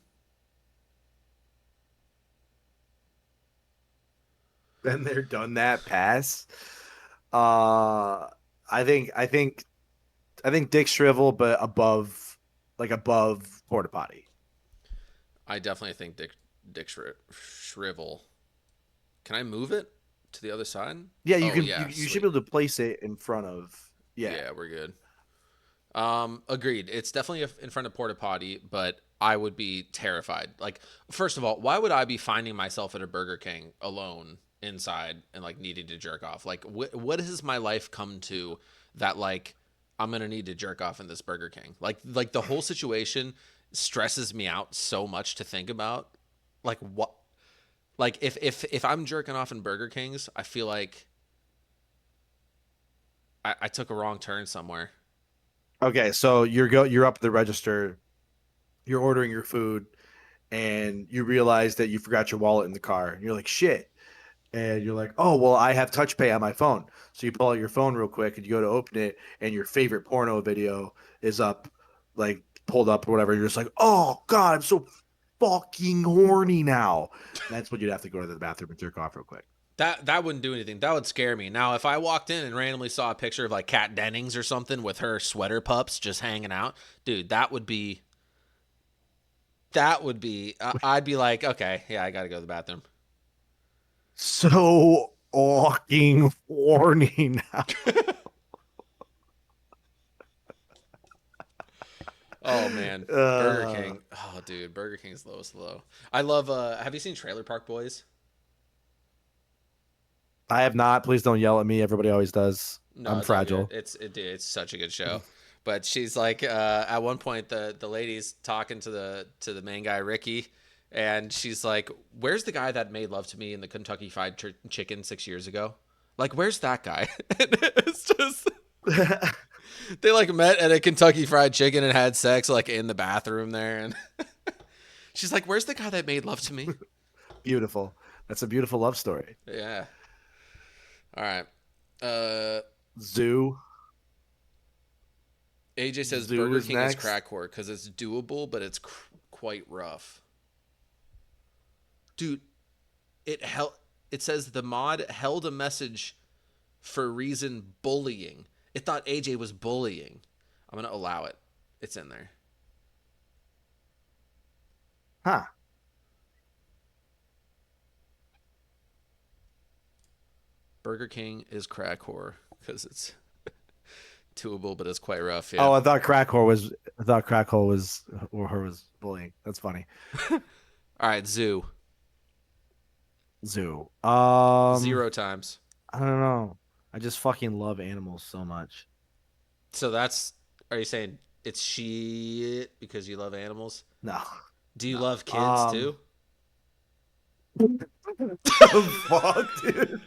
Been there, done that. Pass. Uh, I think Dick Shrivel, but above porta potty. I definitely think Shrivel. Can I move it to the other side? Yeah, you Oh can. yeah, You should sweet. be able to place it in front of. Yeah. Yeah, we're good. Agreed. It's definitely in front of porta potty, but I would be terrified. Like, first of all, why would I be finding myself at a Burger King alone inside and like needing to jerk off? Like, what has my life come to that like I'm gonna need to jerk off in this Burger King? Like the whole situation stresses me out so much to think about. Like what? Like if I'm jerking off in Burger Kings, I feel like I took a wrong turn somewhere. Okay, so you're up at the register, you're ordering your food, and you realize that you forgot your wallet in the car. And you're like, shit. And you're like, oh well, I have touch pay on my phone. So you pull out your phone real quick and you go to open it, and your favorite porno video is up, like pulled up or whatever. You're just like, oh god, I'm so fucking horny now. That's when you'd have to go to the bathroom and jerk off real quick. That wouldn't do anything. That would scare me. Now, if I walked in and randomly saw a picture of like Kat Dennings or something with her sweater pups just hanging out, dude, I'd be like, okay, yeah, I got to go to the bathroom. So fucking horny now. Oh man, Burger Uh, King. Oh dude, Burger King's lowest low. I love have you seen Trailer Park Boys? I have not. Please don't yell at me. Everybody always does. No, I'm it's all good. fragile. Dude, it's such a good show. But she's like, at one point, the lady's talking to the main guy Ricky, and she's like, "Where's the guy that made love to me in the Kentucky Fried Chicken 6 years ago? Like, where's that guy?" And it's just they like met at a Kentucky Fried Chicken and had sex like in the bathroom there, and she's like, "Where's the guy that made love to me?" Beautiful. That's a beautiful love story. Yeah. All right. Uh, Zoo. AJ says Zoo Burger is King is next. crackcore because it's doable, but it's quite rough. Dude, it says the mod held a message for reason bullying. It thought AJ was bullying. I'm going to allow it. It's in there. Huh. Burger King is crack whore because it's doable, but it's quite rough. Oh, Yeah. I thought Crackhole was or her was bullying. That's funny. All right, zoo. Zoo. 0 times. I don't know. I just fucking love animals so much. So that's. Are you saying it's shit because you love animals? No. Do you love kids too? Fuck, dude.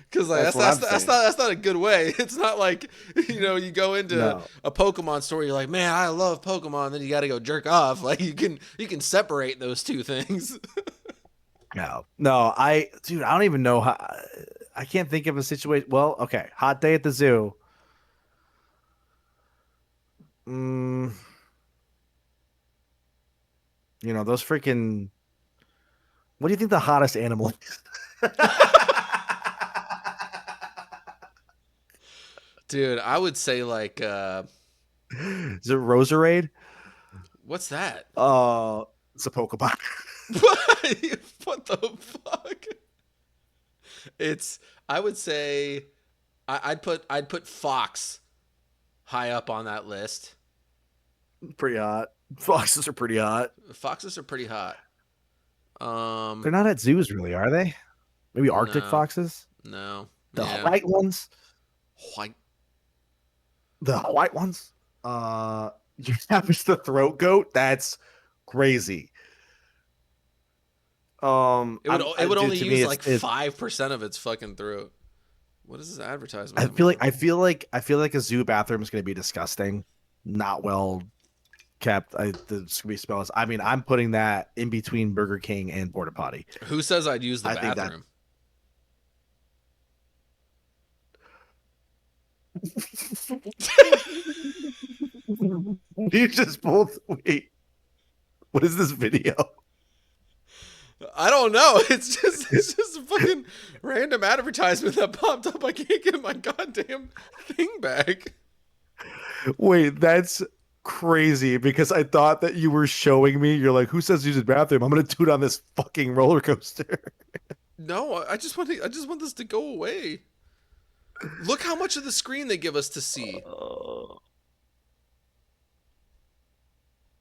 Because like That's what I'm saying. that's not a good way. It's not like you go into No. a Pokemon store, you're like, man, I love Pokemon. Then you got to go jerk off. Like you can separate those two things. No, I don't even know how. I can't think of a situation. Well, okay, hot day at the zoo. Those freaking. What do you think the hottest animal is? Dude, I would say like, Is it Roserade? what's that? It's a Pokemon. What the fuck? I would say, I'd put Fox high up on that list. Pretty hot. Foxes are pretty hot. Foxes are pretty hot. They're not at zoos, really, are they? Maybe Arctic No. foxes. No. The Yeah. white ones. White. The white ones. You happens the throat goat. That's crazy. It would only to use me, like 5% of its fucking throat. What is this advertisement? I feel like a zoo bathroom is going to be disgusting, not well kept. The Scooby spells. I mean, I'm putting that in between Burger King and Porta Potty. Who says I'd use the I think that- bathroom? You just both wait. What is this video? I don't know. It's just a fucking random advertisement that popped up. I can't get my goddamn thing back. Wait, that's crazy because I thought that you were showing me. You're like, who says use the bathroom? I'm gonna do it on this fucking roller coaster. No, I just want this to go away. Look how much of the screen they give us to see.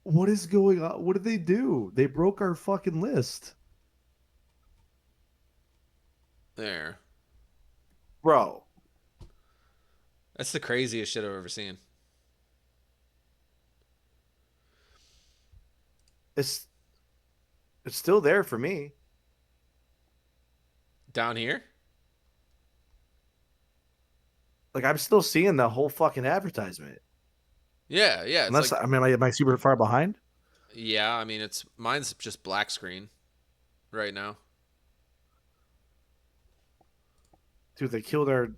What is going on? What did they do? They broke our fucking list. There. Bro. That's the craziest shit I've ever seen. It's still there for me. Down here? Like I'm still seeing the whole fucking advertisement. Yeah. It's Unless like, I mean, am I super far behind? yeah, I mean mine's just black screen right now. Dude, they killed our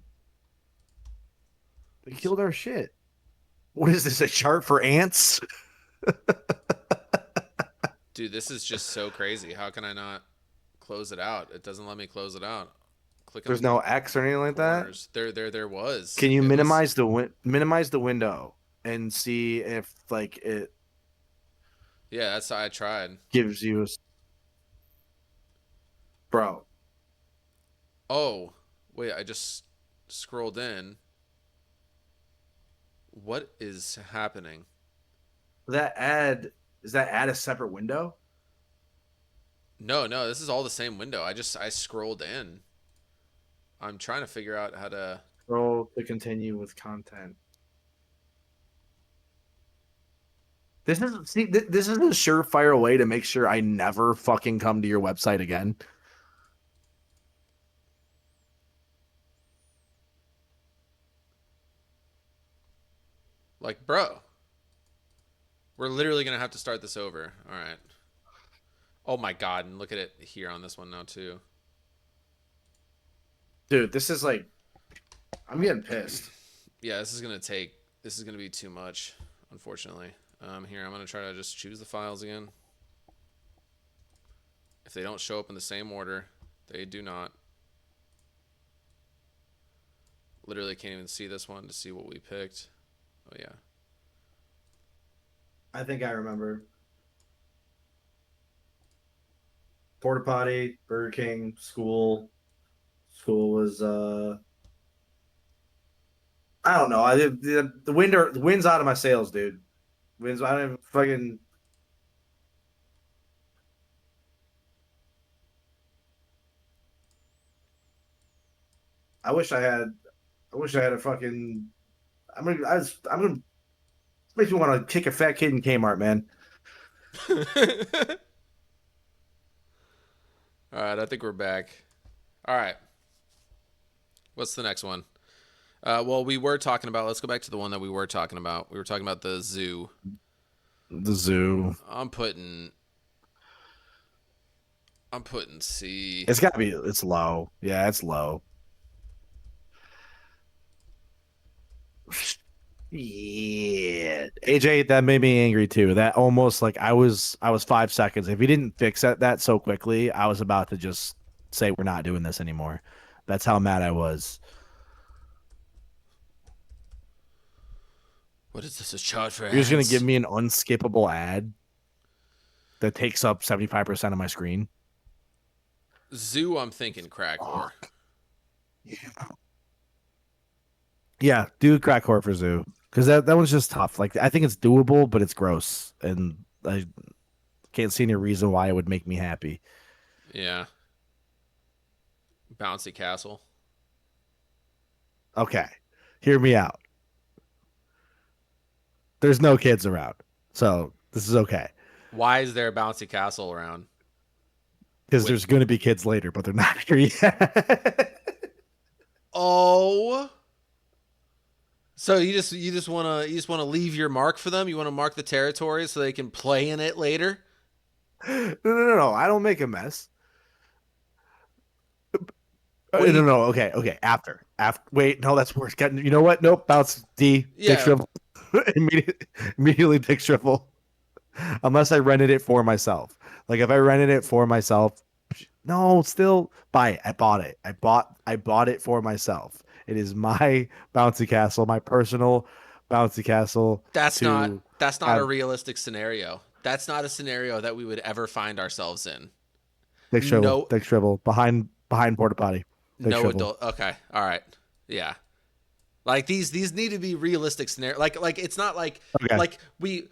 shit. What is this? A chart for ants? Dude, this is just so crazy. How can I not close it out? It doesn't let me close it out. Click on There's the no X or anything like that. corners. There was. Can you It was- minimize the window and see if like it Yeah, that's how I tried. gives you a bro? Oh, wait, I just scrolled in. What is happening? Does that add a separate window? No, this is all the same window. I scrolled in. I'm trying to figure out how to. Scroll to continue with content. This is a surefire way to make sure I never fucking come to your website again. Like, bro, we're literally gonna have to start this over. All right. Oh my god, and look at it here on this one now too. Dude, this is like I'm getting pissed. Yeah, this is gonna be too much, unfortunately. Here, I'm gonna try to just choose the files again. If they don't show up in the same order, they do not. Literally can't even see this one to see what we picked. Oh, yeah. I think I remember. Porta potty, Burger King, school. School was I don't know. The wind's out of my sails, dude. Wind's I don't even fucking. I wish I had. I wish I had a fucking. I'm gonna. This makes me want to kick a fat kid in Kmart, man. All right, I think we're back. All right. What's the next one? Well, we were talking about. Let's go back to the one that we were talking about. We were talking about the zoo. The zoo. I'm putting C. It's gotta be. It's low. Yeah, it's low. Yeah, AJ, that made me angry too. That almost like I was 5 seconds. If he didn't fix that so quickly, I was about to just say we're not doing this anymore. That's how mad I was. What is this? A chart for You're just gonna ads? give me an unskippable ad that takes up 75% of my screen. Zoo, I'm thinking crack whore. Yeah, do crack whore for zoo because that one's just tough. Like I think it's doable, but it's gross, and I can't see any reason why it would make me happy. Yeah. Bouncy castle. Okay, hear me out. There's no kids around, so this is okay. Why is there a bouncy castle around? Because there's going to be kids later, but they're not here yet. Oh. So you just want to leave your mark for them? You want to mark the territory so they can play in it later? No. I don't make a mess. What do you- No. Okay. After. Wait, no, that's worse. You know what? Nope. Bounce D. Yeah. Dick shrivel. Immediately dick shrivel. Unless I rented it for myself. Like if I rented it for myself, no, still buy it. I bought it. I bought it for myself. It is my bouncy castle, my personal bouncy castle. That's not have- a realistic scenario. That's not a scenario that we would ever find ourselves in. Dick shrivel. No- Dick shrivel behind porta potty. Dick No shrivel. adult. Okay. All right. Yeah. Like these need to be realistic scenario. Like it's not like Okay. like we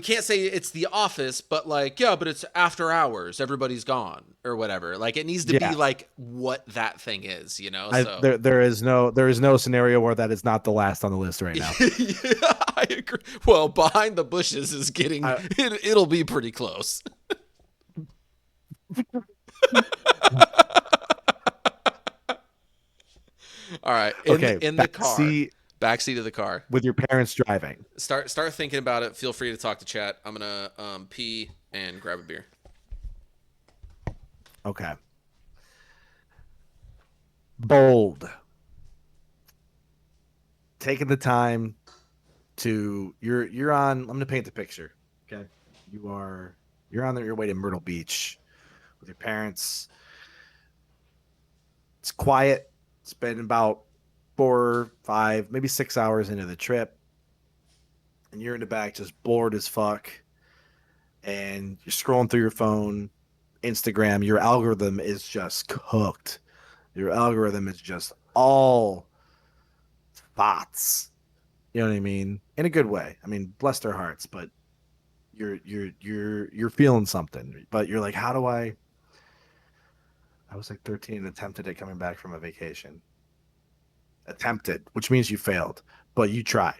can't say it's The Office, but like yeah, but it's after hours, everybody's gone or whatever. Like it needs to Yeah. be like what that thing is, you know. So There is no scenario where that is not the last on the list right now. yeah, I agree. Well, behind the bushes is getting it'll be pretty close. All right. In the car. Backseat of the car. With your parents driving. Start thinking about it. Feel free to talk to chat. I'm gonna pee and grab a beer. Okay. Bold. Taking the time to you're on. I'm gonna paint the picture. Okay. You're on your way to Myrtle Beach with your parents. It's quiet. It's been about 4, 5, maybe 6 hours into the trip, and you're in the back just bored as fuck, and you're scrolling through your phone, Instagram. Your algorithm is just cooked. Your algorithm is just all thoughts. You know what I mean? In a good way. I mean, bless their hearts, but you're feeling something. But you're like, how do I was like 13 and attempted it coming back from a vacation. Attempted, which means you failed, but you tried.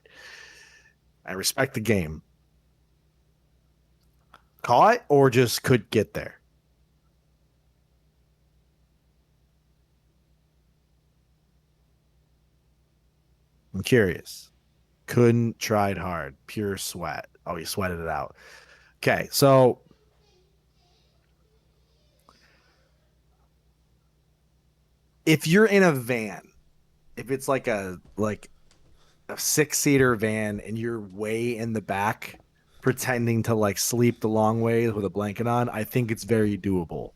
I respect the game. Call it or just could get there? I'm curious. Couldn't, tried hard, pure sweat. Oh, you sweated it out. Okay, so if you're in a van, if it's like a 6-seater van and you're way in the back pretending to like sleep the long way with a blanket on, I think it's very doable.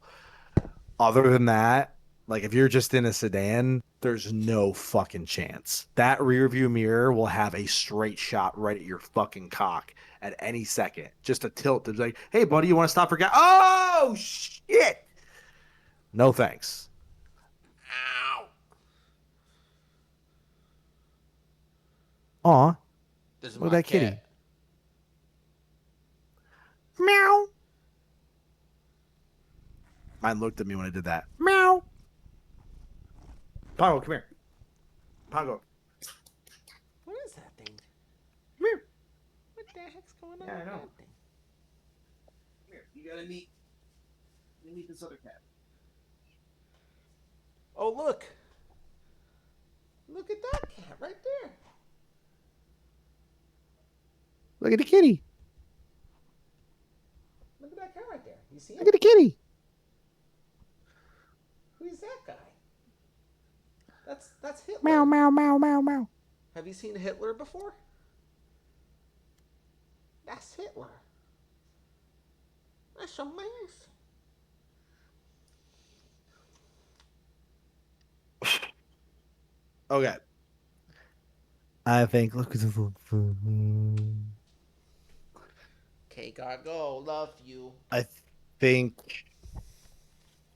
Other than that, like if you're just in a sedan, there's no fucking chance. That rear view mirror will have a straight shot right at your fucking cock at any second. Just a tilt to be like, hey buddy, you want to stop for gas? Oh shit! No thanks. Ow. Aw, This is look at my that cat. kitty. Meow. Mine looked at me when I did that. Meow. Pongo, come here. Pongo. What is that thing? Come here. What the heck's going on? Yeah, I with know. that thing? Come here. You gotta meet this other cat. Oh, look. Look at that cat right there. Look at the kitty. Look at that cat right there. You see Look him? at the kitty. Who's that guy? That's Hitler. Meow, meow, meow, meow, meow. Have you seen Hitler before? That's Hitler. That's amazing. Okay. I think look at this little Okay, gotta go. Love you. I think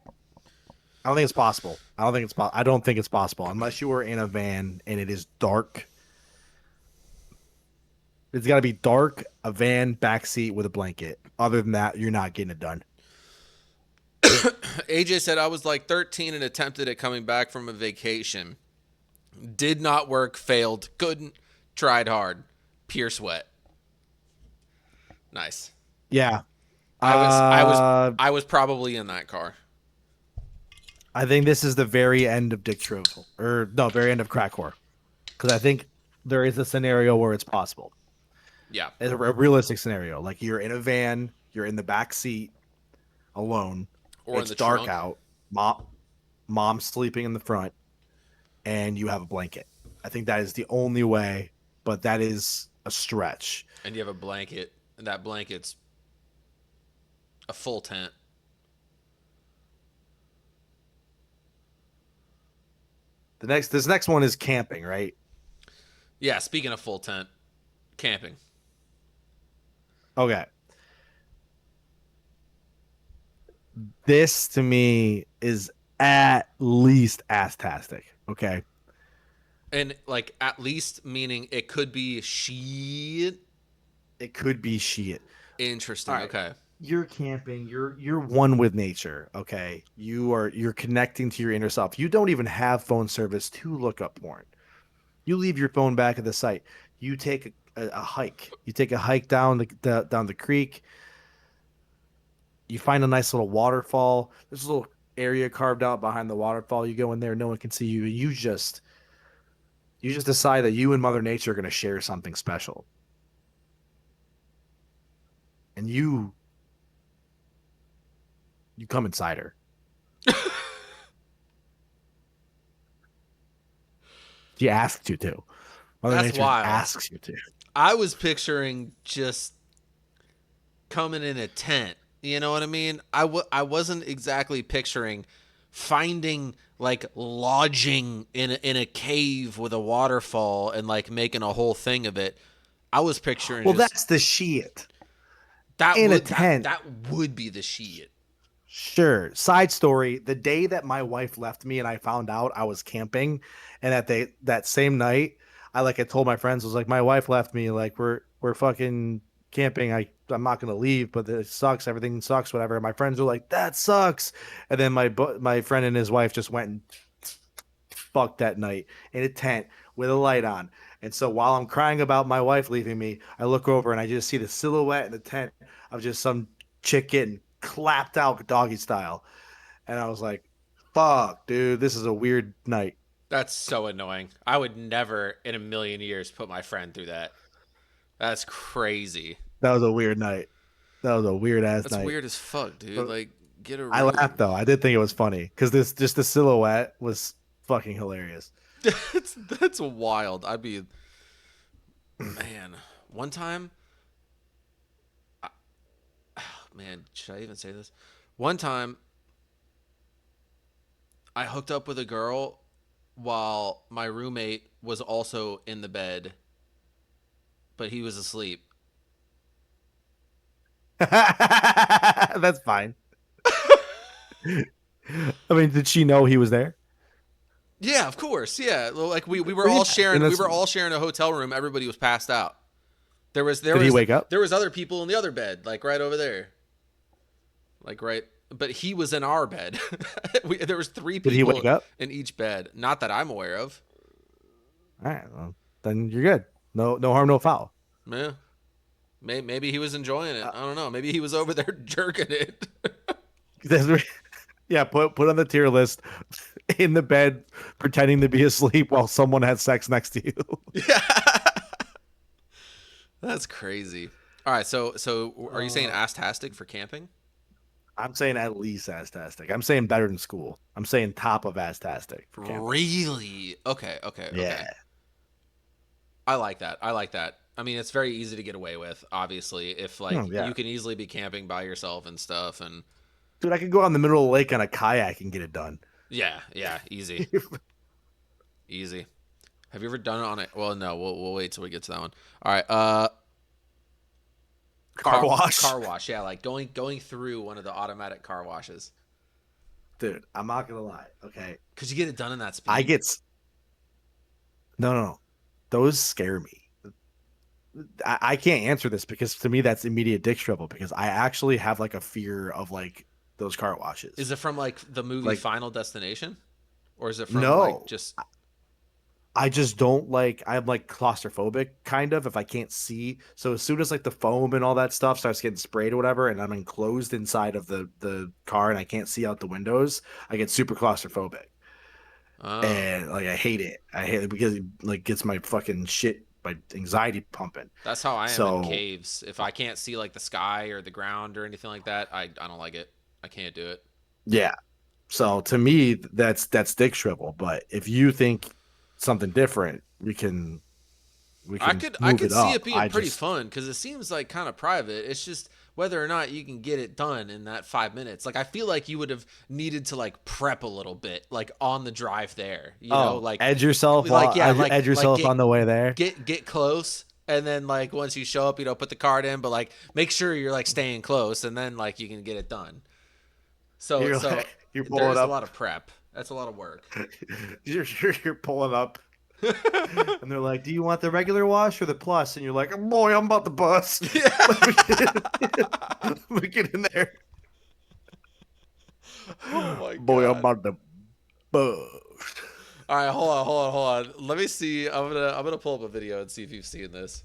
I don't think it's possible. I don't think it's I don't think it's possible unless you were in a van and it is dark. It's got to be dark, a van, backseat with a blanket. Other than that, you're not getting it done. AJ said I was like 13 and attempted at coming back from a vacation. Did not work, failed, couldn't, tried hard. Pure sweat. Nice. Yeah. I was probably in that car. I think this is the very end of Dick Travel, or no, very end of Crack Whore, because I think there is a scenario where it's possible. Yeah. It's a realistic scenario, like you're in a van, you're in the back seat, alone. Or It's in the dark trunk. out. Mom's sleeping in the front, and you have a blanket. I think that is the only way, but that is a stretch. And you have a blanket, and that blanket's a full tent. This next one is camping, right? Yeah, speaking of full tent, camping. Okay. This to me is at least ass-tastic. Okay. And like at least meaning it could be shit. It could be shit. Interesting. All right. Okay. You're camping, you're one with nature, okay? You're connecting to your inner self. You don't even have phone service to look up porn. You leave your phone back at the site. You take a hike. You take a hike down down the creek. You find a nice little waterfall. There's a little area carved out behind the waterfall. You go in there, no one can see you. You just decide that you and Mother Nature are going to share something special. And you come inside her. She asks you to. Mother That's Nature wild. asks you to. I was picturing just coming in a tent. You know what I mean? I wasn't exactly picturing finding like lodging in a cave with a waterfall and like making a whole thing of it. I was picturing Well, just, that's the shit. that in a would tent. that would be the shit. Sure. Side story: the day that my wife left me and I found out I was camping, and that same night, I told my friends, I was like, my wife left me. Like we're fucking camping. I'm not gonna leave, but it sucks. Everything sucks. Whatever. My friends were like, that sucks. And then my friend and his wife just went and fucked that night in a tent with a light on. And so while I'm crying about my wife leaving me, I look over and I just see the silhouette in the tent of just some chick getting clapped out doggy style. And I was like, fuck, dude, this is a weird night. That's so annoying. I would never in a million years put my friend through that. That's crazy. That was a weird night. That was a weird ass That's night. weird as fuck, dude. But Like, get a room. I laughed though. I did think it was funny because just the silhouette was fucking hilarious. That's wild. I'd be, man. One time, man, should I even say this? One time, I hooked up with a girl while my roommate was also in the bed, but he was asleep. That's fine. I mean, did she know he was there? Yeah, of course. Yeah, well, like we were Yeah, all and sharing we that's, were all sharing a hotel room. Everybody was passed out. There was there did he was wake up? there was other people in the other bed, like right over there, like right. But he was in our bed. There was three Did he people wake up? in each bed, not that I'm aware of. All right, well, then you're good. No harm, no foul. Yeah, maybe he was enjoying it. Uh, I don't know. Maybe he was over there jerking it. yeah, put on the tier list in the bed, pretending to be asleep while someone had sex next to you. Yeah, that's crazy. All right, so are you saying ass-tastic for camping? I'm saying at least astastic. I'm saying better than school. I'm saying top of astastic for camping. Really? Okay. Yeah. I like that. I like that. I mean, it's very easy to get away with, obviously, if like Oh, yeah. you can easily be camping by yourself and stuff. And Dude, I could go out in the middle of the lake on a kayak and get it done. yeah, easy, easy. Have you ever done it on it? Well, no, we'll wait till we get to that one. All right, Car wash. car wash. Yeah, like going through one of the automatic car washes. Dude, I'm not gonna lie. Okay. Could you get it done in that speed? No. Those scare me. I can't answer this because to me that's immediate dick shrivel because I actually have like a fear of like those car washes. Is it from like the movie Like, Final Destination, or is it from no. like just? I just don't like I'm like claustrophobic kind of if I can't see. So as soon as like the foam and all that stuff starts getting sprayed or whatever and I'm enclosed inside of the car and I can't see out the windows, I get super claustrophobic. Oh, And like I hate it. I hate it because it like gets my fucking shit my anxiety pumping. that's how I am So in caves. If I can't see like the sky or the ground or anything like that, I don't like it. I can't do it. yeah. So to me that's dick shrivel. But if you think something different, we I can could move it see up. it being pretty fun because it seems like kind of private. It's just whether or not you can get it done in that 5 minutes. Like I feel like you would have needed to like prep a little bit, like on the drive there. You know, like edge yourself, like yeah, like edge yourself get, on the way there. get close, and then like once you show up, put the card in, but like make sure you're like staying close, and then like you can get it done. So You're pulling there's a up. lot of prep. That's a lot of work. You're pulling up, and they're like, "Do you want the regular wash or the plus?" And you're like, "Boy, I'm about the bus. Let me get in there. Oh my Boy, I'm god. about the bus." All right, hold on. Let me see. I'm gonna pull up a video and see if you've seen this.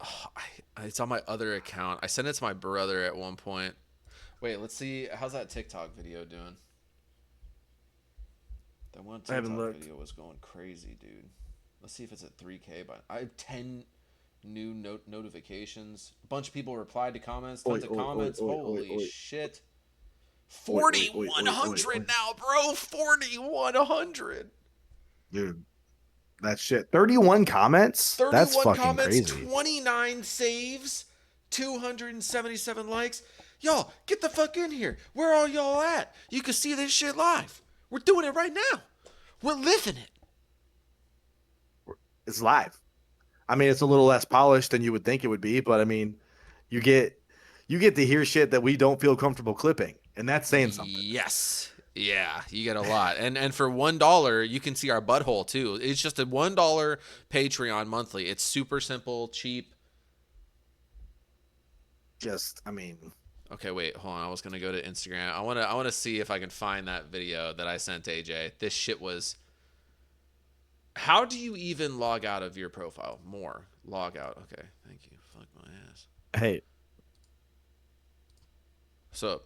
Oh, it's on my other account. I sent it to my brother at one point. Wait, let's see. How's that TikTok video doing? That one I haven't TikTok looked. video was going crazy, dude. Let's see if it's at 3K. But I have 10 new notifications. A bunch of people replied to comments. Tons of comments. Holy shit. 4,100 now, bro. 4,100. Dude, that shit. 31 comments. 31 That's fucking comments, crazy. 29 saves, 277 likes. Y'all, get the fuck in here. Where are y'all at? You can see this shit live. We're doing it right now. We're living it. It's live. I mean, it's a little less polished than you would think it would be, but I mean, you get to hear shit that we don't feel comfortable clipping, and that's saying something. Yes. Yeah, you get a lot. And for $1, you can see our butthole too. It's just a $1 Patreon monthly. It's super simple, cheap. I mean, Okay, wait, hold on. I was gonna go to Instagram. I wanna see if I can find that video that I sent to AJ. This shit was. How do you even log out of your profile? More. Log out. Okay, thank you. Fuck my ass. hey, So.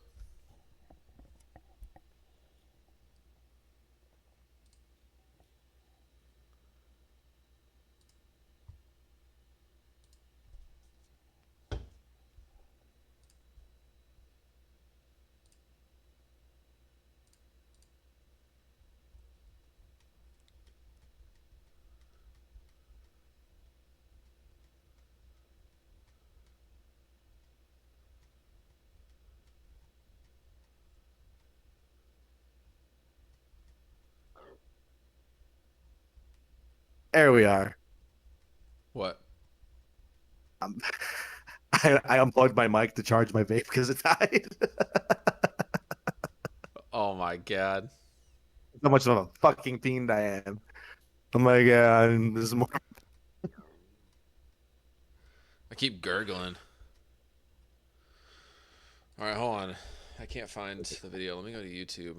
There we are. What? I unplugged my mic to charge my vape because it died. Oh my god. How much of a fucking fiend I am. I'm like, this is more. I keep gurgling. All right, hold on. I can't find the video. Let me go to YouTube.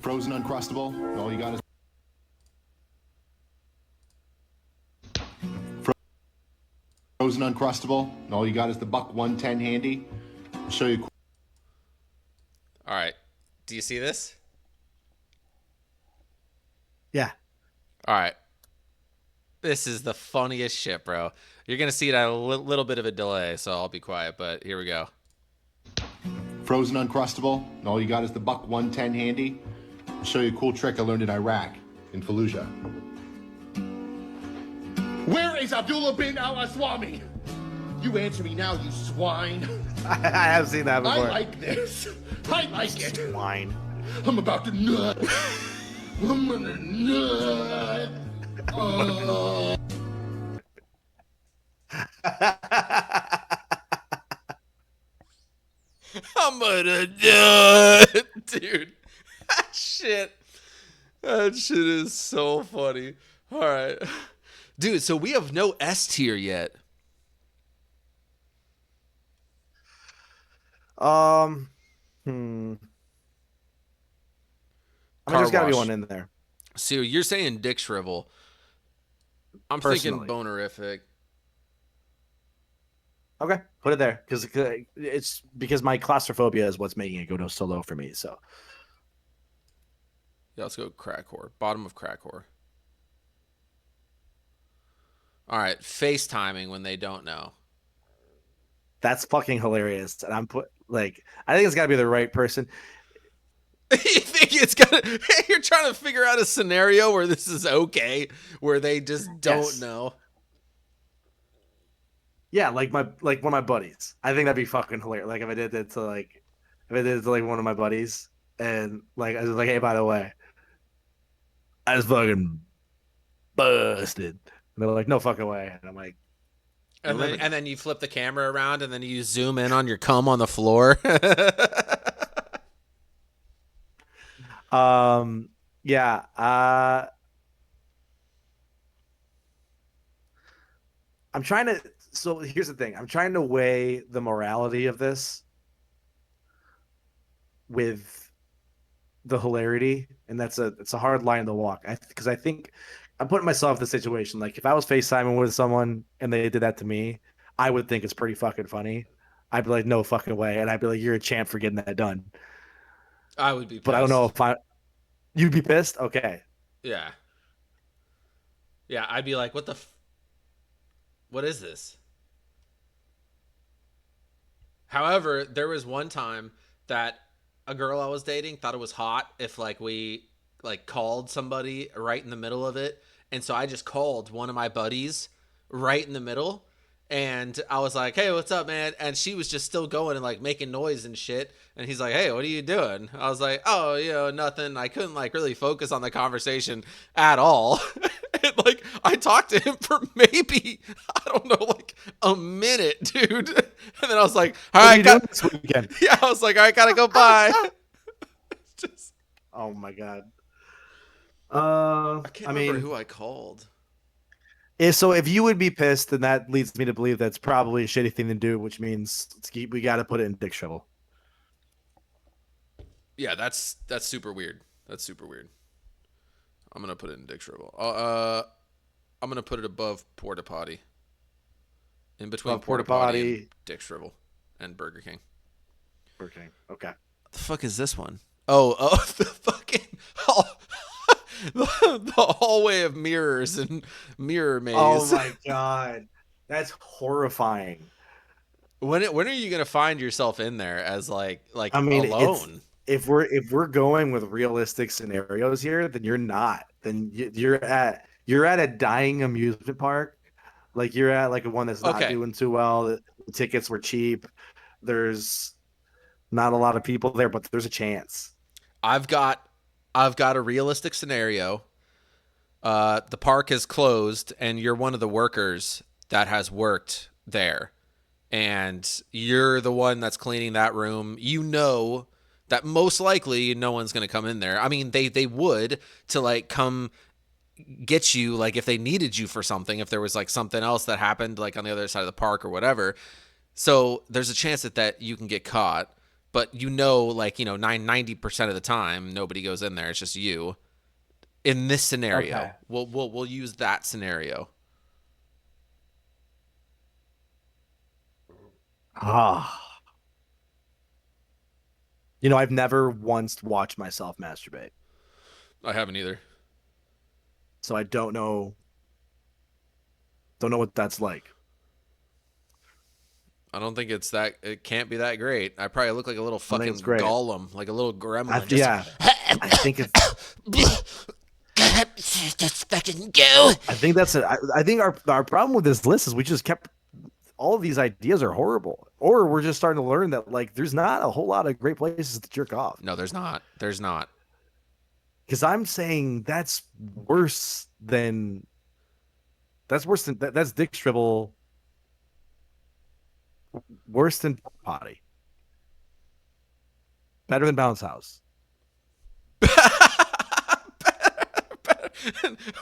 Frozen Uncrustable. All you got is Frozen Uncrustable. All you got is the Buck 110 handy. I'll show you. All right. Do you see this? Yeah. All right. This is the funniest shit, bro. You're going to see it at a little bit of a delay, so I'll be quiet, but here we go. Frozen Uncrustable. All you got is the Buck 110 handy. I'll show you a cool trick I learned in Iraq, in Fallujah. Where is Abdullah bin al-Aswami? You answer me now, you swine. I have seen that before. I like this. I like it. Swine. I'm about to nut. I'm gonna nut. Oh. I'm gonna do it, dude. That shit is so funny. All right, dude. So we have no S tier yet. I mean, there's got to be one in there. So you're saying dick shrivel. I'm Personally. thinking bonerific. Okay, put it there because it's because my claustrophobia is what's making it go so low for me. So Yeah, let's go crack whore. Bottom of crack whore. All right, FaceTiming when they don't know. that's fucking hilarious. And I think it's got to be the right person. You think it's gonna? You're trying to figure out a scenario where this is okay, where they just don't Yes. know. Yeah, like one of my buddies. I think that'd be fucking hilarious. Like if I did it to one of my buddies, and like I was like, hey, by the way, I was fucking busted. And they're like, no fucking way. And I'm like, And then you flip the camera around, and then you zoom in on your cum on the floor. yeah. I'm trying to. So here's the thing. I'm trying to weigh the morality of this with the hilarity, and it's a hard line to walk. Because I think I'm putting myself in the situation. Like if I was FaceTiming with someone and they did that to me, I would think it's pretty fucking funny. I'd be like, no fucking way, and I'd be like, you're a champ for getting that done. I would be pissed. But I don't know if you'd be pissed. Okay. Yeah. Yeah, I'd be like, what is this? However, there was one time that a girl I was dating thought it was hot if we called somebody right in the middle of it. And so I just called one of my buddies right in the middle. And I was like, hey, what's up, man? And she was just still going and making noise and shit. And he's like, hey, what are you doing? I was like, oh, nothing. I couldn't really focus on the conversation at all. And I talked to him for maybe, I don't know, a minute, dude. And then I was like, all right, doing this weekend? Yeah, I was like, all right, gotta go bye. Just, Oh my god. I can't remember who I called. So if you would be pissed, then that leads me to believe that's probably a shitty thing to do, which means we got to put it in dick shrivel. Yeah, that's super weird. That's super weird. I'm gonna put it in dick shrivel. I'm gonna put it above porta potty. In between Above porta porta potty potty. and dick shrivel and Burger King. Burger King. Okay. What the fuck is this one? Oh, the fucking the hallway of mirrors and mirror maze. Oh my god, that's horrifying. When are you gonna find yourself in there as I mean, alone? if we're going with realistic scenarios here, then you're not. Then you're at a dying amusement park. Like you're at like a one that's not Okay, doing too well. The tickets were cheap. There's not a lot of people there, but there's a chance. I've got I've got a realistic scenario. The park is closed, and you're one of the workers that has worked there, and you're the one that's cleaning that room. You know that most likely no one's going to come in there. I mean, they would to like come get you, like if they needed you for something, if there was like something else that happened like on the other side of the park or whatever. So there's a chance that you can get caught, but like 90% of the time nobody goes in there. It's just you. In this scenario, Okay. we'll use that scenario. Ah, I've never once watched myself masturbate, I haven't either. so I don't know what that's like. I don't think it's that. It can't be that great. I probably look like a little I don't think fucking it's great. golem, like a little gremlin. Yeah, I think it's. Just fucking go. I think that's it. I think our problem with this list is we just kept all of these ideas are horrible, or we're just starting to learn that like there's not a whole lot of great places to jerk off. No, there's not. There's not. Because I'm saying that's worse than that's dick shrivel. Worse than potty. Better than bounce house.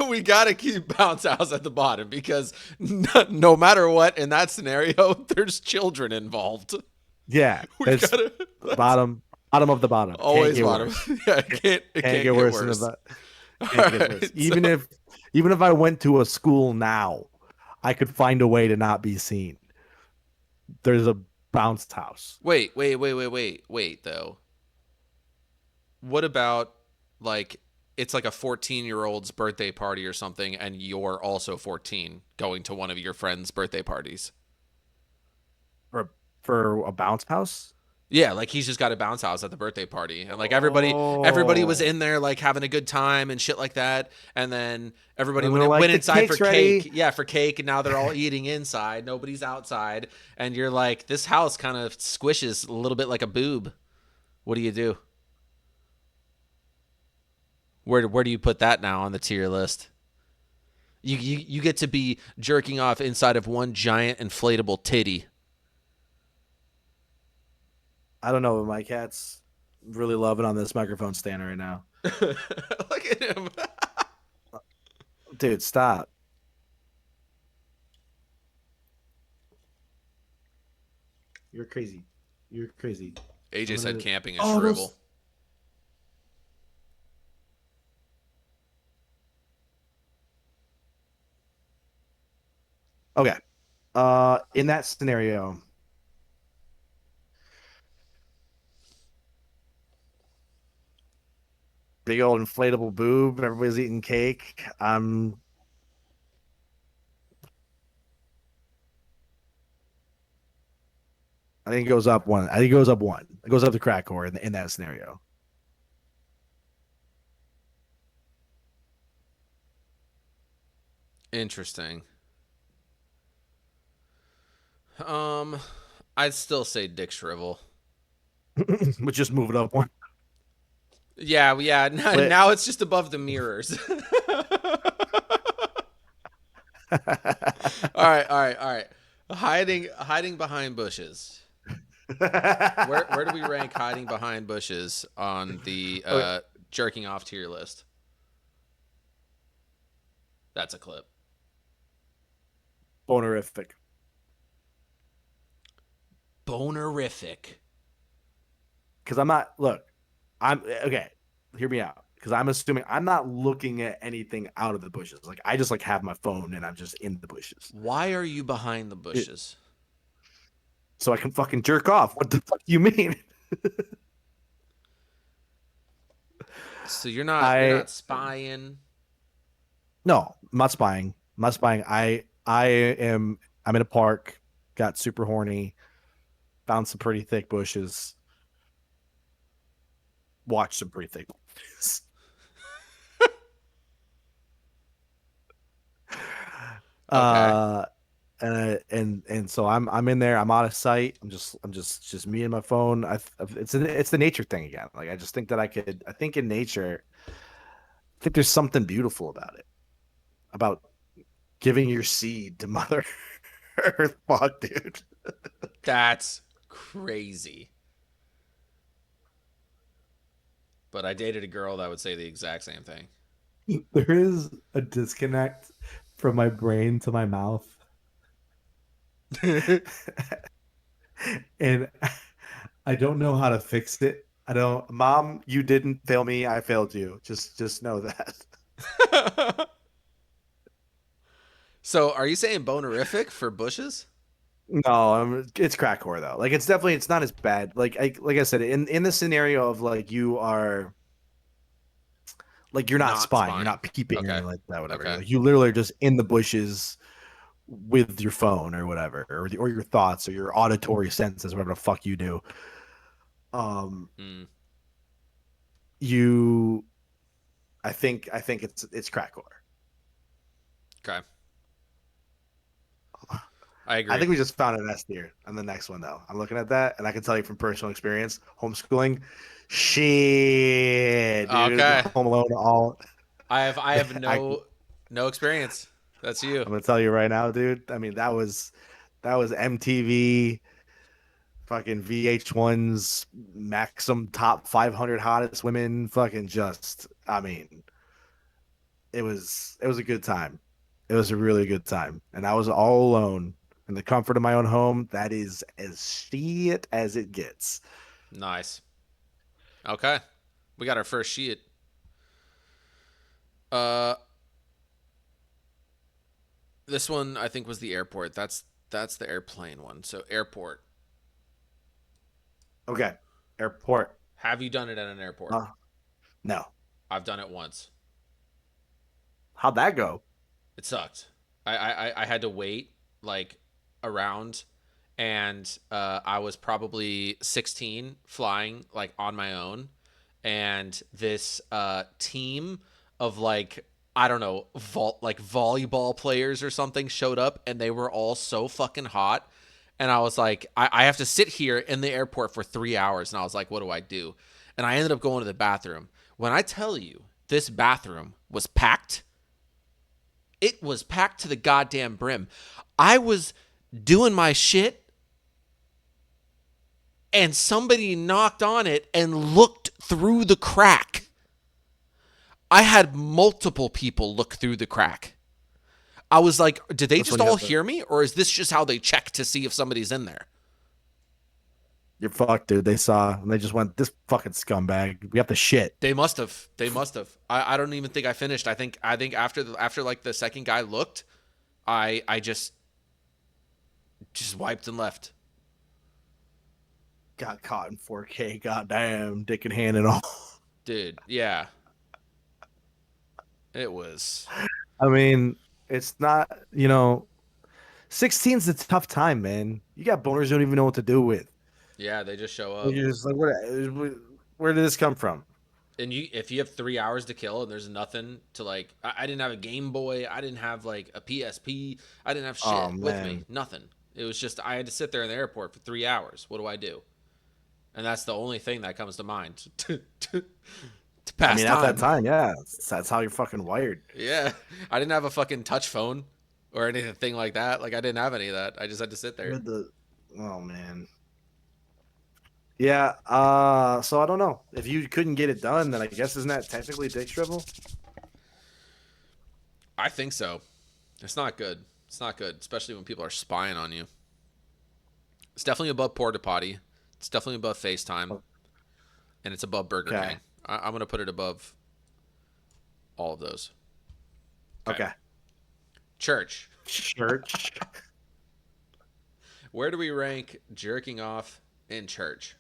We gotta keep bounce house at the bottom because no matter what in that scenario, there's children involved. Yeah, We it's gotta bottom of the bottom. always Can't get bottom. worse. Yeah, it can't get worse. than the All can't get worse. right, Even if I went to a school now, I could find a way to not be seen. There's a bounce house. wait, though. What about like it's like a 14-year-old's birthday party or something, and you're also 14 going to one of your friends' birthday parties? For a bounce house? Yeah, like he's just got a bounce house at the birthday party, and like everybody was in there like having a good time and shit like that, and then everybody And they're went like, "The inside for cake's ready." cake. Yeah, for cake, and now they're all eating inside. Nobody's outside, and you're like, this house kind of squishes a little bit like a boob. What do you do? Where do you put that now on the tier list? You get to be jerking off inside of one giant inflatable titty. I don't know, but my cat's really loving on this microphone stand right now. Look at him. Dude, stop. You're crazy. You're crazy. AJ said camping is Oh, those- shrivel. Okay. In that scenario, big old inflatable boob, everybody's eating cake. I think it goes up one. I think it goes up one. It goes up to crack core in that scenario. Interesting. I'd still say dick shrivel. But just move it up one. Yeah. Now it's just above the mirrors. All right. Hiding behind bushes. Where do we rank hiding behind bushes on the jerking off tier list? That's a clip. Bonerific. Bonerific. Because I'm not. Look, I'm okay. Hear me out. Because I'm assuming I'm not looking at anything out of the bushes. Like I just like have my phone and I'm just in the bushes, Why are you behind the bushes? so I can fucking jerk off. What the fuck you mean? So you're not spying. No, I'm not spying. I'm not spying. I'm in a park, got super horny, found some pretty thick bushes. watch some pretty thick movies. Okay. And so I'm in there. I'm out of sight. I'm just me and my phone. It's the nature thing again. Like I just think that I think in nature, I think there's something beautiful about it. About giving your seed to Mother Earth. Fuck, dude. That's crazy. But I dated a girl that would say the exact same thing. There is a disconnect from my brain to my mouth. And I don't know how to fix it. I don't. Mom, you didn't fail me. I failed you. Just know that. So, are you saying bonerific for bushes? No, it's crackcore though. Like it's not as bad. Like I said, in the scenario of like you are like you're not Not spying, you're spying. not peeping or Okay. anything like that, whatever. Okay. Like you literally are just in the bushes with your phone or whatever, or your thoughts or your auditory senses, whatever the fuck you do. Um, Mm, you, I think it's crackcore. okay. I I agree. think we just found an S tier on the next one though. I'm looking at that, and I can tell you from personal experience, homeschooling, shit, dude. Okay. Home Alone, all. I have I, no experience. That's you. I'm gonna tell you right now, dude. I mean, that was MTV, fucking VH1's Maxim top 500 hottest women. Fucking just, I mean, it was a good time. It was a really good time, and I was all alone in the comfort of my own home. That is as shit as it gets. Nice. Okay. We got our first sheet. Uh this one I think was the airport. That's the airplane one. So airport. Okay, airport. Have you done it at an airport? Uh, no, I've done it once. how'd that go? It sucked. I had to wait like around, and I was probably 16 flying like on my own, and this team of like I don't know like volleyball players or something showed up, and they were all so fucking hot. And I was like, I have to sit here in the airport for 3 hours. And I was like, what do I do? And I ended up going to the bathroom. When I tell you this bathroom was packed, it was packed to the goddamn brim. I was doing my shit and somebody knocked on it and looked through the crack. I had multiple people look through the crack. I was like, did they That's just when you all have to. hear me, or is this just how they check to see if somebody's in there? You're fucked, dude. They saw and they just went, this fucking scumbag. We have to shit. They must have. They must have. I don't even think I finished. I think after like the second guy looked, I just wiped and left. Got caught in 4K. Goddamn, dick in hand and all. Dude, yeah. It was. I mean, it's not, 16's a tough time, man. You got boners you don't even know what to do with. Yeah, they just show up. You're just like, where did this come from? And if you have 3 hours to kill and there's nothing to like I didn't have a Game Boy, I didn't have like a PSP, I didn't have Oh, shit with me. man. Nothing. It was just I had to sit there in the airport for 3 hours. What do I do? And that's the only thing that comes to mind to I pass mean, time. at that time, yeah, that's how you're fucking wired. Yeah. I didn't have a fucking touch phone or anything like that. Like I didn't have any of that. I just had to sit there. Oh man. Yeah, so I don't know. If you couldn't get it done, then I guess isn't that technically dick shrivel? I think so. It's not good. It's not good, especially when people are spying on you. It's definitely above Porta Potty. It's definitely above FaceTime. And it's above Burger Okay. King. I'm going to put it above all of those. Okay. Church. Church. Where do we rank jerking off in church?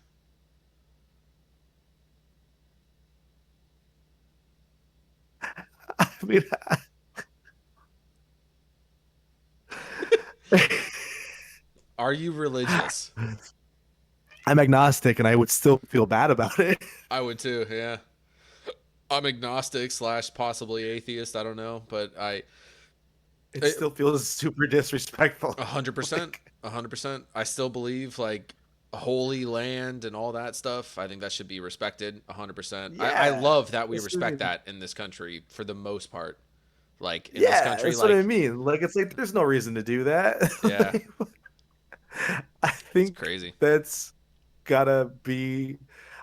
I mean, Are you religious? I'm agnostic, and I would still feel bad about it. I would too. Yeah. I'm agnostic slash possibly atheist. I don't know, but It still feels super disrespectful. 100%, Like, 100%. I still believe like holy land and all that stuff. I think that should be respected 100%. I yeah, love that we that's what I respect mean. that in this country for the most part. Like in this Yeah, country, that's what I like, mean. Like, it's like there's no reason to do that. yeah, Like, I it's think crazy. that's gotta be.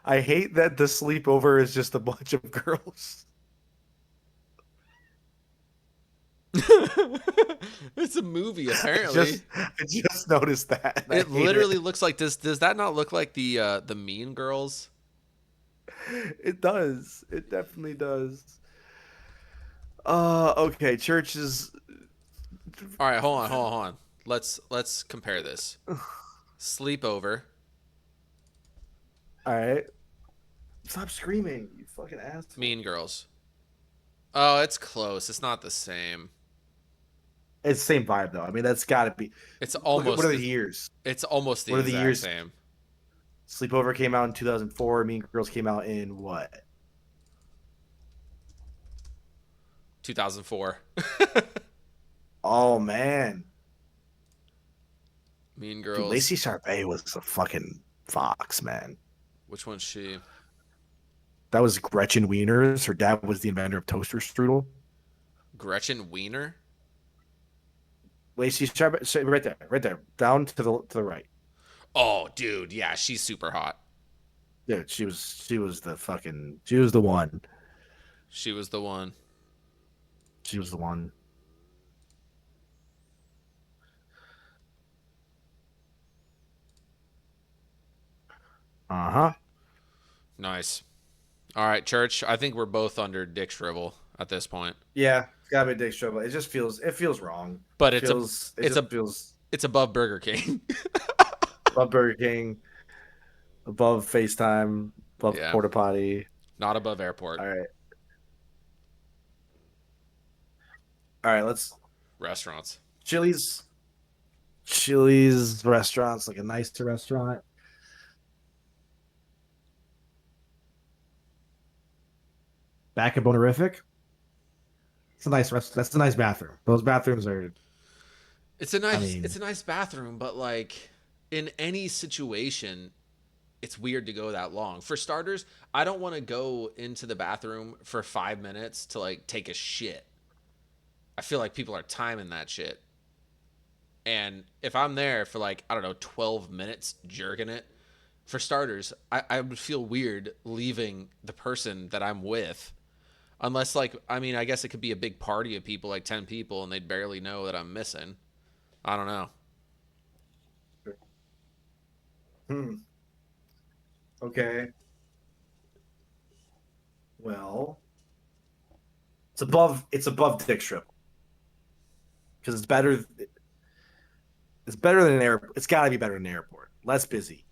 I hate that the sleepover is just a bunch of girls. It's a movie, I apparently. just noticed that. And I It hate it. literally looks like does that not look like the Mean Girls? It does. It definitely does. Okay. Churches. All right, hold on. Let's compare this. Sleepover, All right. Stop screaming, you fucking asshole. Mean Girls. Oh, it's close. It's not the same. It's the same vibe though. I mean, that's got to be. It's Look at what almost are the the years? it's almost the What are the exact years? same. Sleepover came out in 2004. Mean Girls came out in what? 2004. Oh man, Mean dude, Girls. Lacey Chabert was a fucking fox, man. Which one's she? That was Gretchen Wieners. Her dad was the inventor of toaster strudel. Gretchen Wiener? Lacey Chabert, right there, down to the right. Oh, dude, yeah, she's super hot. Dude, she was the fucking she was the one. She was the one. She was the one. Uh huh. Nice. All right, Church. I think we're both under Dick Shrivel at this point. Yeah, it's gotta be Dick Struggle. It feels wrong. But It it's just a feels it's above Burger King. Above Burger King, above FaceTime, above Yeah. Porta Potty. Not above airport. All right. All right, let's Restaurants. Chili's. Chili's restaurants, like a nice restaurant. Back at Bonerific. It's a nice That's a nice bathroom. Those bathrooms are. I mean, it's a nice bathroom, but like in any situation, it's weird to go that long. For starters, I don't want to go into the bathroom for 5 minutes to like take a shit. I feel like people are timing that shit. And if I'm there for like, I don't know, 12 minutes jerking it, for starters, I would feel weird leaving the person that I'm with. Unless, like, I mean, I guess it could be a big party of people, like 10 people, and they'd barely know that I'm missing. I don't know. hmm. Okay. Well, it's above Dick Strip. because it's better. It's better than an airport. It's got to be better than an airport. Less busy.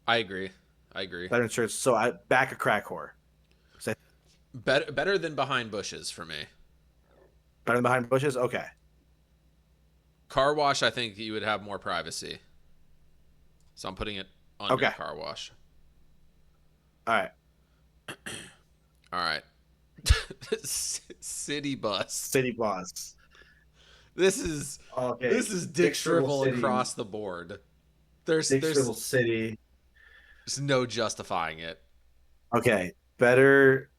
I agree. I agree. Better than church. So I back a crack whore. Better than behind bushes for me. Better than behind bushes. Okay. Car wash, I think you would have more privacy. So I'm putting it under Okay. car wash. All right. All right. City bus. City boss. This is Okay. this is Dick Shrivel City. across the board. There's Dick there's Shrivel City. there's no justifying it. Okay. Better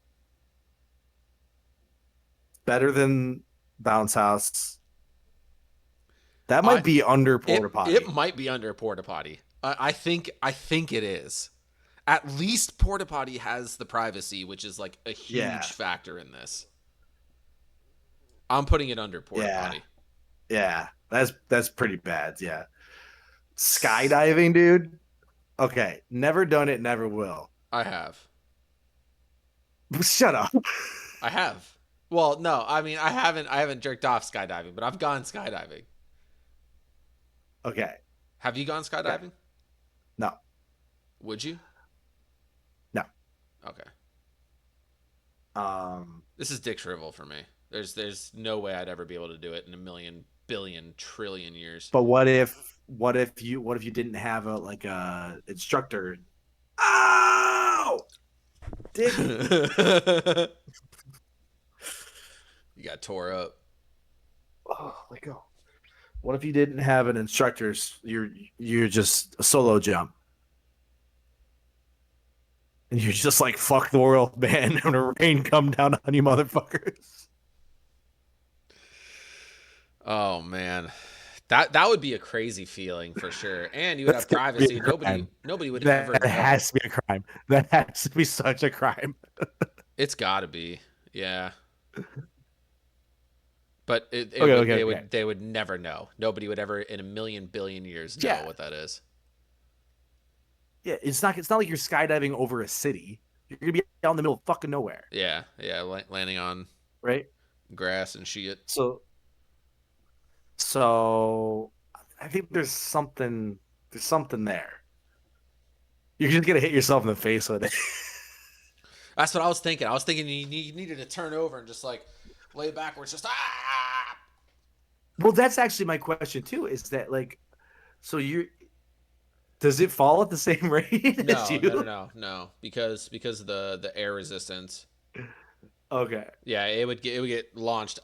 than bounce house. That might be under porta potty. It might be under porta potty. I think it is. At least porta potty has the privacy, which is like a huge Yeah. factor in this. I'm putting it under porta Yeah. potty. Yeah, that's pretty bad. Yeah, skydiving, dude. Okay, never done it, never will. I have. Shut up. I have. Well, no, I mean I haven't jerked off skydiving, but I've gone skydiving. Okay, Have you gone skydiving? no, Would you? no. Okay. Um, This is Dick Shrivel for me. There's no way I'd ever be able to do it in a million billion trillion years. but what if what if you didn't have a instructor? Oh, dick. You got tore up. Oh, let go. What if you didn't have an instructor? You're just a solo jump, and you're just like fuck the world, man. When the rain come down on you, motherfuckers. Oh man. That would be a crazy feeling for sure. And you would That's have gonna be a privacy. Nobody crime. nobody would ever That know. has to be a crime. That has to be such a crime. It's got to be. Yeah. But Okay. they would never know. Nobody would ever in a million billion years know Yeah. what that is. Yeah, it's not like you're skydiving over a city. You're gonna be out in the middle of fucking nowhere, Yeah, landing on right? grass and shit. So I think there's something there. You're just gonna hit yourself in the face with it. That's what I was thinking. I was thinking you needed to turn over and just like lay backwards, just ah. Well, that's actually my question too. Is that like, so does it fall at the same rate as you? No, because of the air resistance. Okay. Yeah, it would get launched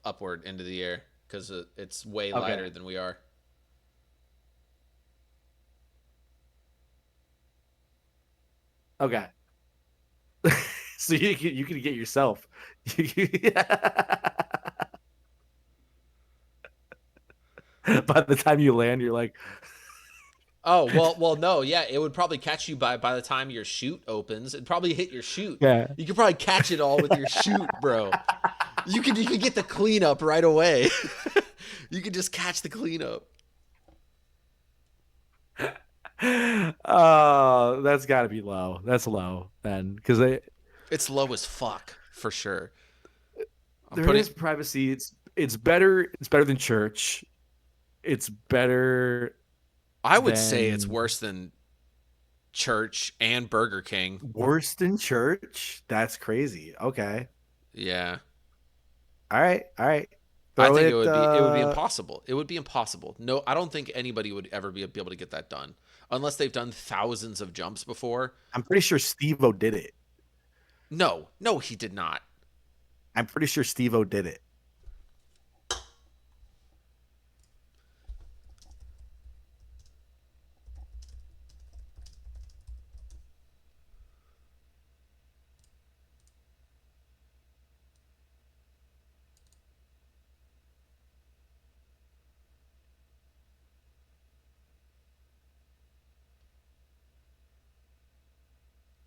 upward into the air because it's way lighter than we are. Okay. So you can get yourself. By the time you land, you're like, Oh well no, yeah, it would probably catch you by the time your chute opens. It'd probably hit your chute. yeah. You could probably catch it all with your chute, bro. You could get the cleanup right away. You could just catch the cleanup. Oh, that's got to be low. That's low then, because It's low as fuck for sure. there is privacy. It's better. It's better than church. It's better. I would say it's worse than church and Burger King. Worse than church. That's crazy. Okay. Yeah. All right. I think it would be impossible. It would be impossible. No, I don't think anybody would ever be able to get that done unless they've done thousands of jumps before. I'm pretty sure Steve-O did it. No, he did not. I'm pretty sure Steve-O did it.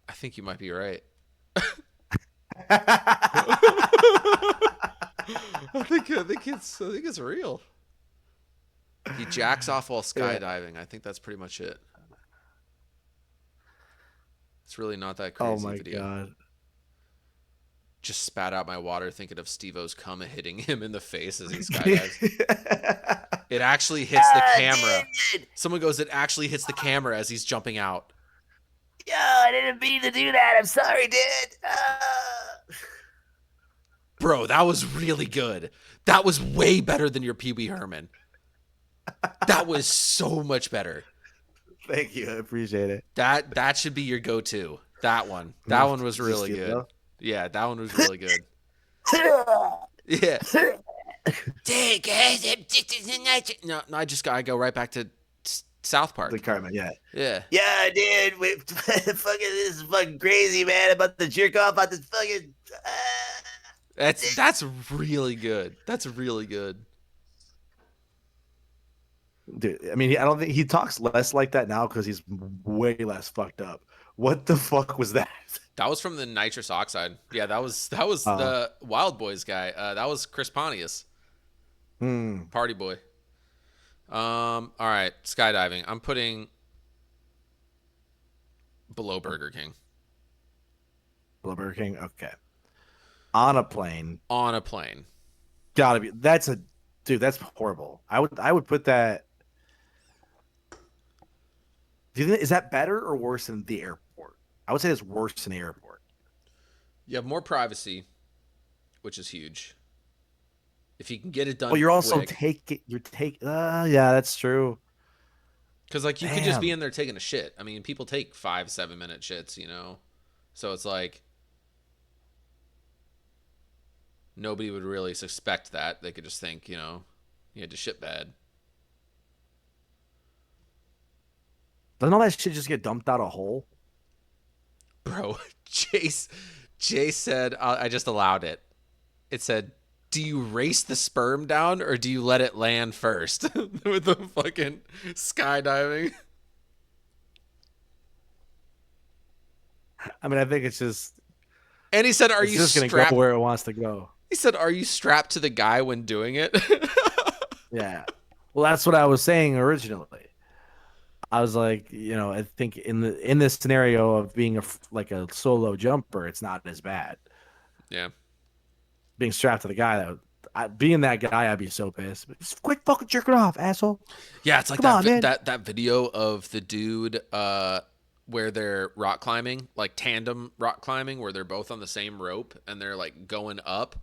I think you might be right. I think it's real. He jacks off while skydiving. I think that's pretty much it. It's really not that crazy Oh my video. god. Just spat out my water thinking of Steve-O's cum hitting him in the face as he skydives. It actually hits the camera. Someone goes, it actually hits the camera as he's jumping out. Yo, I didn't mean to do that. I'm sorry, dude. Bro, that was really good. That was way better than your Pee Wee Herman. That was so much better. Thank you. I appreciate it. That should be your go-to. That one. That one was really Skip, good. though? Yeah, that one was really good. Yeah. Hey guys, I'm addicted to nitrogen. No, I go right back to South Park. The Carmen, yeah. Yeah. Yeah, dude, fucking this is fucking crazy, man. About the jerk off on this fucking. That's really good. That's really good. Dude, I mean, I don't think he talks less like that now because he's way less fucked up. What the fuck was that? That was from the nitrous oxide. Yeah, that was the Wild Boys guy. That was Chris Pontius. Party boy. All right, skydiving. I'm putting below Burger King. Below Burger King? Okay. On a plane. On a plane. Gotta be. That's horrible. I would put that. Do you think is that better or worse than the airport? I would say it's worse than the airport. You have more privacy, which is huge. If you can get it done. Well, you're also quick. yeah, that's true. Because like you could just be Damn. in there taking a shit. I mean, people take 5-7 minute shits, you know. So it's like nobody would really suspect that. They could just think, you know, you had to shit bad. Doesn't all that shit just get dumped out a hole? Bro, Chase said, I just allowed it. It said, do you race the sperm down or do you let it land first? With the fucking skydiving. I mean, I think it's just And he said, are it's you just gonna go strapped? where it wants to go. He said, are you strapped to the guy when doing it? Yeah. Well, that's what I was saying originally. I was like, I think in this scenario of being like a solo jumper, it's not as bad. Yeah. Being strapped to the guy, being that guy, I'd be so pissed. Just quit fucking jerking off, asshole. Yeah, it's like Come on, man. that video of the dude where they're rock climbing, like tandem rock climbing, where they're both on the same rope and they're like going up,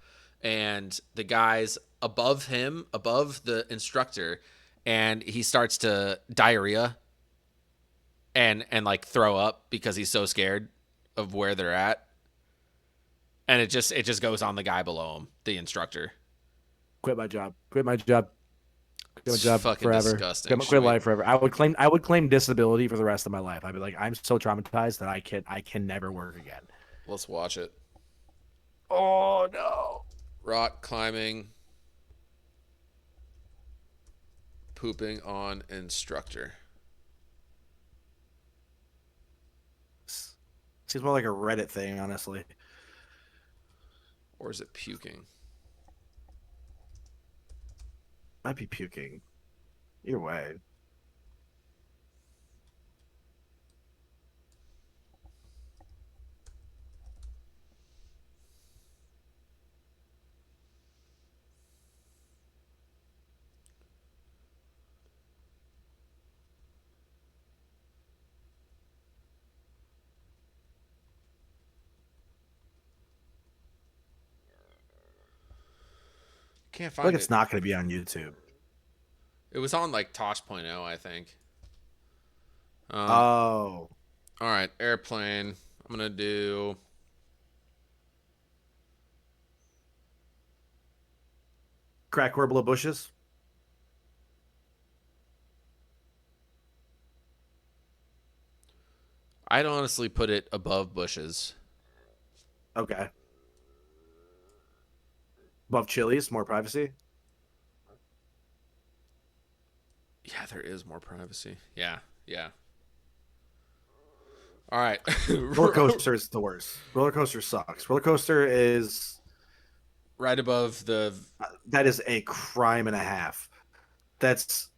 and the guy's above him, above the instructor, and he starts to diarrhea and like throw up because he's so scared of where they're at. And it just goes on the guy below him, the instructor. Quit my job. Quit my job. Quit my It's job fucking forever. disgusting. Quit life forever. I would claim disability for the rest of my life. I'd be like, I'm so traumatized that I can never work again. Let's watch it. Oh no. Rock climbing. Pooping on instructor. Seems more like a Reddit thing, honestly. Or is it puking? Might be puking. Either way. Can't I feel find like it's it. not going to be on YouTube. It was on like Tosh.0, I think. Oh. All right, airplane. I'm gonna do. Crack where below bushes. I'd honestly put it above bushes. Okay. Above Chili's, more privacy. Yeah, there is more privacy. Yeah, yeah. All right. Roller coaster is the worst. Roller coaster sucks. Roller coaster is Right above the. that is a crime and a half. That's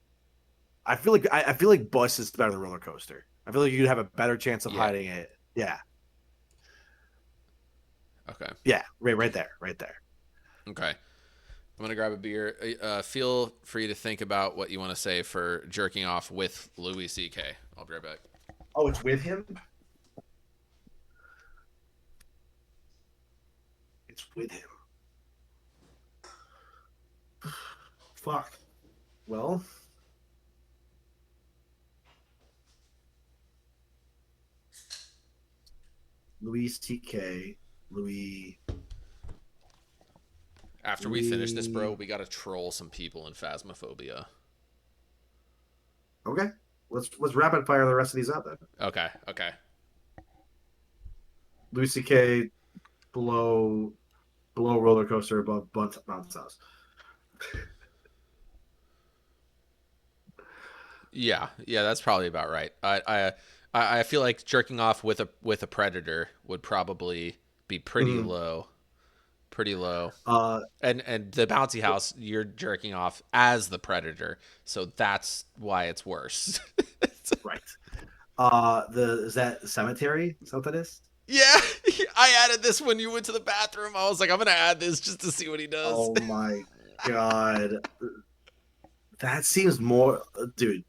I feel like bus is better than roller coaster. I feel like you'd have a better chance of Yeah. hiding it. Yeah. Okay. Yeah. Right there. Right there. Okay. I'm gonna grab a beer. Feel free to think about what you want to say for jerking off with Louis C.K. I'll be right back. Oh, it's with him? It's with him. Fuck. Well, Louis C.K. Louis. After we finish this, bro, we gotta troll some people in Phasmophobia. Okay. Let's rapid fire the rest of these out then. Okay. Okay. Louis C.K. below roller coaster, above bounce house. Yeah. Yeah. That's probably about right. I feel like jerking off with a predator would probably be pretty low. Pretty low. And the bouncy house, you're jerking off as the predator, so that's why it's worse. Right. Is that cemetery? Is that what that is? Yeah, I added this when you went to the bathroom. I was like, I'm gonna add this just to see what he does. Oh my god. That seems more, dude.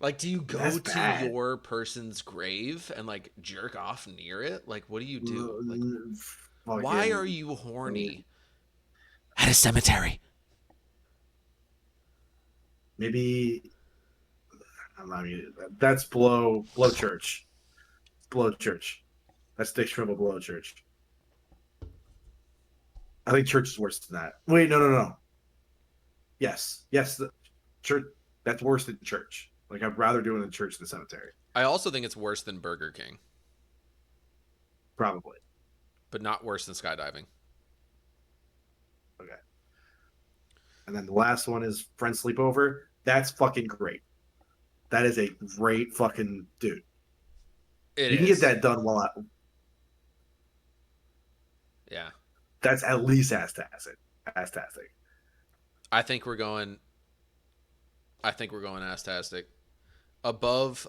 Like, do you go That's to bad. your person's grave and like jerk off near it? Like, what do you do? Like, why are you horny at a cemetery? Maybe I mean, that's below church. Below church. That's Dick Shrivel below church. I think church is worse than that. Wait, no. Yes, the church. That's worse than church. Like I'd rather do it in church than cemetery. I also think it's worse than Burger King, Probably. but not worse than skydiving. Okay. And then the last one is friend sleepover. That's fucking great. That is a great fucking dude. It You can get is. that done while Yeah. that's at least astastic. Astastic. I think we're going astastic. Above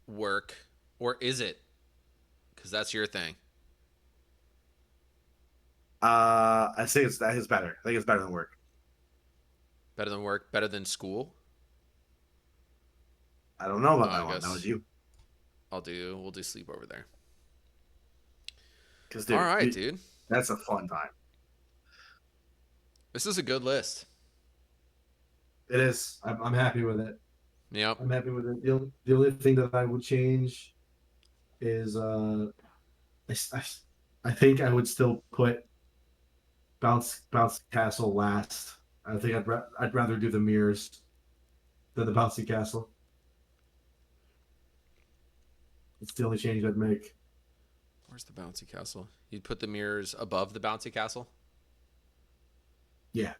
work, or is it? Cuz that's your thing. I think that is better. I think it's better than work. Better than work, better than school. I don't know about I that one. That guess was you. we'll do sleep over there. Because All right, dude. that's a fun time. This is a good list. It is. I'm happy with it. Yep. I'm happy with it. The only thing that I would change is I think I would still put bounce castle last. I think I'd rather do the mirrors than the bouncy castle. It's the only change I'd make. Where's the bouncy castle? You'd put the mirrors above the bouncy castle? Yeah.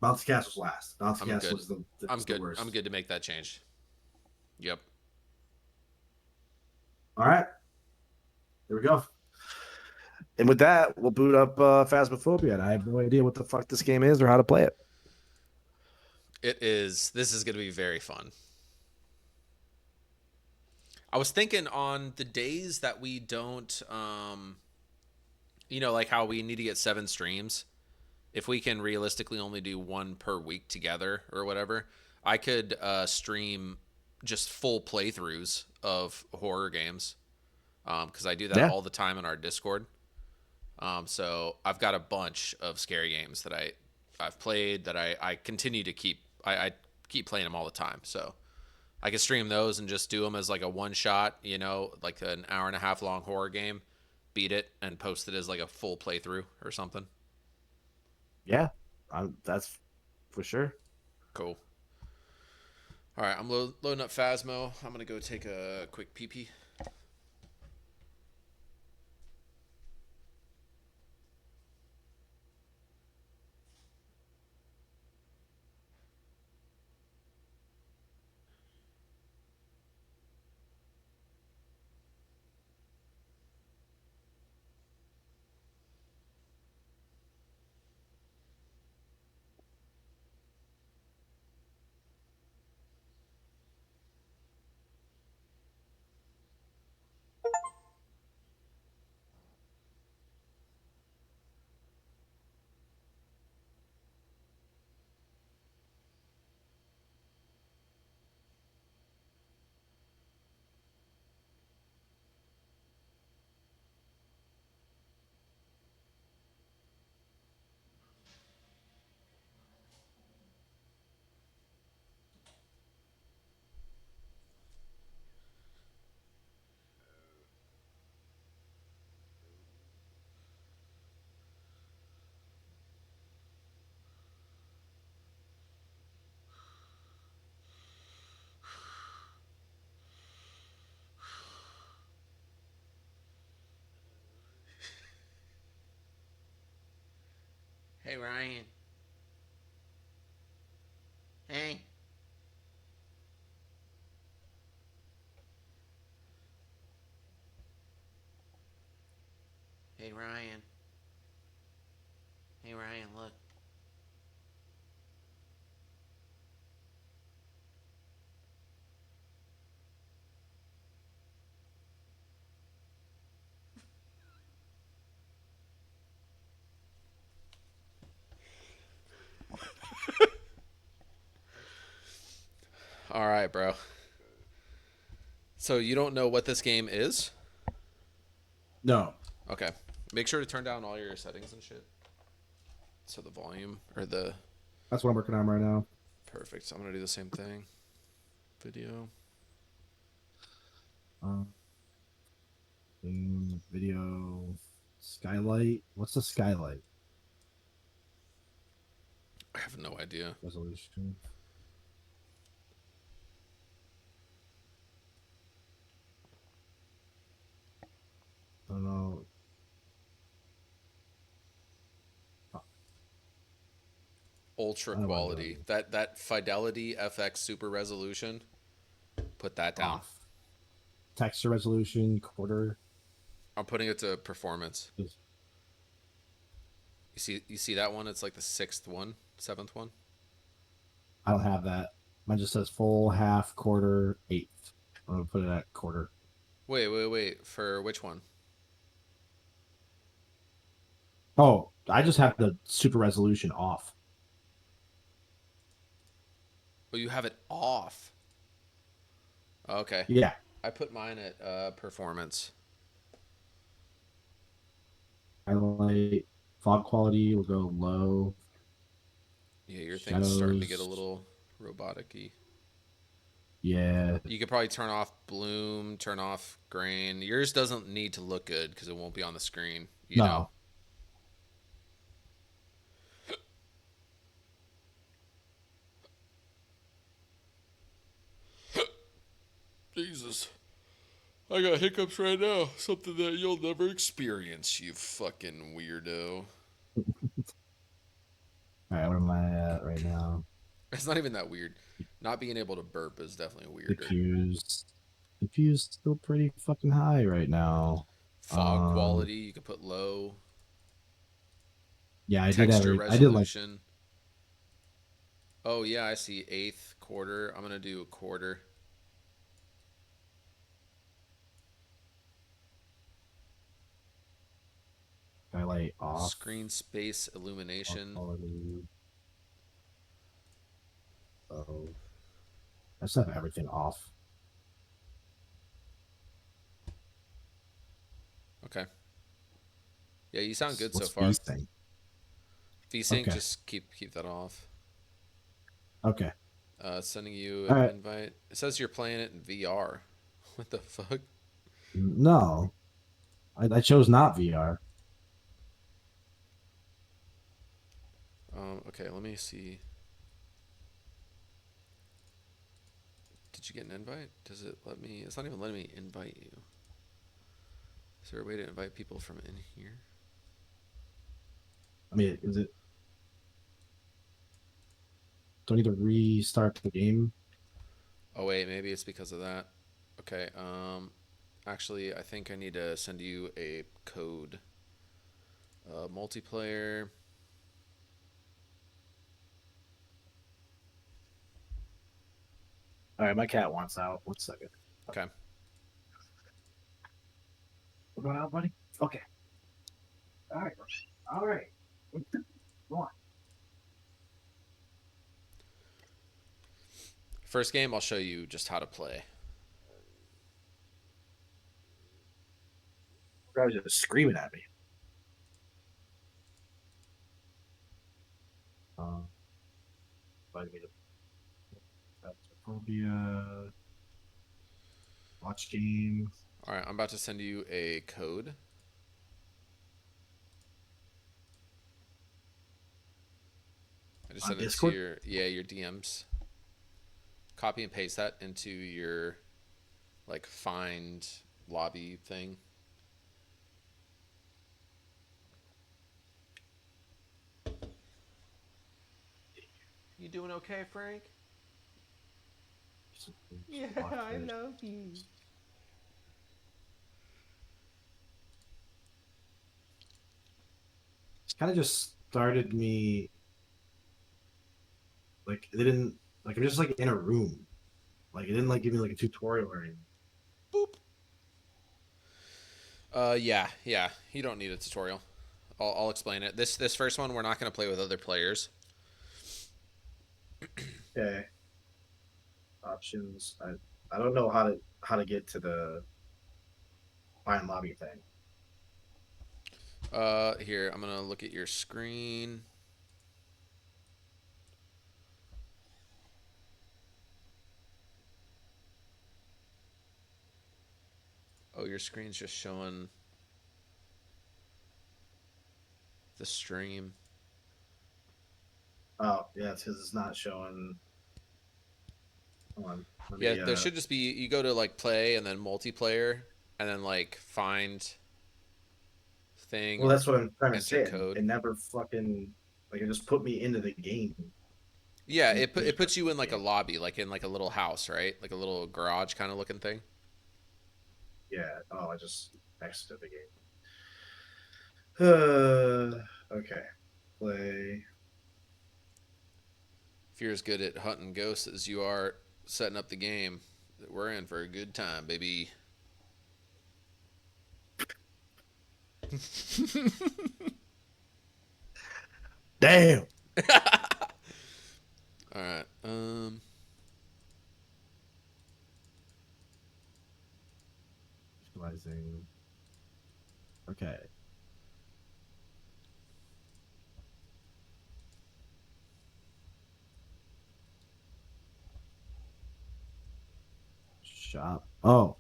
Bouncy castle's last. Bouncy I'm castle good. is the I'm the good. worst. I'm good to make that change. Yep. All right. There we go. And with that, we'll boot up Phasmophobia. And I have no idea what the fuck this game is or how to play it. It is. This is going to be very fun. I was thinking on the days that we don't, like how we need to get 7 streams, if we can realistically only do 1 per week together or whatever, I could stream just full playthroughs of horror games, because I do that all the time in our Discord. So I've got a bunch of scary games that I've played that I continue to keep. I keep playing them all the time. So I can stream those and just do them as like a one shot, like an hour and a half long horror game, beat it and post it as like a full playthrough or something. Yeah, that's for sure. Cool. All right, I'm loading up Phasmo. I'm going to go take a quick pee-pee. Hey, Ryan. Hey. Hey, Ryan. Hey, Ryan, look. All right, bro. So you don't know what this game is? No. Okay. Make sure to turn down all your settings and shit. So the volume or the... That's what I'm working on right now. Perfect. So I'm going to do the same thing. Video. Video. Skylight. What's the skylight I have no idea. resolution? I don't know. Ultra I don't know what I'm quality. doing. That Fidelity FX super resolution. Put that down. Off. Texture resolution, quarter. I'm putting it to performance. You see that one? It's like the seventh one. I don't have that. Mine just says full, half, quarter, eighth. I'm gonna put it at quarter. Wait. For which one? Oh, I just have the super resolution off. Oh, you have it off. Okay. Yeah. I put mine at performance. Highlight, fog quality will go low. Yeah, your thing's starting to get a Shadows. little robotic-y. Yeah. You could probably turn off bloom, turn off grain. Yours doesn't need to look good because it won't be on the screen. You know. Jesus. I got hiccups right now. Something that you'll never experience, you fucking weirdo. All right, where am I at right now? It's not even that weird. Not being able to burp is definitely weirder. Diffused still pretty fucking high right now. Fog quality, you could put low. Yeah, I Texture did. I did like. resolution. Oh yeah, I see eighth, quarter. I'm gonna do a quarter. Highlight off. Screen space illumination. Oh, I just have everything off. Okay. Yeah, you sound good so What's far. V-Sync? VSync, Okay. just keep that off. Okay. Sending you All an right. invite. It says you're playing it in VR. What the fuck? No, I chose not VR. Okay, let me see. Did you get an invite? Does it let me? It's not even letting me invite you. Is there a way to invite people from in here? I mean, is it? Do I need to restart the game? Oh wait, maybe it's because of that. Okay. Actually, I think I need to send you a code. Multiplayer. All right, my cat wants out. 1 second. Okay. We're going out, buddy. Okay. All right. All right. Go on. First game, I'll show you just how to play. I was just screaming at me. Invited me to phobia. Watch game. All right, I'm about to send you a code. I just sent it Discord? to your DMs. Copy and paste that into your like find lobby thing. You doing okay, Frank? Yeah, I love you. It's kind of just started me like it didn't like I'm just like in a room. Like it didn't like give me like a tutorial or anything. Boop. Yeah. You don't need a tutorial. I'll explain it. This first one, we're not going to play with other players. Okay. Options. I don't know how to get to the find lobby thing. Here, I'm going to look at your screen. Oh, your screen's just showing the stream. Oh, yeah, it's because it's not showing. Hold on. Let Yeah, me, there should just be, you go to like play and then multiplayer and then like find thing well, or that's what I'm trying to enter say. code. It never fucking, like, it just put me into the game. Yeah, It it just puts got you the in like a game. lobby, like in like a little house, right? Like a little garage kind of looking thing. Yeah. Oh, I just exited the game. Okay. Play. If you're as good at hunting ghosts as you are setting up the game, we're in for a good time, baby. Damn. All right. Visualizing. Okay. Shop. Oh.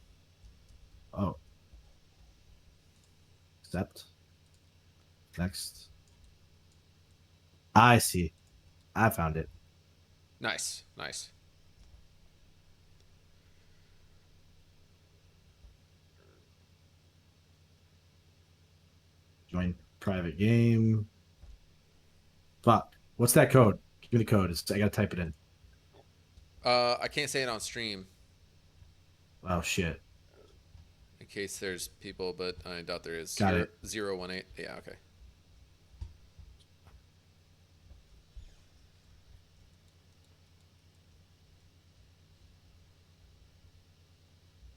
Oh. Accept. Next. I see. I found it. Nice, nice. Join private game. Fuck. What's that code? Give me the code. I gotta type it in. I can't say it on stream Oh shit. in case there's people, but I doubt there is. Got it. 018. Yeah, okay.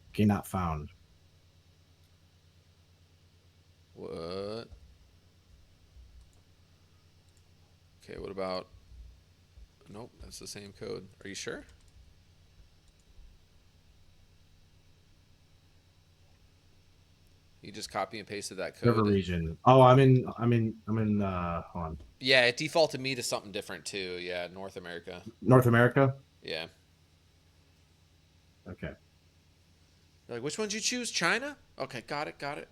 Okay, not found. What? Okay, what about? Nope, that's the same code. Are you sure? You just copy and pasted that River code. region. Oh, I'm in hold on. Yeah, it defaulted me to something different too. Yeah, North America. North America? Yeah. Okay. You're like, which one did you choose? China? Okay, got it, got it.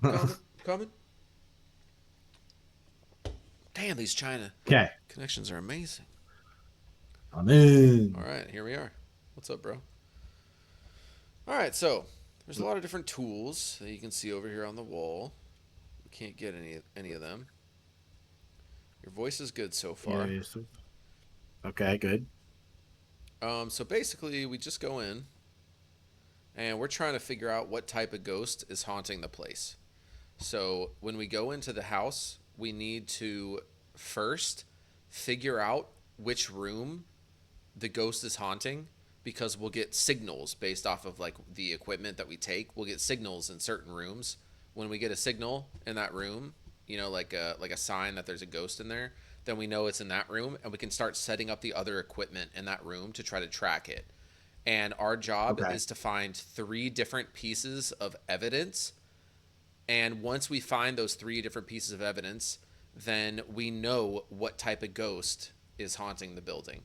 Coming, coming. Damn, these China Okay. connections are amazing. I'm in. All right, here we are. What's up, bro? All right, so there's a lot of different tools that you can see over here on the wall. We can't get any of them. Your voice is good so far. Okay, good. So basically, we just go in, and we're trying to figure out what type of ghost is haunting the place. So when we go into the house, we need to first figure out which room the ghost is haunting, because we'll get signals based off of like the equipment that we take. We'll get signals in certain rooms. When we get a signal in that room, you know, like a sign that there's a ghost in there, then we know it's in that room, and we can start setting up the other equipment in that room to try to track it. And our job is to find 3 different pieces of evidence. And once we find those 3 different pieces of evidence, then we know what type of ghost is haunting the building.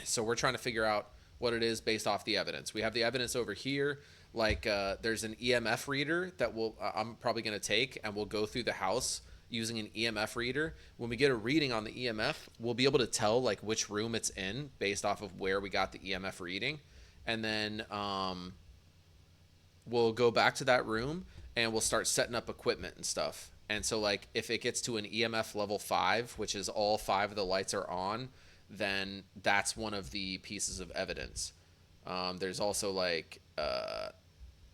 So we're trying to figure out what it is based off the evidence. We have the evidence over here. Like there's an EMF reader that I'm probably going to take, and we'll go through the house using an EMF reader. When we get a reading on the EMF, we'll be able to tell like which room it's in based off of where we got the EMF reading. And then we'll go back to that room and we'll start setting up equipment and stuff. And so like if it gets to an EMF level 5, which is all 5 of the lights are on, then that's one of the pieces of evidence. There's also like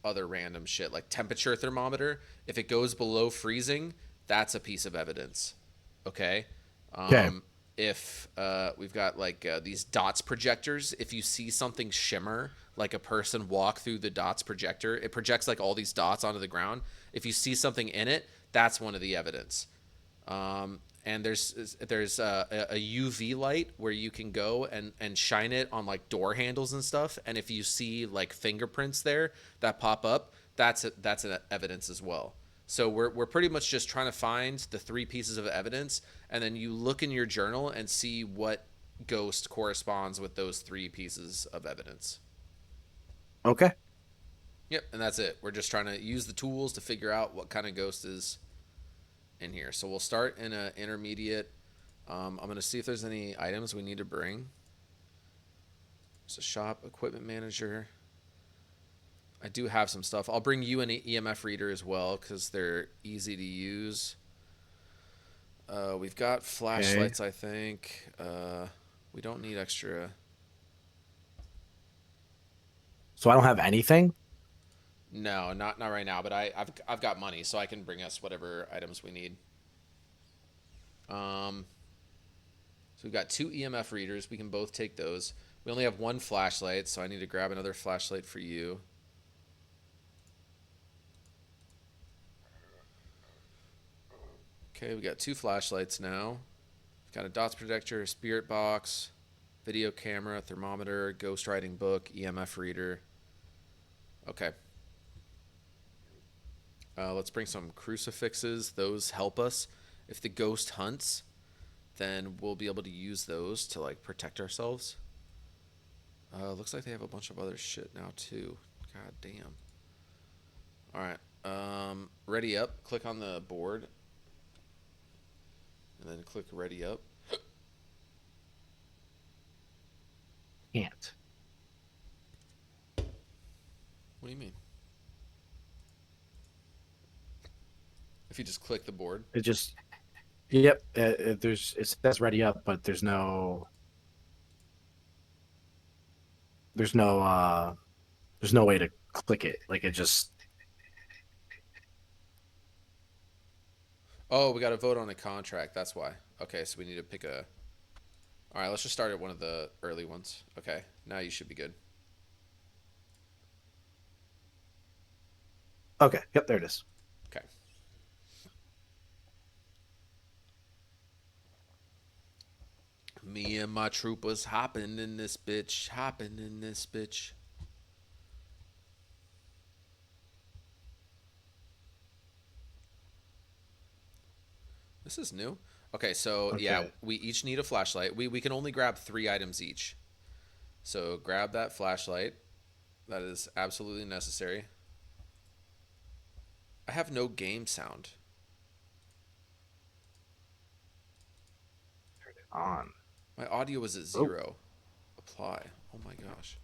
other random shit like temperature thermometer. If it goes below freezing, that's a piece of evidence. Okay. Okay. If we've got like these dots projectors, if you see something shimmer, like a person walk through the dots projector, it projects like all these dots onto the ground. If you see something in it, that's one of the evidence. And there's a UV light where you can go and shine it on like door handles and stuff. And if you see like fingerprints there that pop up, that's an evidence as well. So we're pretty much just trying to find the 3 pieces of evidence, and then you look in your journal and see what ghost corresponds with those 3 pieces of evidence. Okay. Yep, and that's it. We're just trying to use the tools to figure out what kind of ghost is in here. So we'll start in an intermediate. I'm going to see if there's any items we need to bring. There's a shop, equipment manager. I do have some stuff. I'll bring you an EMF reader as well because they're easy to use. We've got flashlights, I think. We don't need extra. So I don't have anything? No, not right now. But I've got money, so I can bring us whatever items we need. So we've got 2 EMF readers. We can both take those. We only have 1 flashlight, so I need to grab another flashlight for you. Okay, we got 2 flashlights now. We've got a dots projector, spirit box, video camera, thermometer, ghost writing book, EMF reader. Okay. Let's bring some crucifixes. Those help us. If the ghost hunts, then we'll be able to use those to like protect ourselves. Looks like they have a bunch of other shit now too. God damn. All right. Ready up. Click on the board. And then click ready up. Can't. What do you mean? If you just click the board. It just. Yep. It says ready up, but there's no. There's no way to click it. Like it just. Oh, we got to vote on a contract. That's why. Okay, so we need to pick a. All right, let's just start at one of the early ones. Okay, now you should be good. Okay. Yep. There it is. Okay. Me and my troopers hopping in this bitch. Hopping in this bitch. This is new. Okay, so yeah, we each need a flashlight. We can only grab 3 items each. So grab that flashlight. That is absolutely necessary. I have no game sound. Turn it on. My audio is at 0. Apply. Oh my gosh.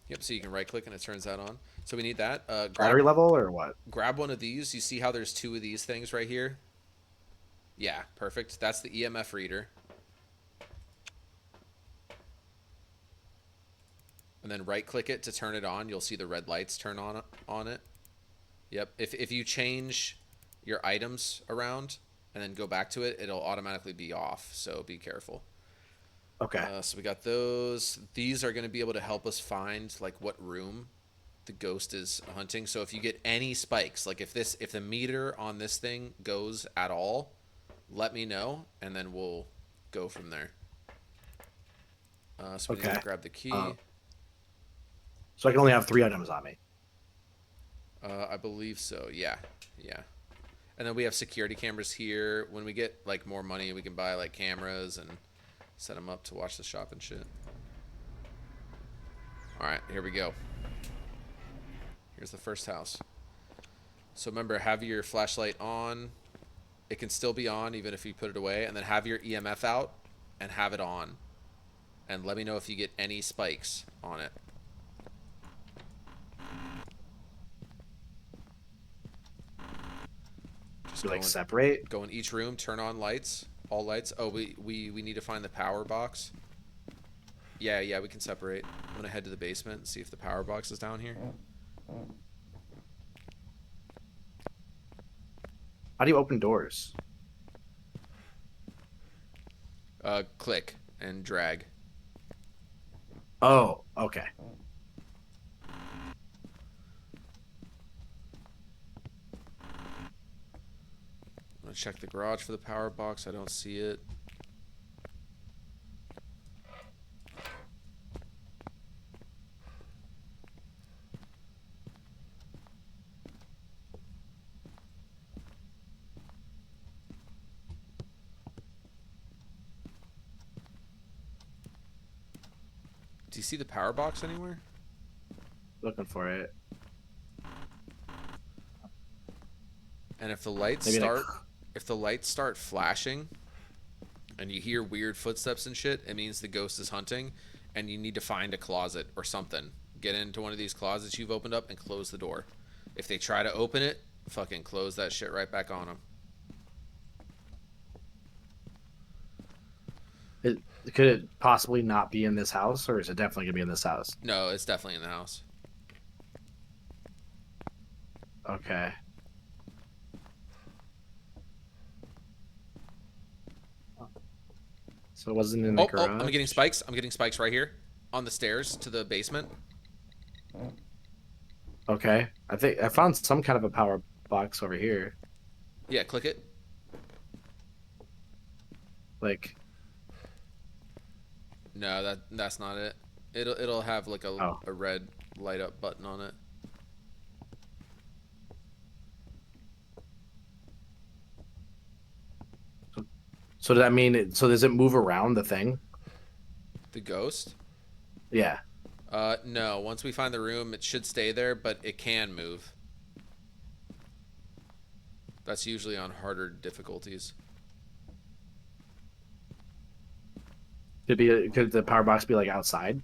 Yep, so you can right click and it turns that on. So we need that. Battery level or what? Grab one of these. You see how there's 2 of these things right here? Yeah, perfect. That's the EMF reader. And then right click it to turn it on. You'll see the red lights turn on it. Yep. If you change your items around and then go back to it, it'll automatically be off. So be careful. Okay. So we got those. These are going to be able to help us find like what room the ghost is hunting. So if you get any spikes, like if the meter on this thing goes at all, let me know and then we'll go from there. So we need to grab the key. So I can only have 3 items on me. I believe so. Yeah. And then we have security cameras here. When we get like more money, we can buy like cameras and set them up to watch the shop and shit. All right, here we go. Here's the first house. So remember, have your flashlight on. It can still be on even if you put it away. And then have your EMF out and have it on. And let me know if you get any spikes on it. Just like separate? Go in each room, turn on lights. All lights. Oh, we need to find the power box. Yeah, we can separate. I'm going to head to the basement and see if the power box is down here. How do you open doors? Click and drag. Oh, okay. I'm going to check the garage for the power box. I don't see it. Do you see the power box anywhere? looking for it. And if the lights Maybe start flashing and you hear weird footsteps and shit, it means the ghost is hunting and you need to find a closet or something. Get into one of these closets you've opened up and close the door. If they try to open it, fucking close that shit right back on them. Could it possibly not be in this house, or is it definitely gonna be in this house? No, it's definitely in the house. Okay. So it wasn't in the garage. I'm getting spikes. I'm getting spikes right here on the stairs to the basement. Okay. I think I found some kind of a power box over here. Yeah, click it. Like, No, that's not it. It'll have like a red light up button on it. so does that mean it? So does it move around the thing? The ghost? Yeah. No. Once we find the room, it should stay there, but it can move. That's usually on harder difficulties. Could the power box be like outside?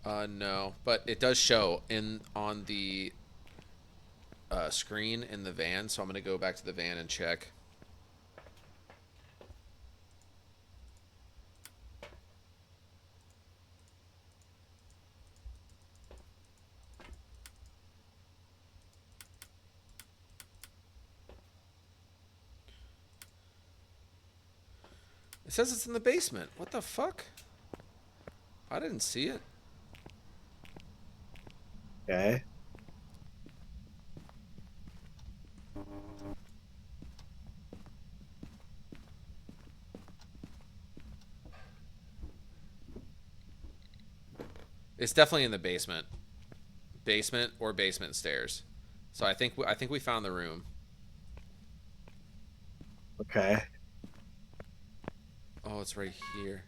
No, but it does show on the screen in the van, so I'm gonna go back to the van and check. It says it's in the basement. What the fuck? I didn't see it. Okay. It's definitely in the basement. Basement or basement stairs. So I think we found the room. Okay. Oh, it's right here.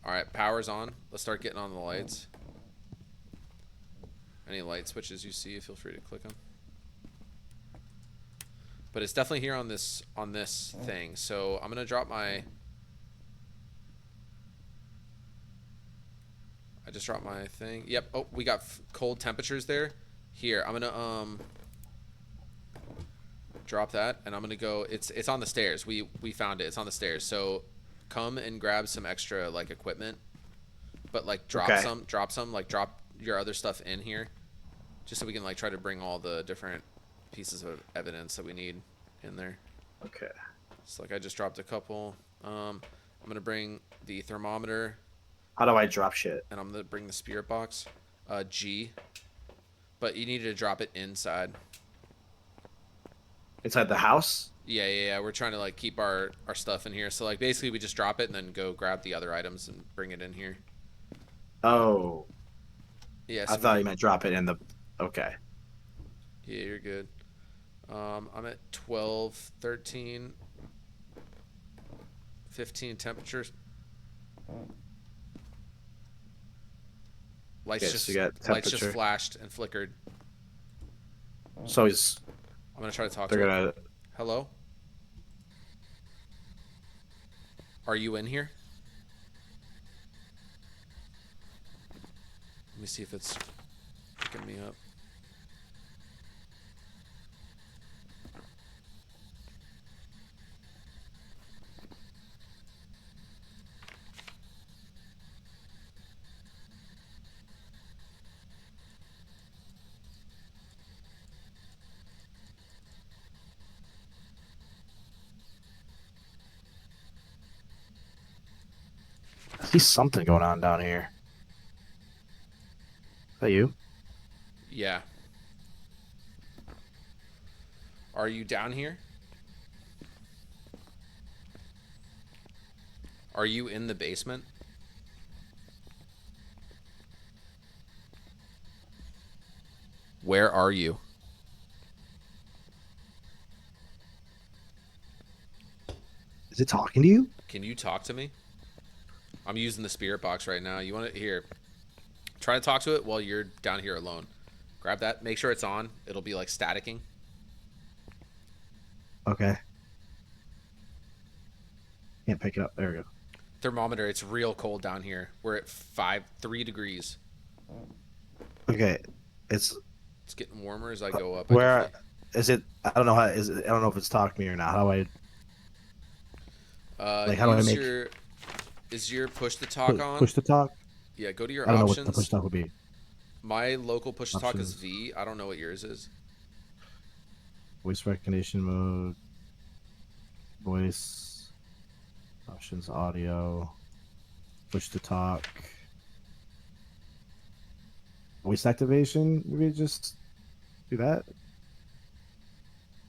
All right, power's on. Let's start getting on the lights. Any light switches you see, feel free to click them. But it's definitely here on this thing. So I'm gonna drop my. I just dropped my thing. Yep. Oh, we got cold temperatures there. Here, I'm gonna drop that, and I'm gonna go. It's on the stairs. We found it. It's on the stairs. So come and grab some extra like equipment, but like drop some, like drop your other stuff in here, just so we can like try to bring all the different pieces of evidence that we need in there. Okay. So like I just dropped a couple. I'm gonna bring the thermometer. How do I drop shit? And I'm gonna bring the spirit box. G. But you need to drop it inside. Inside the house? Yeah. We're trying to like keep our stuff in here. So like basically we just drop it and then go grab the other items and bring it in here. Oh. Yeah. I thought you meant drop it in the. Okay. Yeah, you're good. I'm at 12, 13, 15 temperatures. Lights just flashed and flickered. So he's. I'm gonna try to talk to him. Hello? Are you in here? Let me see if it's picking me up. I see something going on down here. Is that you? Yeah. Are you down here? Are you in the basement? Where are you? Is it talking to you? Can you talk to me? I'm using the spirit box right now. You want it here? Try to talk to it while you're down here alone. Grab that. Make sure it's on. It'll be like staticking. Okay. Can't pick it up. There we go. Thermometer. It's real cold down here. We're at 3 degrees. Okay. It's getting warmer as I go up. where is it? I don't know how. Is it? I don't know if it's talking to me or not. How do I? Like, how do I make? Is your push to talk on? Push to talk. Yeah, go to your I don't options. know what the push to talk would be. My local push to talk is Options. V. I don't know what yours is. Voice recognition mode. Voice. Options. Audio. Push to talk. Voice activation. Maybe just do that.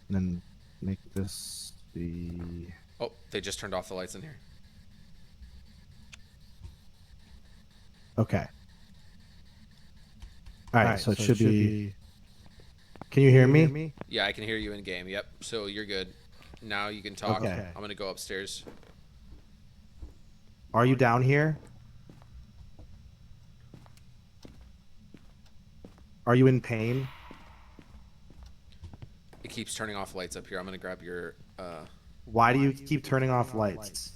And then make this the. Oh, they just turned off the lights in here. Okay. All right, so it should be. Can you hear me? Yeah, I can hear you in game. Yep. So you're good. Now you can talk. Okay. I'm gonna go upstairs. Are you down here? Are you in pain? It keeps turning off lights up here. I'm gonna grab your. Why do you keep turning off lights?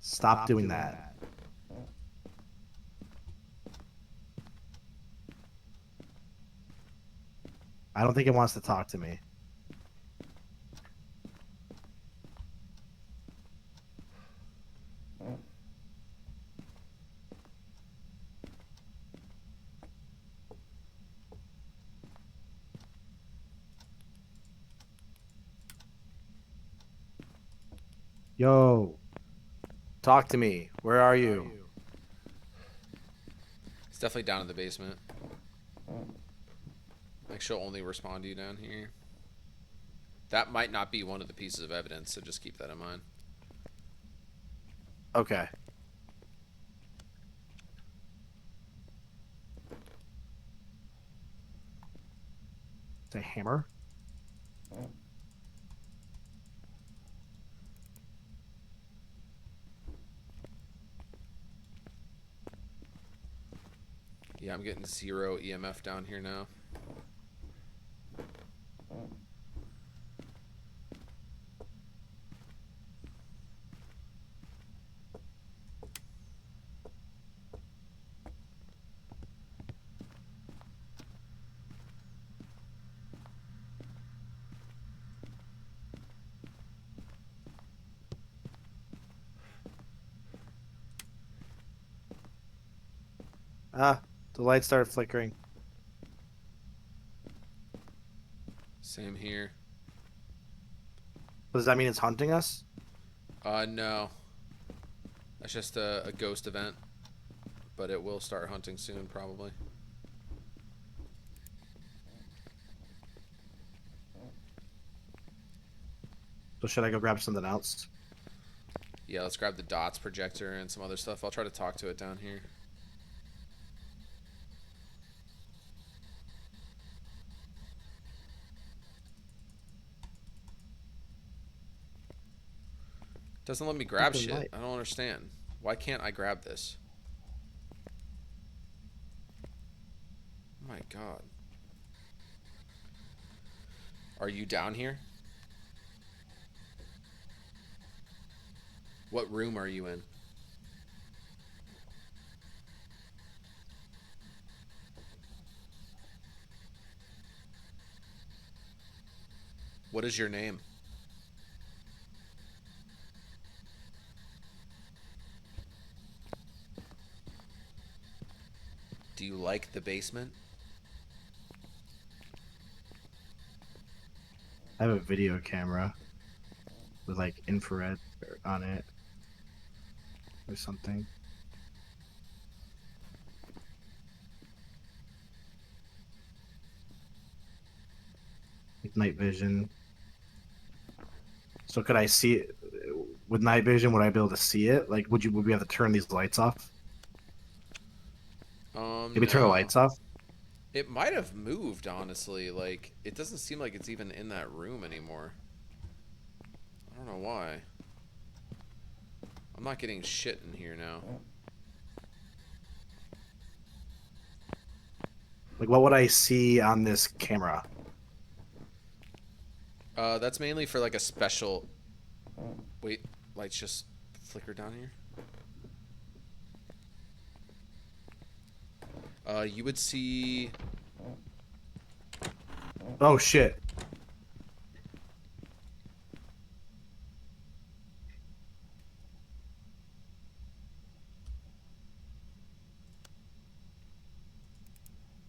Stop doing that. I don't think it wants to talk to me. Yo. Talk to me. Where are you? It's definitely down in the basement. Like she'll only respond to you down here. That might not be one of the pieces of evidence, so just keep that in mind. Okay. It's a hammer. Yeah, I'm getting 0 EMF down here now. Ah, the lights started flickering. Same here. Does that mean it's hunting us? No. That's just a ghost event. But it will start hunting soon, probably. So should I go grab something else? Yeah, let's grab the dots projector and some other stuff. I'll try to talk to it down here. Doesn't let me grab shit. I don't understand. Why can't I grab this? Oh my god. Are you down here? What room are you in? What is your name? Do you like the basement? I have a video camera with like infrared on it or something. Like night vision. So could I see it with night vision? Would I be able to see it? Like, would we have to turn these lights off? Maybe turn the No. lights off. It might have moved, honestly. Like, it doesn't seem like it's even in that room anymore. I don't know why. I'm not getting shit in here now. Like, what would I see on this camera? That's mainly for like a special. Wait, lights just flicker down here. You would see. Oh shit!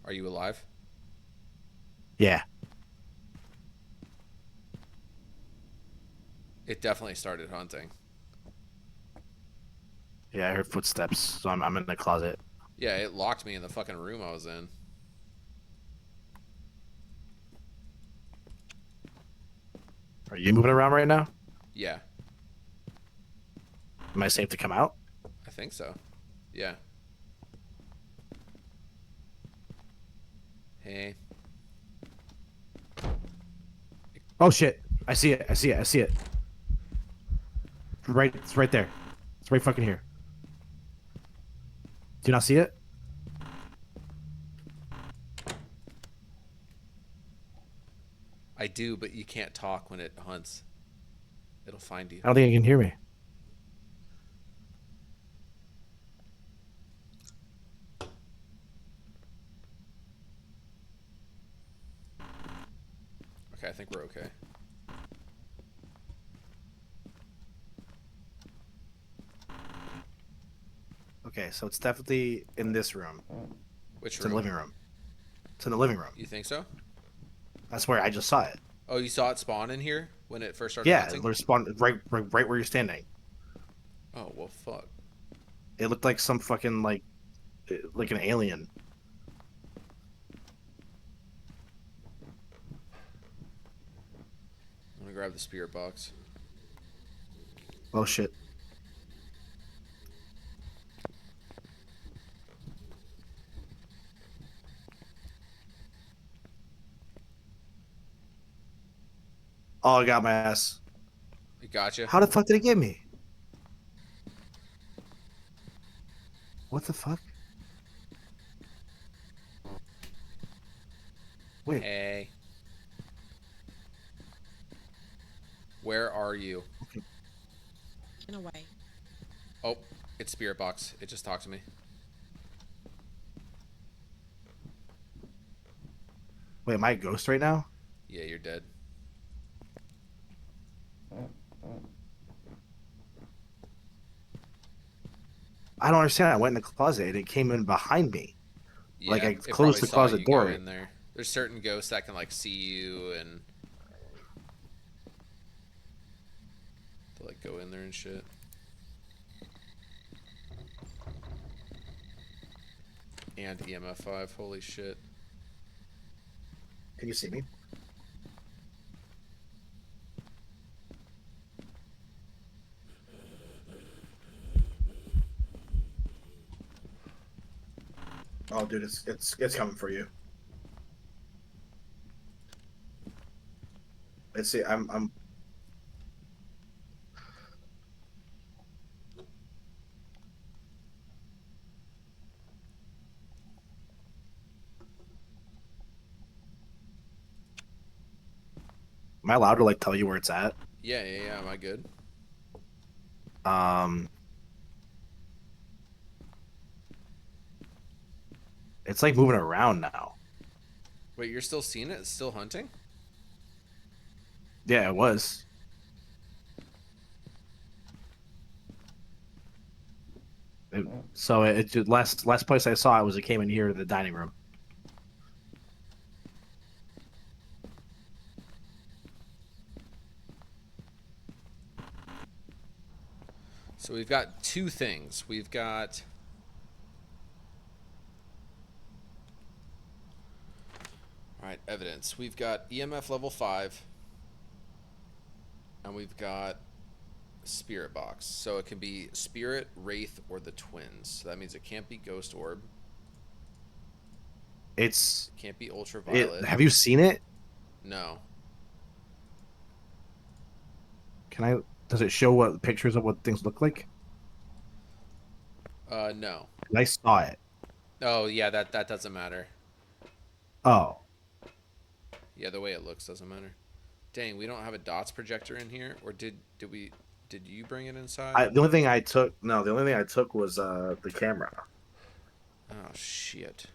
Are you alive? Yeah. It definitely started hunting. Yeah, I heard footsteps, so I'm in the closet. Yeah, it locked me in the fucking room I was in. Are you moving around right now? Yeah, Am I safe to come out? I think so. Yeah. Hey. Oh shit! I see it. I see it. I see it. It's right there. It's right fucking here. Do you not see it? I do, but you can't talk when it hunts. It'll find you. I don't think it can hear me. Okay, I think we're okay. Okay, so it's definitely in this room. Which It's in room? the living room. It's in the living room. You think so? That's where I just saw it. Oh, you saw it spawn in here when it first started Yeah, hunting? it spawned right where you're standing. Oh, well, fuck. It looked like some fucking like an alien. I'm gonna grab the spirit box. Oh shit. Oh, I got my ass. It got you? How the fuck did it get me? What the fuck? Wait. Hey. Where are you? In a way. Oh, it's spirit box. It just talked to me. Wait, am I a ghost right now? Yeah, you're dead. I don't understand. I went in the closet and it came in behind me. Yeah, Like, I it closed probably the saw closet you door. go in there. There's certain ghosts that can like see you and to like go in there and shit. And EMF 5. Holy shit. Can you see me? Oh, dude, it's coming for you. Let's see. I'm. Am I allowed to like tell you where it's at? Yeah. Am I good? It's like moving around now. Wait, you're still seeing it? It's still hunting? Yeah, it was. So last place I saw it was it came in here to the dining room. So we've got two things. We've got Alright, evidence. We've got EMF level 5. And we've got spirit box. So it can be spirit, wraith, or the twins. So that means it can't be ghost orb. It can't be ultraviolet. have you seen it? No. Does it show what pictures of what things look like? No. And I saw it. Oh yeah, that doesn't matter. Oh, Yeah, the way it looks doesn't matter. Dang, we don't have a dots projector in here, or did you bring it inside? The only thing I took, no, the only thing I took was the camera. Oh shit.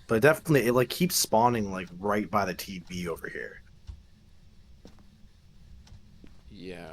But definitely, it like keeps spawning like right by the TV over here. Yeah.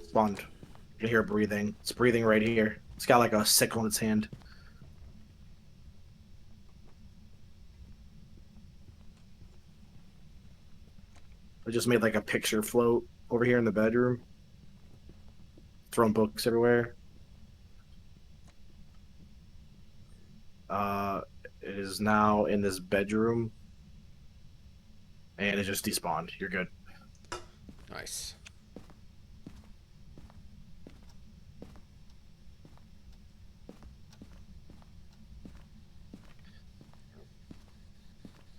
Spawned. You hear breathing. It's breathing right here. It's got like a sickle in its hand. I just made like a picture float over here in the bedroom. Throwing books everywhere. It is now in this bedroom. And it just despawned. You're good. Nice.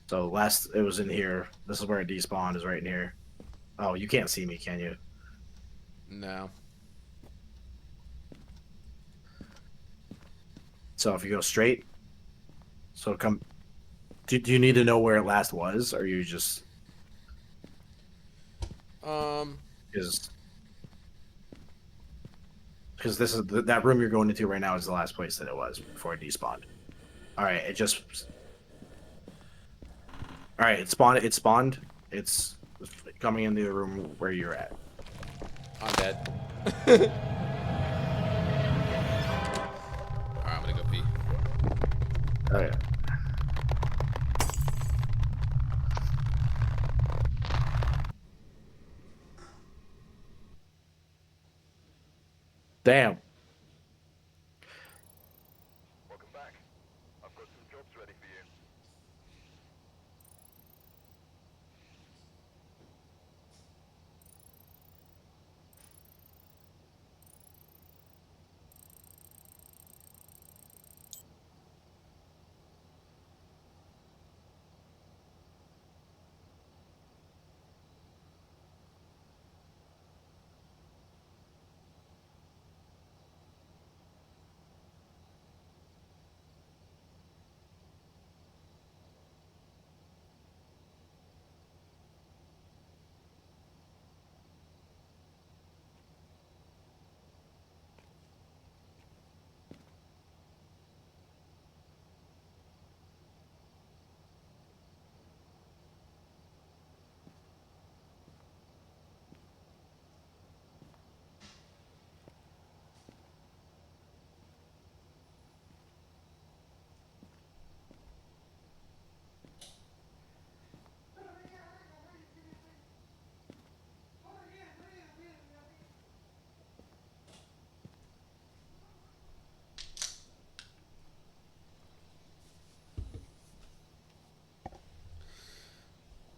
So last it was in here. This is where it despawned, is right in here. Oh, you can't see me, can you? No. So if you go straight, so come. Do you need to know where it last was, or you just because this is that room you're going into right now is the last place that it was before it despawned. All right, it just. All right, it spawned. It spawned. It's coming into the room where you're at. I'm dead. Alright, I'm gonna go pee. Oh yeah. Damn. Welcome back. I've got some jobs ready for you.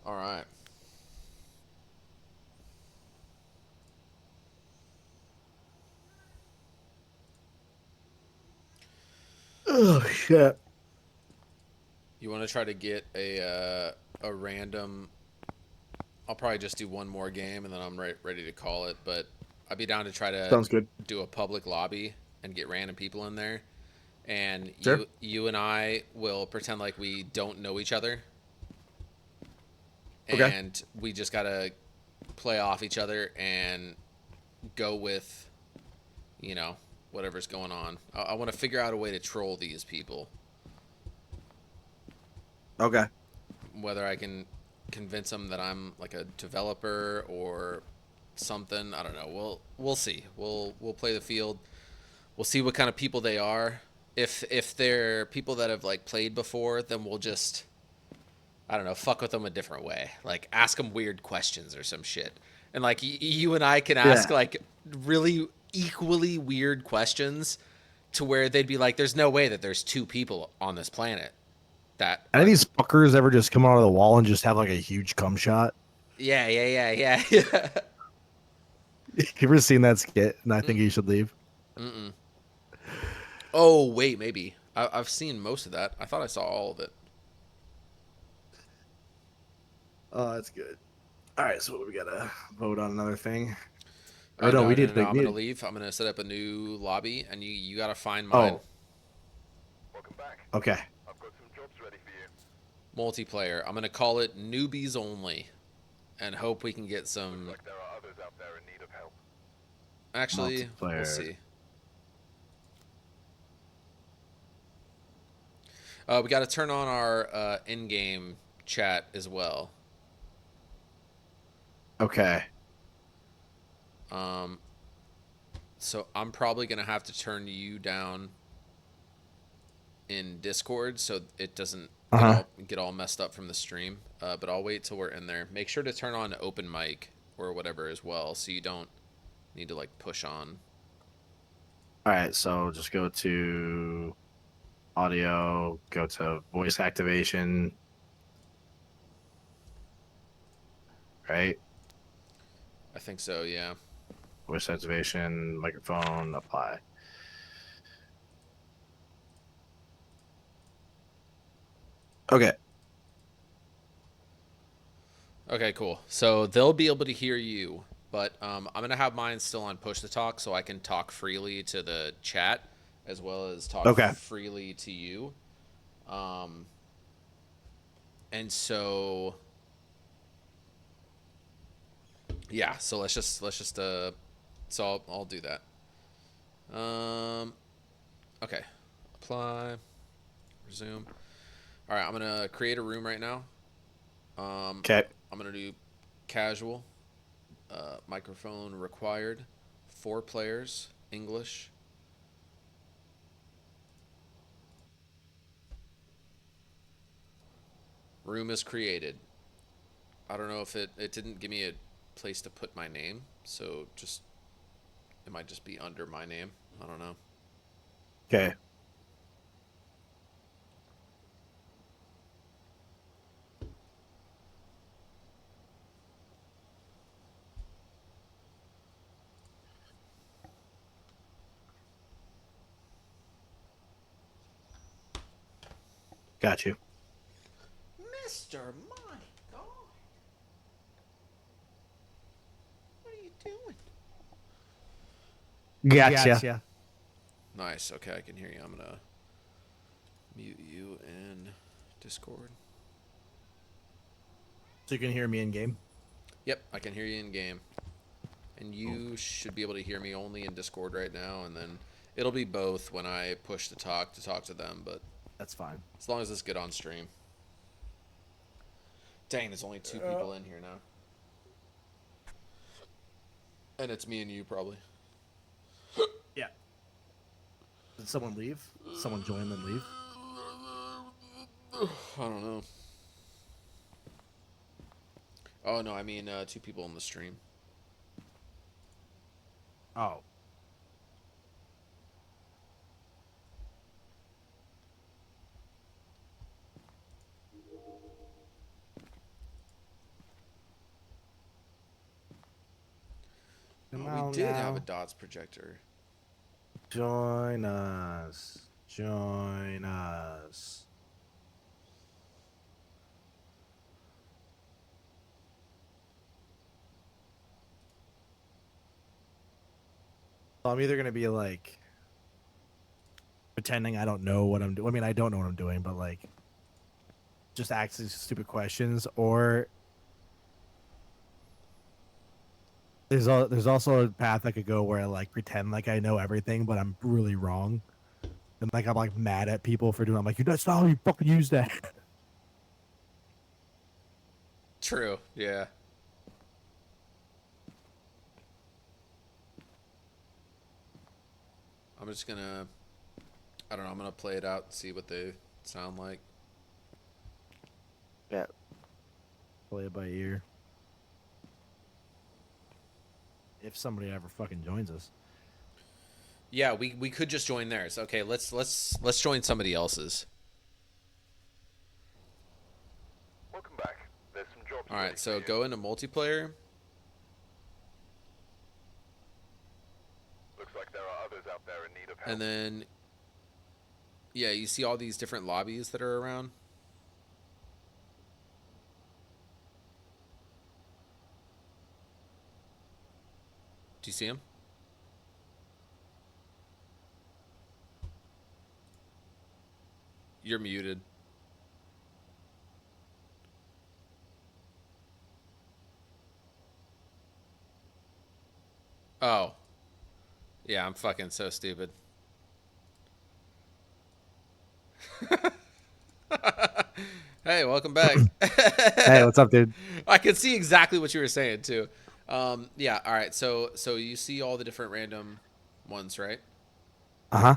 Alright. Oh shit. You want to try to get a random. I'll probably just do one more game and then I'm ready to call it. But I'd be down to try to Sounds good. do a public lobby and get random people in there. And Sure. you and I will pretend like we don't know each other. Okay. And we just gotta play off each other and go with, you know, whatever's going on. I want to figure out a way to troll these people. Okay. Whether I can convince them that I'm like a developer or something, I don't know. We'll see. We'll play the field. We'll see what kind of people they are. If they're people that have like played before, then we'll just, I don't know, fuck with them a different way. Like ask them weird questions or some shit. And like you and I can ask like really equally weird questions to where they'd be like, there's no way that there's two people on this planet that Any of these fuckers ever just come out of the wall and just have like a huge cum shot? yeah. You ever seen that skit? And I think you should leave. Mm-mm. Oh wait, maybe I've seen most of that. I thought I saw all of it. Oh, that's good. All right, so we gotta vote on another thing. Oh no, no, we no, did. no, I'm gonna leave. I'm gonna set up a new lobby, and you gotta find mine. Oh. Okay. Multiplayer. I'm gonna call it newbies only, and hope we can get some. Like there are others out there in need of help. Actually, we'll Multiplayer. see. We got to turn on our in-game chat as well. Okay. So I'm probably gonna have to turn you down in Discord so it doesn't get all messed up from the stream. But I'll wait till we're in there. Make sure to turn on open mic or whatever as well, so you don't need to like push on. All right, so just go to audio, go to voice activation. Right? I think so, yeah. Voice activation, microphone, apply. Okay. Okay, cool. So they'll be able to hear you, but I'm going to have mine still on push to talk so I can talk freely to the chat as well as talk freely to you. And so yeah, so let's just so I'll do that. Okay. Apply. Resume. All right, I'm going to create a room right now. Okay. I'm going to do casual, microphone required, 4 players, English. Room is created. I don't know if it didn't give me a place to put my name, so just, it might just be under my name. I don't know. Okay. Got you. Mister, my God. What are you doing? Gotcha. Nice. Okay, I can hear you. I'm going to mute you in Discord. So you can hear me in game? Yep, I can hear you in game. And you should be able to hear me only in Discord right now, and then it'll be both when I push to talk to them, but that's fine. As long as it's good on stream. Dang, there's only 2 people in here now. And it's me and you, probably. Yeah. Did someone leave? Someone join then leave? I don't know. Oh, no, I mean 2 people in the stream. Oh. Oh, we did have a dots projector. Join us. Join us. I'm either going to be like pretending I don't know what I'm doing. I mean, I don't know what I'm doing, but like just asking stupid questions, or There's also a path I could go where I like pretend like I know everything, but I'm really wrong. And like I'm like mad at people for doing. I'm like, that's not how you fucking use that. True. Yeah. I'm just gonna. I don't know. I'm gonna play it out and see what they sound like. Yeah. Play it by ear. If somebody ever fucking joins us. Yeah, we could just join theirs. Okay, let's join somebody else's. Welcome back. There's some jobs. All right, so go into multiplayer. Looks like there are others out there in need of help. And then, yeah, you see all these different lobbies that are around. Do you see them? You're muted. Oh. Yeah, I'm fucking so stupid. Hey, welcome back. Hey, what's up, dude? I can see exactly what you were saying too. Yeah, all right. So you see all the different random ones, right? Uh-huh.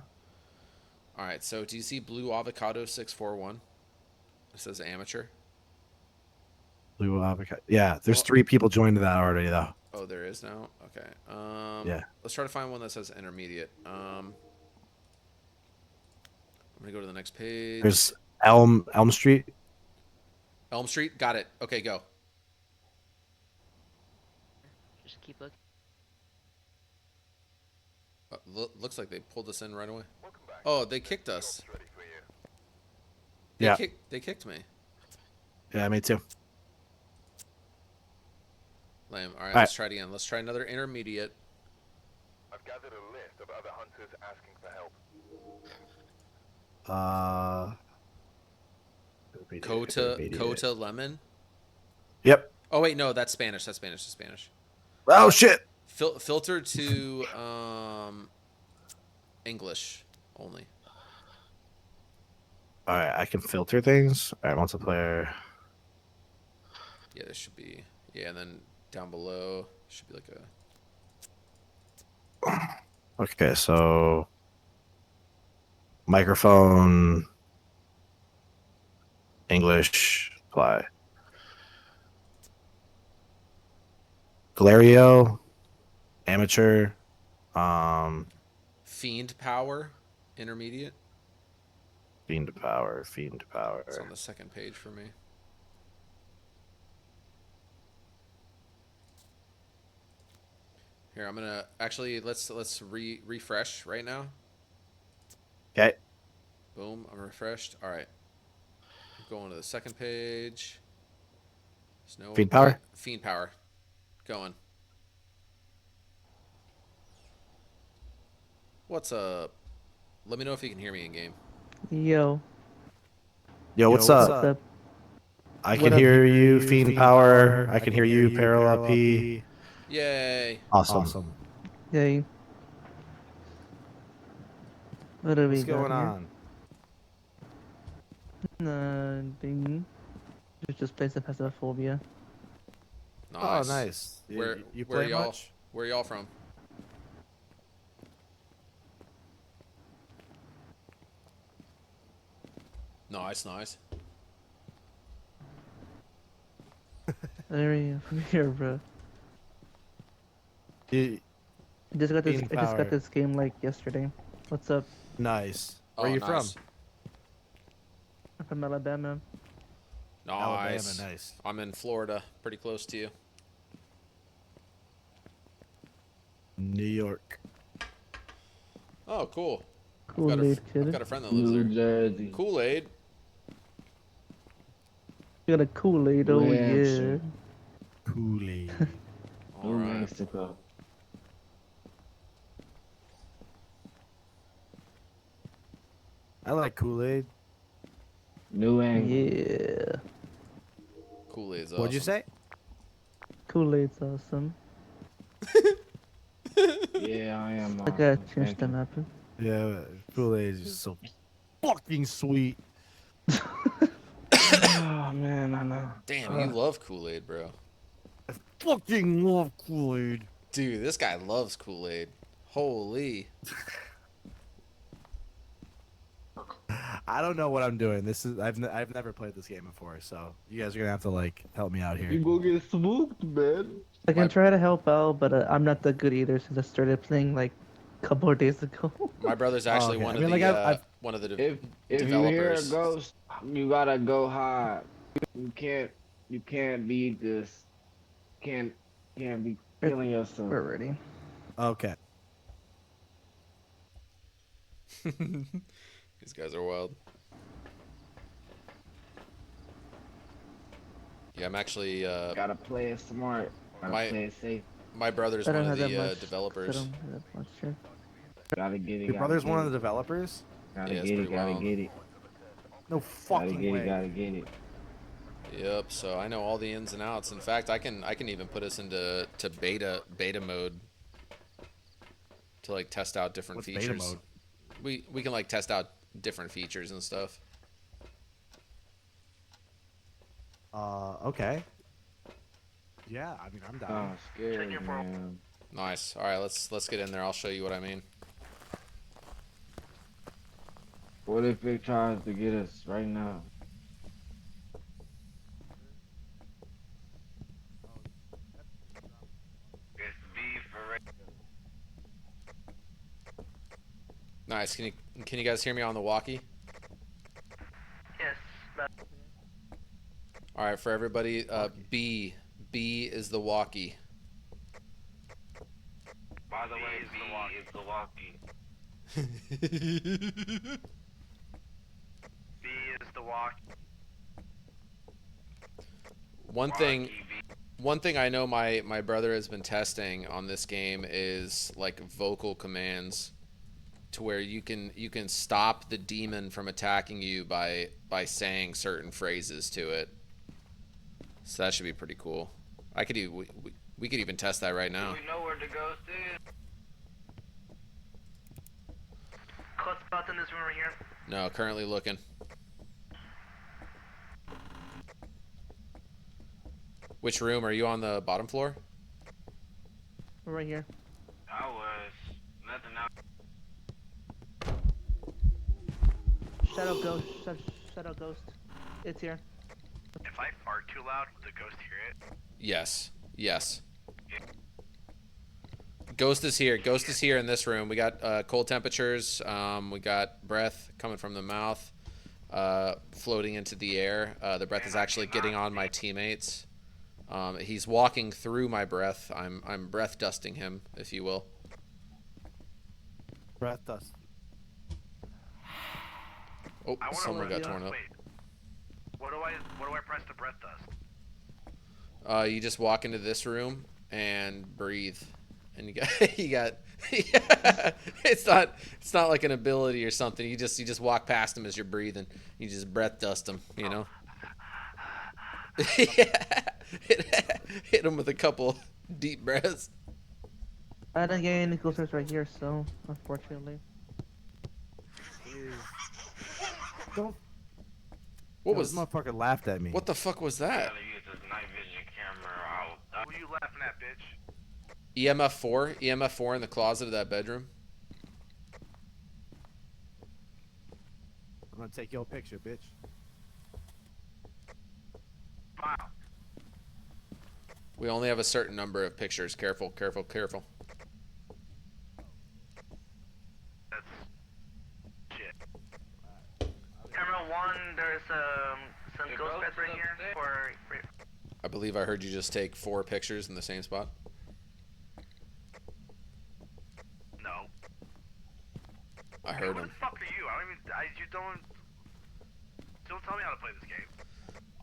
All right. So do you see Blue Avocado 641? It says amateur. Blue avocado. Yeah, there's 3 people joined that already though. Oh, there is now. Okay. Yeah. Let's try to find one that says intermediate. I'm gonna go to the next page. There's Elm Street. Elm Street. Got it. Okay, go. Just keep looking. Looks like they pulled us in right away. Oh, they kicked us. Yeah. They kicked me. Yeah, me too. Lame. All right, let's try it again. Let's try another intermediate. I've gathered a list of other hunters asking for help. Cota Lemon. Yep. Oh wait, no, that's Spanish. That's Spanish. Oh shit. Filter to English only. All right, I can filter things. All right, multiplayer. Yeah, there should be. Yeah, and then down below should be like a. Okay, so microphone, English, apply. Galerio, amateur, Fiend Power, intermediate. Fiend power. It's on the second page for me. Here, I'm gonna actually let's refresh right now. Okay. Boom, I'm refreshed. All right. I'm going to the second page. There's no Fiend power. Fiend Power. Going. What's up? Let me know if you can hear me in game. Yo. Yo, what's up? I can hear you, Fiend Power. I can hear you, Parallel P. Yay. Awesome. Yay. What are we What's going on? Nothing. Just play some Phasmophobia. Nice. Oh, nice. Where you play y'all? much? Where y'all from? Nice. Area from here, bro. You, I just got Fiend got Power. this game like yesterday. What's up? nice. Where are you nice. from? I'm from Alabama. Nice. Alabama, nice. I'm in Florida, pretty close to you. New York. Oh, cool. Kool-Aid I've kid. got a friend that lives there. Jersey. Kool-Aid. You got a Kool-Aid, oh New yeah. Hampshire. Kool-Aid. All right. Mexico. I like Kool-Aid. New England. Yeah. Kool-Aid's awesome. What'd you say? Kool-Aid's awesome. Yeah, I am. I gotta change Thank the you. map. Yeah, Kool-Aid is just so fucking sweet. Oh man, I know. Damn, you love Kool-Aid, bro. I fucking love Kool-Aid. Dude, this guy loves Kool-Aid. Holy. I don't know what I'm doing. This is I've never played this game before, so you guys are gonna have to like help me out here. You go get smoked, man. I can try to help out, but I'm not that good either since I started playing like a couple of days ago. My brother's actually okay. one I of mean, the like, I've one of the If you hear a developers. ghost, you gotta go hide. You can't be this. Can't be killing yourself. We're ready. Okay. These guys are wild. Yeah, I'm actually Gotta play it smart. Gotta play it safe. my brother's I one don't of have the that much. I developers. don't have that much here. Gotta get it. Your brother's one of the developers? Gotta Yeah, it's get it. pretty Gotta wild. get it. No Gotta fucking get way. it. Gotta get it. Yep. So I know all the ins and outs. In fact, I can even put us into beta mode to like test out different What's features. beta mode? We can like test out different features and stuff. Okay. Yeah, I mean, I'm Oh, down. scared, man. Nice. All right, let's get in there. I'll show you what I mean. What if it tries to get us right now? Nice. Can you guys hear me on the walkie? Yes. All right, for everybody, B is the walkie. By the way, is the walkie. B is the walkie. One thing I know my brother has been testing on this game is like vocal commands, to where you can stop the demon from attacking you by saying certain phrases to it. So that should be pretty cool. We could even test that right now. Do we know where the ghost is? Close spot in this room right here. No, currently looking. Which room? Are you on the bottom floor? We're right here. I was nothing else. Shadow ghost. Shadow ghost. It's here. If I fart too loud, will the ghost hear it? Yes. Ghost is here. Ghost is here in this room. We got cold temperatures. We got breath coming from the mouth, floating into the air. The breath is actually getting on my teammates. He's walking through my breath. I'm breath dusting him, if you will. Breath dust. Oh, someone got torn up. Wait. What do I press to breath dust? You just walk into this room and breathe, and you got it's not like an ability or something. You just walk past him as you're breathing. You just breath dust him, you know. Hit him with a couple deep breaths. I didn't get any ghosters right here, so unfortunately. Don't. What was? This motherfucker laughed at me. What the fuck was that? Who you laughing at, bitch? EMF 4 in the closet of that bedroom. I'm gonna take your picture, bitch. Wow. We only have a certain number of pictures. Careful. That's shit. Camera 1, there's some ghost beds right here. I believe I heard you just take 4 pictures in the same spot. No. I heard Who him. the fuck are you? You don't tell me how to play this game.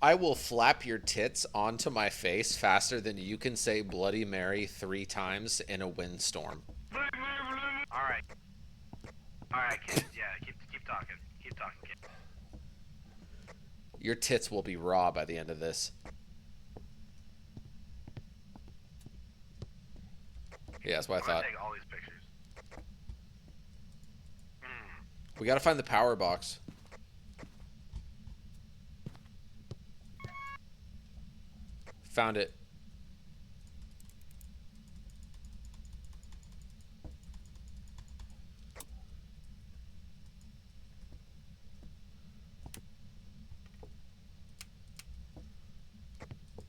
I will flap your tits onto my face faster than you can say Bloody Mary 3 times in a windstorm. Alright, kid. Yeah, keep talking. Keep talking, kid. Your tits will be raw by the end of this. Yeah, that's what I I'm gonna thought. take all these pictures. We gotta find the power box. Found it.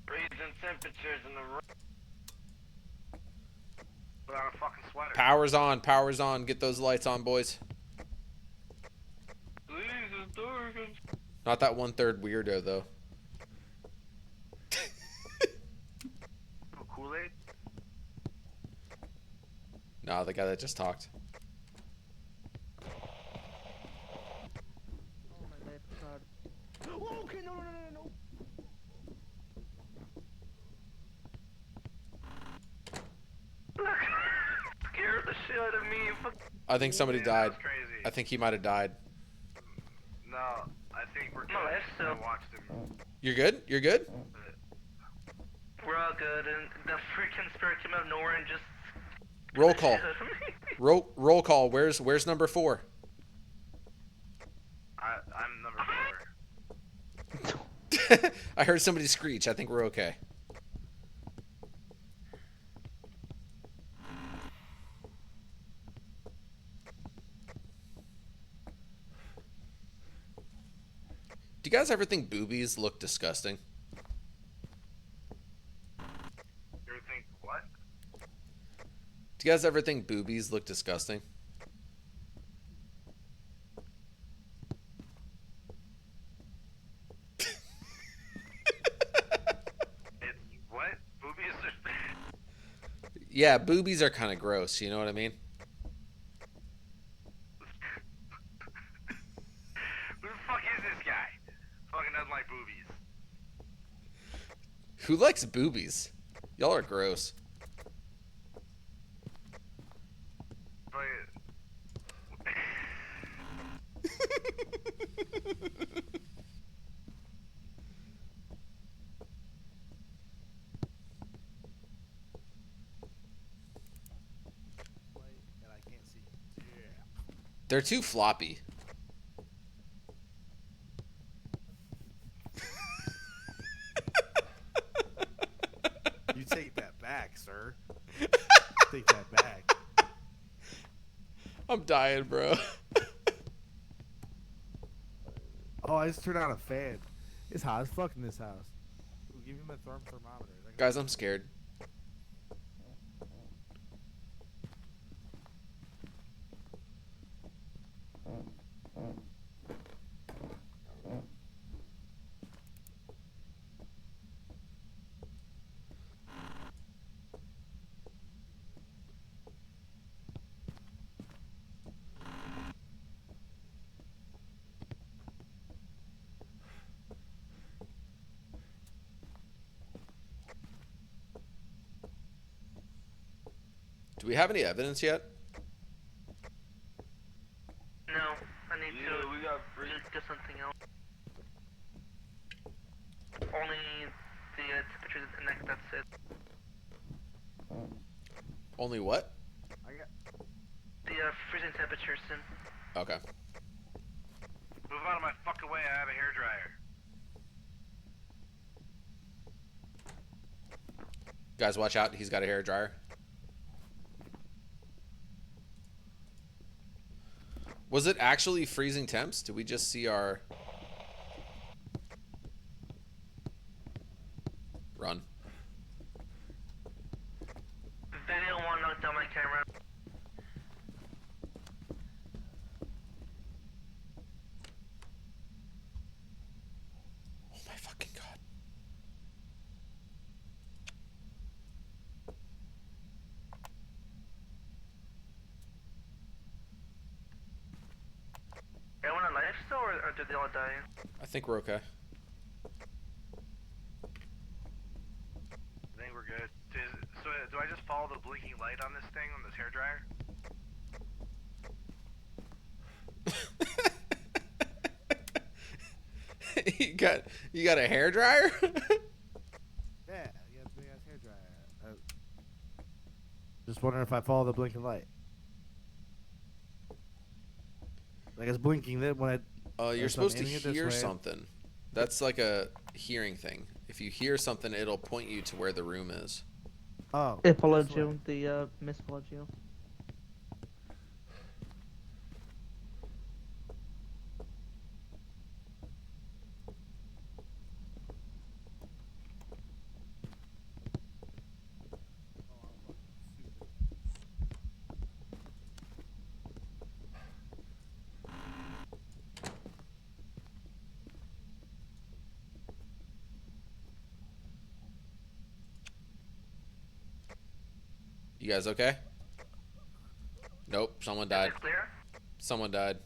Freezing temperatures in the room. Without a fucking sweater. Power's on. Power's on. Get those lights on, boys. Not that 1/3 weirdo, though. Kool-Aid? Nah, the guy that just talked. Oh my left card. Oh, okay, no. Scared the shit out of me. I think somebody died. That's crazy. I think he might have died. No, I think we're good. No, that's still. I watched him. You're good? You're good? We're all good, and the freaking spirit came out of nowhere and just. Roll call. Roll call. Where's number 4? I'm number 4. I heard somebody screech. I think we're okay. Do you guys ever think boobies look disgusting? You ever think what? Do you guys ever think boobies look disgusting? It's what? Boobies are. Yeah, boobies are kind of gross. You know what I mean? Who the fuck is this guy? Fucking doesn't like boobies. Who likes boobies? Y'all are gross. But And I can't see. Yeah. They're too floppy. You take that back, sir. Take that back. I'm dying, bro. Oh, I just turned on a fan. It's hot as fuck in this house. Ooh, give me my thermometer. Guys, I'm scared. Do we have any evidence yet? No, I need to. We got do something else. Only the temperatures and that's it. Only what? I got. The freezing temperatures and. Okay. move out of my fucking way. I have a hairdryer. Guys, watch out. He's got a hairdryer. Was it actually freezing temps? Did we just see our... Run. They didn't want to knock down my camera. Oh my fucking god. Everyone alive still, or did they all die? I think we're okay. I think we're good. So do I just follow the blinking light on this thing, on this hairdryer? you got a hairdryer? Yeah, you got a big ass hairdryer. Just wondering if I follow the blinking light. Like it's blinking that when You're supposed to hear something. That's like a hearing thing. If you hear something, it'll point you to where the room is. Oh. It followed you. The mist followed you. You guys okay? Nope, someone died. Clear? Someone died.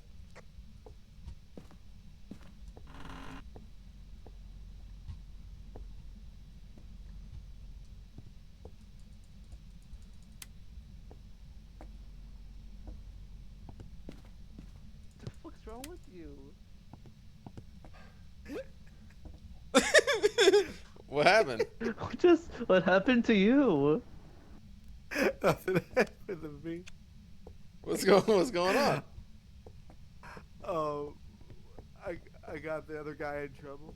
What the fuck's wrong with you? What happened? What happened to you? Nothing happened to me. What's going on? Oh, I got the other guy in trouble,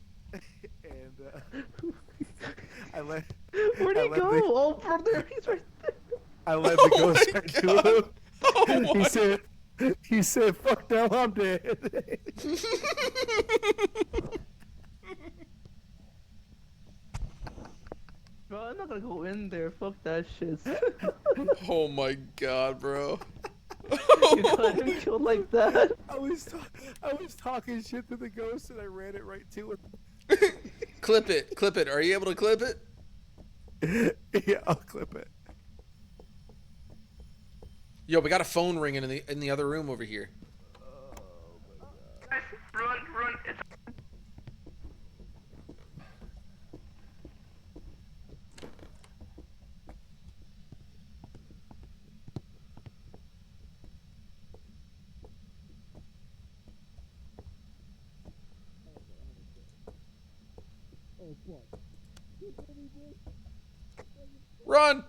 and I let. Where'd he go? Oh, from there, he's right there. I let the ghost right to him. He said, "Fuck now, I'm dead." Bro, I'm not gonna go in there. Fuck that shit. Oh my god, bro. You got him killed like that. I was talking shit to the ghost, and I ran it right to him. Clip it. Are you able to clip it? Yeah, I'll clip it. Yo, we got a phone ringing in the other room over here. Guys, run. It's Run!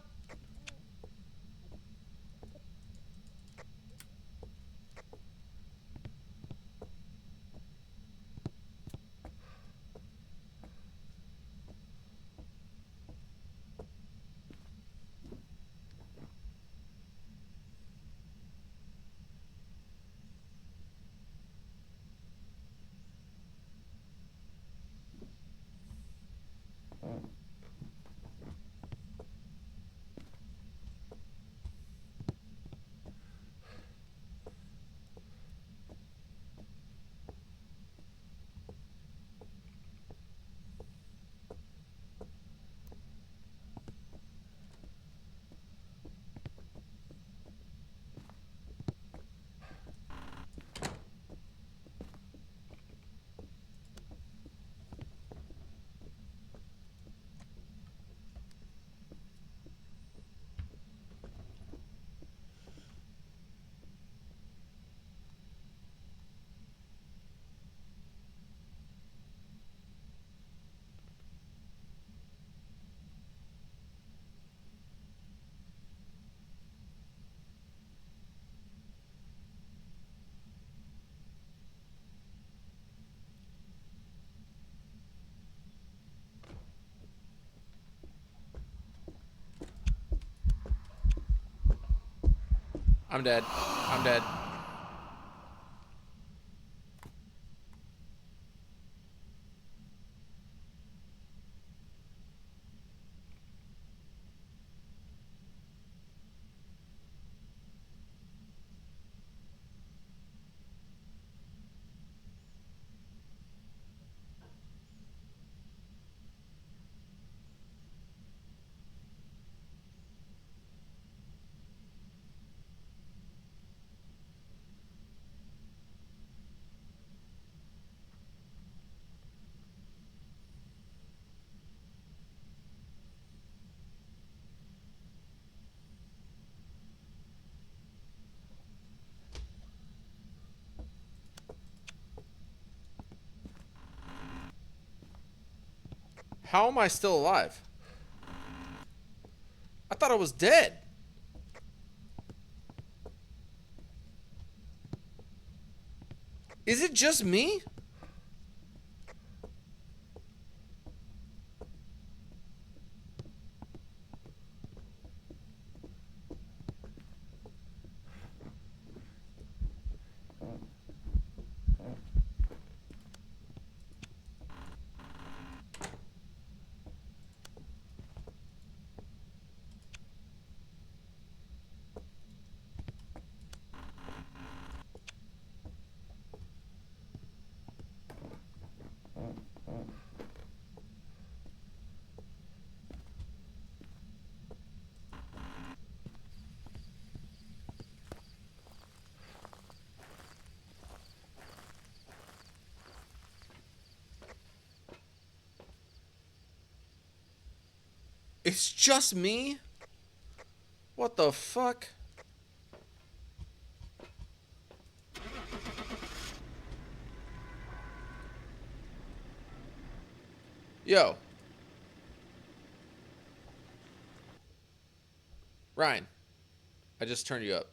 I'm dead. How am I still alive? I thought I was dead. Is it just me? It's just me? What the fuck? Yo. Ryan. I just turned you up.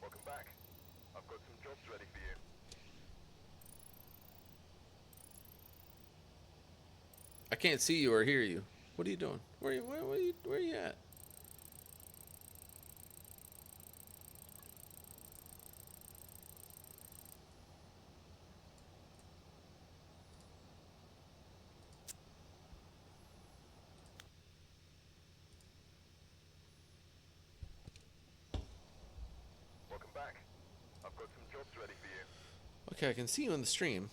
Welcome back. I've got some jobs ready for you. I can't see you or hear you. What are you doing? Where are you at? Welcome back. I've got some jobs ready for you. Okay, I can see you in the stream.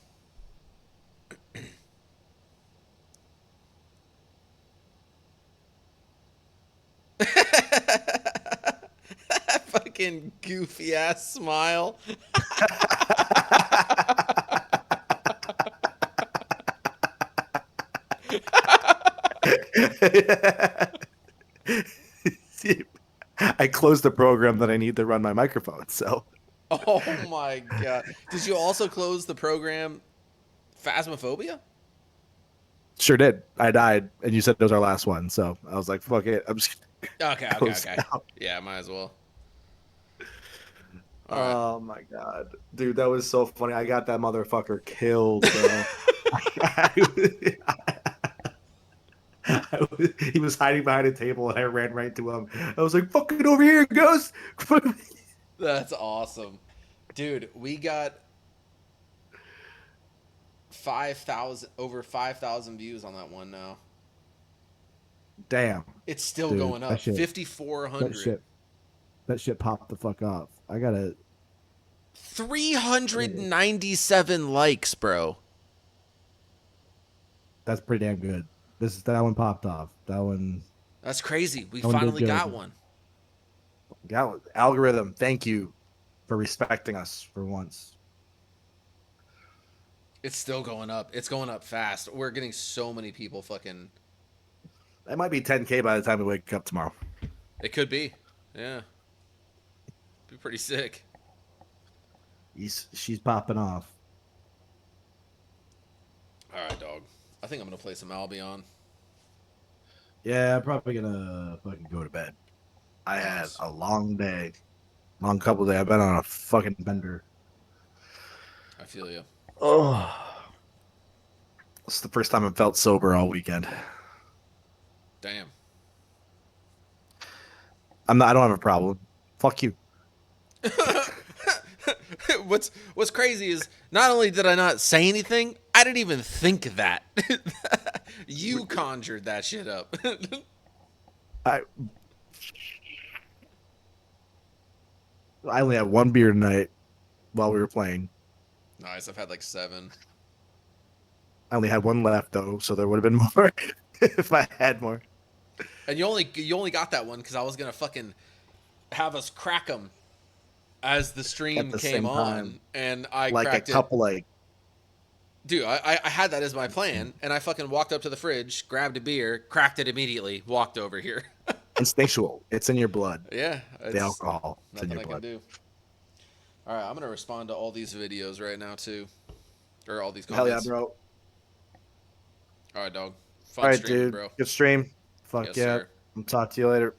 Fucking goofy ass smile. See, I closed the program that I need to run my microphone, so. Oh my god. Did you also close the program Phasmophobia? Sure did. I died, and you said it was our last one, so I was like, fuck it. I'm just Okay. Yeah, might as well. All right. Oh my god. Dude, that was so funny. I got that motherfucker killed, bro. He was hiding behind a table, and I ran right to him. I was like, fucking over here, ghost! That's awesome. Dude, we got 5,000, over 5,000 views on that one now. Damn. It's still Dude, going up. that shit- 5,400. That shit popped the fuck off. I gotta. 397 likes, bro. That's pretty damn good. That one popped off. That one. That's crazy. We That one did finally good. got one. Yeah, algorithm, thank you for respecting us for once. It's still going up. It's going up fast. We're getting so many people fucking. That might be 10K by the time we wake up tomorrow. It could be. Yeah. Be pretty sick. She's popping off. All right, dog. I think I'm going to play some Albion. Yeah, I'm probably gonna fucking go to bed. I had a long day. Long couple days. I've been on a fucking bender. I feel you. Oh. It's the first time I've felt sober all weekend. Damn. I don't have a problem. Fuck you. What's crazy is not only did I not say anything, I didn't even think that. You conjured that shit up. I only had one beer tonight while we were playing. Nice. I've had like 7. I only had one left though, so there would have been more if I had more. And you only got that one because I was gonna fucking have us crack them as the stream came on, and I like cracked a couple like. Dude, I had that as my plan, and I fucking walked up to the fridge, grabbed a beer, cracked it immediately, walked over here. Instinctual. It's in your blood. Yeah. The alcohol. It's in Nothing your I can blood. do. All right, I'm gonna respond to all these videos right now too, or all these Hell yeah, comments. bro. All right, dog. Fun All right, streaming, dude. bro. Good stream. Fuck Yes, yeah. sir. I'll talk to you later.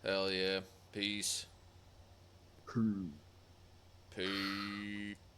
Hell yeah. Peace. Peace.